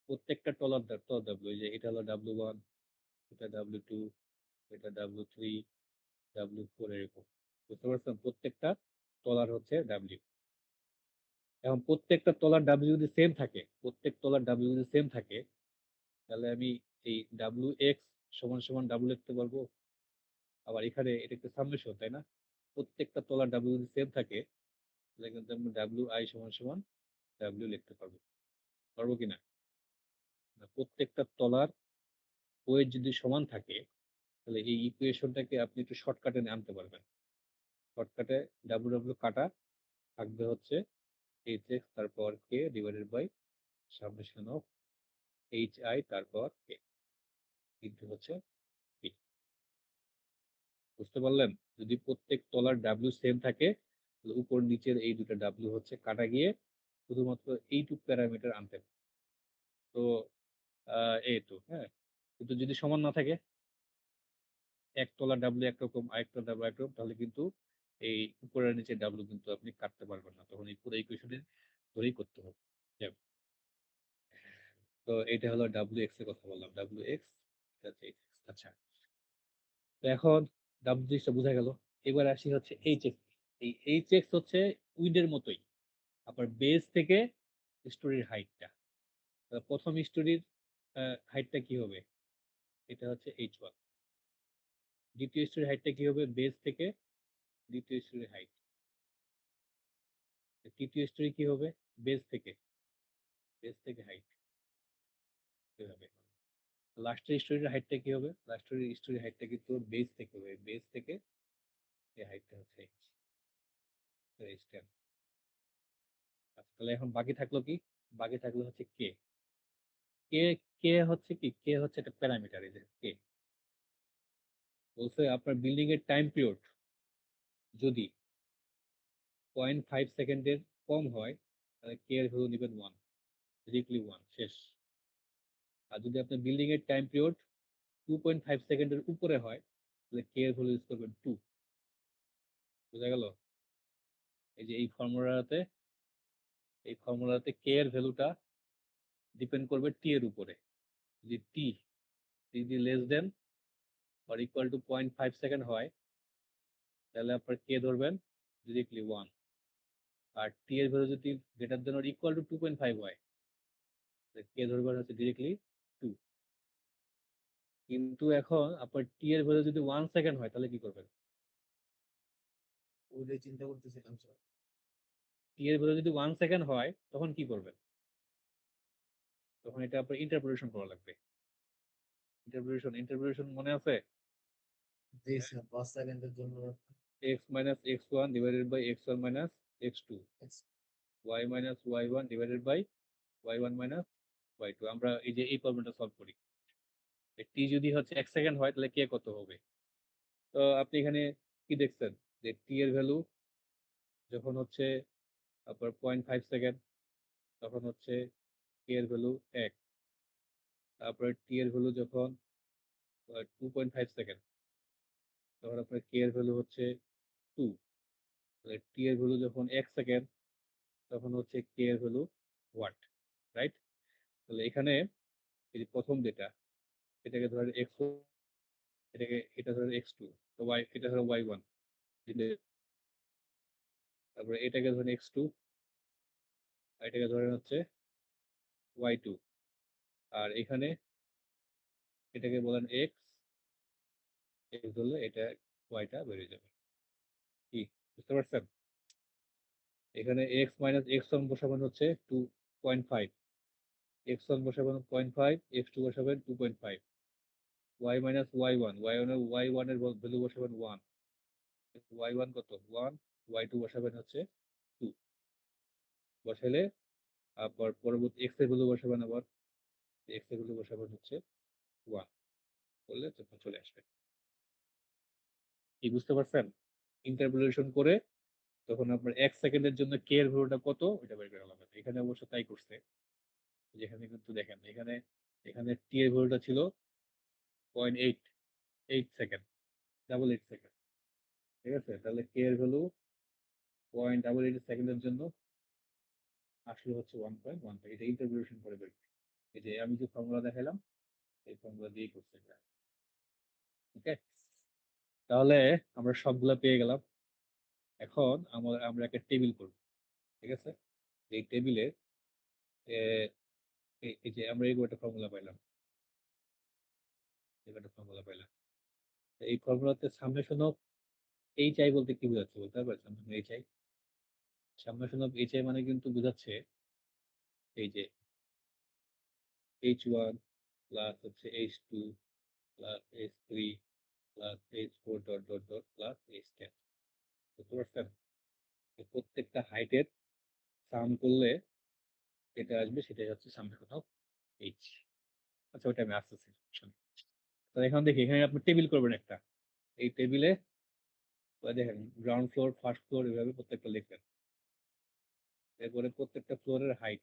প্রত্যেকটা টলার ডাব্লিউ, যে এটা হলো ডাব্লিউ 1, এটা ডাব্লিউ 2, এটা ডাব্লিউ 3, ডাব্লিউ 4, এরকম। বুঝতে পারছেন? প্রত্যেকটা টলার হচ্ছে ডাব্লিউ। এখন প্রত্যেকটা তলার ডাব্লিউ যদি সেম থাকে, প্রত্যেক তলার ডাব্লিউ যদি সেম থাকে, তাহলে আমি এই ডাব্লিউ এক্স সমান সমান ডাব্লিউ লিখতে পারবো। আবার এখানে এটা একটা সামেশন, তাই না? প্রত্যেকটা তলার ডাব্লিউ যদি সেম থাকে, তাহলে কিন্তু আমি ডাব্লিউ আই সমান সমান ডাব্লিউ লিখতে পারবো। পারবো কিনা? প্রত্যেকটা তলার ওয়েট যদি সমান থাকে, তাহলে এই ইকুয়েশনটাকে আপনি একটু শর্টকাটে আনতে পারবেন। শর্টকাটে ডাব্লিউ ডাব্লিউ কাটা থাকবে হচ্ছে এইচ এক্স তারপর K divided by summation of H I তারপর কে কিন্তু হচ্ছে পি। বুঝতে পারলেন? যদি প্রত্যেক তলার ডাব্লিউ সেম থাকে তাহলে উপর নিচের এই দুটো ডাব্লিউ হচ্ছে কাটা গিয়ে শুধুমাত্র এইটুক প্যারামিটার আনতে হবে। তো এই তো হ্যাঁ, কিন্তু যদি সমান না থাকে এক তলার ডাব্লিউ একরকম আরেকটা ডাব্লিউ একরকম তাহলে কিন্তু এই উপরের নিচে ডাব্লিউ কিন্তু আপনি কাটতে পারবেন না, তখন এই পুরো ইকুয়েশনের ধরেই করতে হবে। যাক, তো এটা হলো ডাব্লিউ এক্স এর কথা বললাম, ডাব্লিউ এক্স আচ্ছা। তো এখন ডাব্লিউ এক্স টা বোঝা গেল। এবার আসি হচ্ছে এইচ এক্স। এই এইচ এক্স হচ্ছে উইন্ডের মতোই, আপনার বেস থেকে স্টোরির হাইটটা। প্রথম স্টোরির হাইটটা কি হবে? এটা হচ্ছে এইচ ওয়ান। দ্বিতীয় স্টোরির হাইটটা কি হবে? বেস থেকে দ্বিতীয় স্টোরির হাইট। তৃতীয় স্টোরি কি হবে? বেস থেকে হাইট এভাবে। লাস্টের স্টোরির হাইটটা কি হবে? লাস্টের স্টোরির হাইটটা কিন্তু বেস থেকে হবে, বেস থেকে এই হাইটটা হচ্ছে এইচ টেন। আচ্ছা, তাহলে এখন বাকি থাকলো কি? বাকি থাকলো হচ্ছে কে। কে কে হচ্ছে কি? কে হচ্ছে একটা প্যারামিটার। এই যে কে বলছে আপনার বিল্ডিং এর টাইম পিরিয়ড যদি 0.5 সেকেন্ডের কম হয় তাহলে কে এর ভ্যালু নেবেন 1, ডিরেক্টলি 1 শেষ। আর যদি আপনার বিল্ডিং এর টাইম পিরিয়ড 2.5 সেকেন্ডের উপরে হয় তাহলে কে এর ভ্যালু ইউজ করবেন 2। বোঝা গেল? এই যে এই ফর্মুলাতে কে এর ভ্যালুটা ডিপেন্ড করবে টি এর উপরে। যদি টি যদি less than or equal to 0.5 second হয় তাহলে আপনার কে ধরবেন ডিরেক্টলি 1। আর টি এর ভ্যালু যদি greater than or equal to 2.5 হয় তাহলে কে ধরবেন হচ্ছে ডিরেক্টলি 2। কিন্তু এখন আপনার টি এর ভ্যালু যদি 1 সেকেন্ড হয় তাহলে কি করবেন? ওইটাই চিন্তা করতেছিলাম স্যার। টি এর ভ্যালু যদি 1 সেকেন্ড হয় তখন কি করবেন? তখন এটা আপনার ইন্টারপোলেশন করা লাগবে। ইন্টারপোলেশন মনে আছে? জি স্যার, 5 সেকেন্ডের জন্য x minus x1 divided by x1 minus x2, y minus y1 divided by y1 minus y2। আমরা এই যে এই প্রবলেমটা সলভ করি। টি যদি হচ্ছে 1 সেকেন্ড হয় তাহলে কে কত হবে? তো আপনি এখানে কি দেখছেন যে টি এর ভ্যালু যখন হচ্ছে আপনার 0.5 সেকেন্ড তখন হচ্ছে কে এর ভ্যালু 1। তারপরে টি এর ভ্যালু যখন 2.5 সেকেন্ড তখন আপনার কে এর ভ্যালু হচ্ছে 2। তাহলে টি এর ভ্যালু যখন 1 সেকেন্ড তখন হচ্ছে কে এর ভ্যালু ওয়াট, রাইট? তাহলে এখানে এই যে প্রথম যেটা এটাকে ধরেন x1, এটা ধরেন x2, তো y এটা ধরেন y1, তারপরে এটাকে ধরেন x2 আর এটাকে ধরেন হচ্ছে y2। আর এখানে এটাকে বলেন x ধরলে এটা yটা বেরিয়ে যাবে। কি বুঝতে পারছেন? এখানে x মাইনাস x1 বসাবেন হচ্ছে 2.5, x1 বসাবেন 0.5, x2 বসাবেন 2.5, y মাইনাস y1, y1 এর ভ্যালু বসাবেন 1, y1 কত 1, y2 বসাবেন হচ্ছে 2। বসালে আবার পরবর্তী x এর ভ্যালু বসাবেন, আবার x এর ভ্যালু বসাবেন হচ্ছে 1 করলে তখন চলে আসবে। কি বুঝতে পারছেন? ইন্টারপোলেশন করে তখন আপনার 1 সেকেন্ডের জন্য কে এর ভ্যালুটা কত ওইটা বের করে আলাদা। এখানে অবশ্য তাই করছে। যেখানে কিন্তু দেখেন এখানে টি এর ভ্যালুটা ছিল 0.8 সেকেন্ড, 8 সেকেন্ড। ঠিক আছে? তাহলে কে এর ভ্যালু 0.8 সেকেন্ডের জন্য আসলে হচ্ছে 1.15। এটা ইন্টারপোলেশন করে বের করি। এই যে আমি যে ফর্মুলা দেখালাম এই ফর্মুলা দিয়েই করছে এটা। ওকে, তাহলে আমরা সবগুলা পেয়ে গেলাম। এখন আমরা একটা টেবিল করব। ঠিক আছে? এই টেবিলে এই যে আমরা একটা ফর্মুলা পাইলাম, একটা ফর্মুলা পাইলাম। এই ফর্মুলাতে সামেশন অফ এইচ আই বলতে কি বোঝাচ্ছে বলতে পারবেন? Summation H I, summation of H I মানে কিন্তু বোঝাচ্ছে এই যে h1 প্লাস হচ্ছে h2 plus h3 plus h4 dot dot dot plus h10। বুঝতে পারছেন? প্রত্যেকটা হাইটের সাম করলে যেটা আসবে সেটাই হচ্ছে সামেশন অফ এইচ। আচ্ছা, ওটা আমি আসতেছি। তো এখন দেখি এখানে আপনি টেবিল করবেন একটা। এই টেবিলে দেখেন গ্রাউন্ড ফ্লোর, ফার্স্ট ফ্লোর এভাবে প্রত্যেকটা লিখবেন। এরপরে প্রত্যেকটা ফ্লোরের হাইট,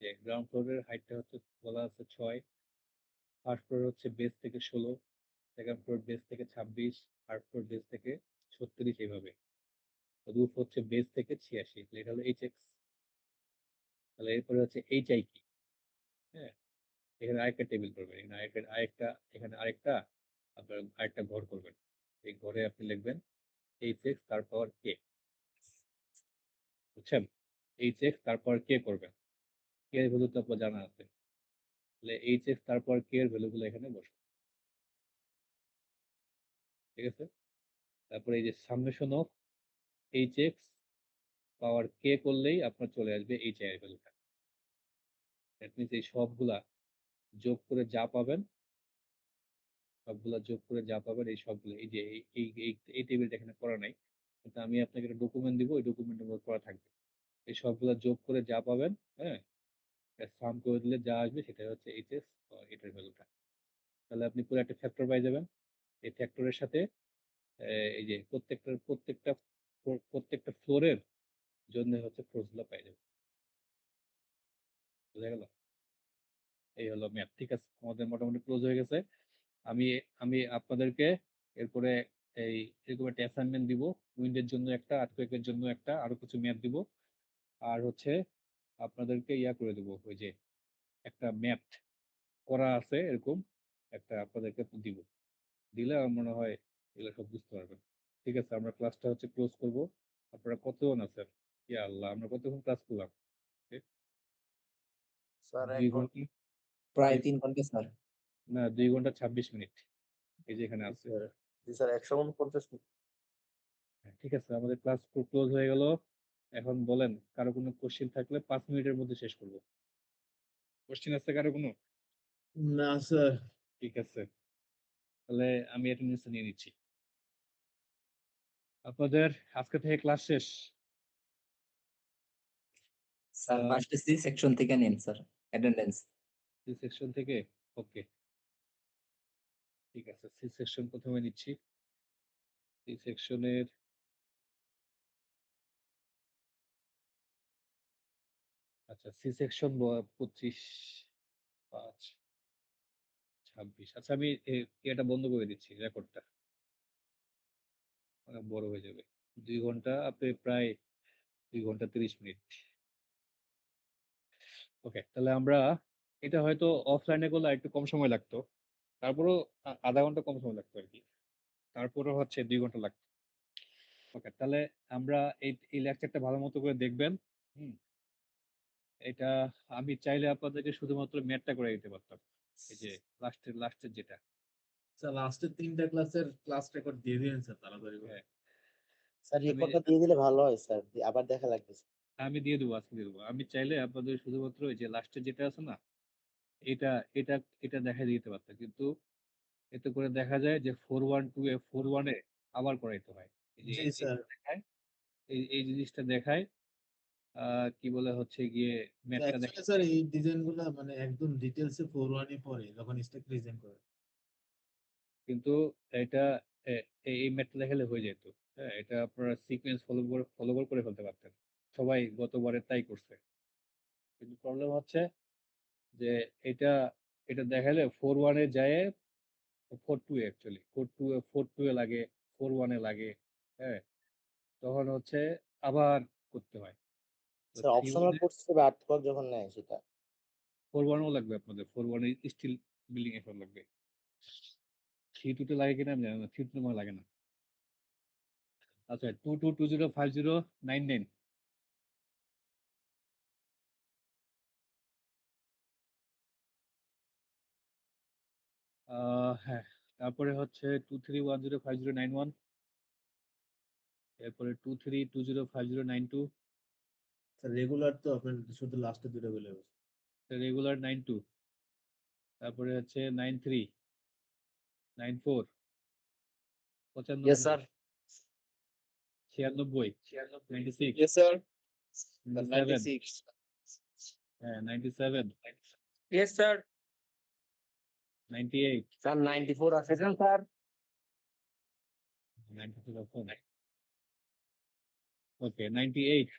যে গ্রাউন্ড ফ্লোরের হাইটটা হচ্ছে বলা আছে 6, ফার্স্ট ফ্লোর হচ্ছে বেস থেকে 16, সেকেন্ড ফ্লোর বেস থেকে 26, থার্ড ফ্লোর বেস থেকে 36, এইভাবে। রুফ হচ্ছে বেস থেকে 86, এটা হলো HX। তাহলে এরপরে হচ্ছে HI কি, হ্যাঁ, এখানে আরেকটা টেবিল করবেন, এখানে আরেকটা আপনার আরেকটা ঘর করবেন। এই ঘরে আপনি লিখবেন HX তারপর কে, বুঝছেন? HX তারপর কে করবেন, কে এর ভ্যালু তো আপনার জানা আছে, তাহলে HX তারপর কে এর ভ্যালু গুলো এখানে বসবে, ঠিক আছে? তারপরে এই যে সামেশন অফ HX পাওয়ার কে করলেই আপনার চলে আসবে HI এর ভ্যালুটা। দ্যাট মিনস এই সবগুলা যোগ করে যা পাবেন, এই সবগুলো, এই যে এই টেবিলটা এখানে করা নাই, কিন্তু আমি আপনাকে একটা ডকুমেন্ট দিব, ওই ডকুমেন্টের মধ্যে করা থাকবে। এই সবগুলা যোগ করে যা পাবেন, হ্যাঁ, সাম করে দিলে যা আসবে সেটা হচ্ছে এইচএস, এটার ভ্যালুটা। তাহলে আপনি পুরো একটা ফ্যাক্টর পাই যাবেন। এই ফ্যাক্টরের সাথে এই যে প্রত্যেকটা ফ্লোরের জন্য হচ্ছে ফোর্স গুলো পাই যাবেন। বুঝা গেল? এই হলো ম্যাথ, ঠিক আছে? আমাদের মোটামুটি ক্লোজ হয়ে গেছে। আমি আমি আপনাদেরকে এরপরে এই এরকম একটা অ্যাসাইনমেন্ট দিব, উইন্ডের জন্য একটা, আর্থকুয়েকের জন্য একটা, আরো কিছু ম্যাথ দিব। আর হচ্ছে আপনাদেরকে ইয়া করে দেবো, ওই যে একটা ম্যাথ করা আছে এরকম একটা আপনাদেরকে দিব, দিলে আমার মনে হয় এগুলো সব বুঝতে পারবেন। ঠিক আছে, আমরা ক্লাসটা হচ্ছে ক্লোজ করব। আপনারা কতক্ষণ আছেন? ইয়া আল্লাহ, আমরা কতক্ষণ ক্লাস করলাম? স্যার 2 ঘন্টা, প্রায় 3 ঘন্টা স্যার। না 2 ঘন্টা 26 মিনিট, এই যে এখানে আছে। জি স্যার 150 মিনিট। হ্যাঁ, ঠিক আছে, আমাদের ক্লাস ক্লোজ হয়ে গেল। এখন বলেন, কারো কোনো কোশ্চেন থাকলে 5 মিনিটের মধ্যে শেষ করবো। কোশ্চেন আছে কারো কোনো? না স্যার। ঠিক আছে, তাহলে আমি অ্যাটেন্ডেন্স নিয়ে নিচ্ছি। আপনাদের আজকে থেকে ক্লাস শেষ। স্যার ফার্স্টে সি সেকশন থেকে নিন স্যার অ্যাটেন্ডেন্স। সি সেকশন থেকে, ওকে, ঠিক আছে, সি সেকশন প্রথমে নিচ্ছি। সি সেকশনের আচ্ছা, সি সেকশন 25/5/26। আচ্ছা, আমি এটা বন্ধ করে দিচ্ছি, রেকর্ডটা অনেক বড় হয়ে যাবে। 2 ঘন্টা, আপনি প্রায় 2 ঘন্টা 30 মিনিট। ওকে, তাহলে আমরা এটা হয়তো অফলাইনে করলে একটু কম সময় লাগতো, তারপরেও আধা ঘন্টা কম সময় লাগতো আর কি, তারপরে হচ্ছে 2 ঘন্টা লাগতো। ওকে, তাহলে আমরা এই লেকচারটা ভালো মতো করে দেখবেন। হুম, এটা আমি চাইলে আপনাদেরকে শুধুমাত্র ম্যাথটা করে দিতে পারতাম, এই যে লাস্টের যেটা। স্যার লাস্টের 3টা ক্লাসের ক্লাস রেকর্ড দিয়ে দিন স্যার তাড়াতাড়ি করে। হ্যাঁ, স্যার আমি রেকর্ডটা দিয়ে দিলে ভালো হয় স্যার, আবার দেখা লাগবে। আমি দিয়ে দেবো, আজকে দিয়ে দেবো। আমি চাইলে আপনাদের শুধুমাত্র এই যে লাস্টের যেটা আছে না, এটা এটা এটা দেখা দিতে পারতাম, কিন্তু এতে করে দেখা যায় যে 412 আবার করাইতে হয়। এই যে জি এই স্যার। জিনিসটা দেখায়, এই জিনিসটা দেখায়, কি বলে হচ্ছে গিয়ে ম্যাথটা অ্যাকচুয়ালি দেখায়। স্যার এই ডিজাইন গুলা মানে একদম ডিটেলসে 4-1 পরে যখন স্টেক ডিজাইন করে। কিন্তু এটা এই ম্যাথটা দেখালে হয়ে যেত। হ্যাঁ, এটা আপনারা সিকোয়েন্স ফলো করে ফেলতে পারতেন, সবাই গতবারে তাই করছে। কিন্তু প্রবলেম হচ্ছে যে এটা এটা দেখালে 4-1 যায়, 4-2 অ্যাকচুয়ালি 4-2 লাগে, 4-1 লাগে। হ্যাঁ, তখন হচ্ছে আবার করতে হয়। তো স্যার 3-1 অপশনাল কোর্স হিসেবে আর্টওয়ার্ক যখন নেয় সেটা 4-1 লাগবে আপনাদের, 4-1 স্টিল বিল্ডিং এখন লাগবে। 3-2 লাগে কিনা আমি জানি না, 3-2 আমার লাগে না। আচ্ছা, 22205099। হ্যাঁ, তারপরে হচ্ছে 23105091, এরপরে 23205092, স্যার রেগুলার তো আপনার শুধু লাস্টের দুটো বলে গেছে। রেগুলার 92, তারপরে হচ্ছে 93, 94, ইয়েস 95, স্যার 96, 96, ইয়েস স্যার 97, 96 হ্যাঁ 97, ইয়েস স্যার 98, স্যার 94 আছে sir Okay, 98,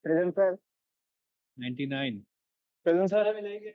Present, sir. 99, Present, sir.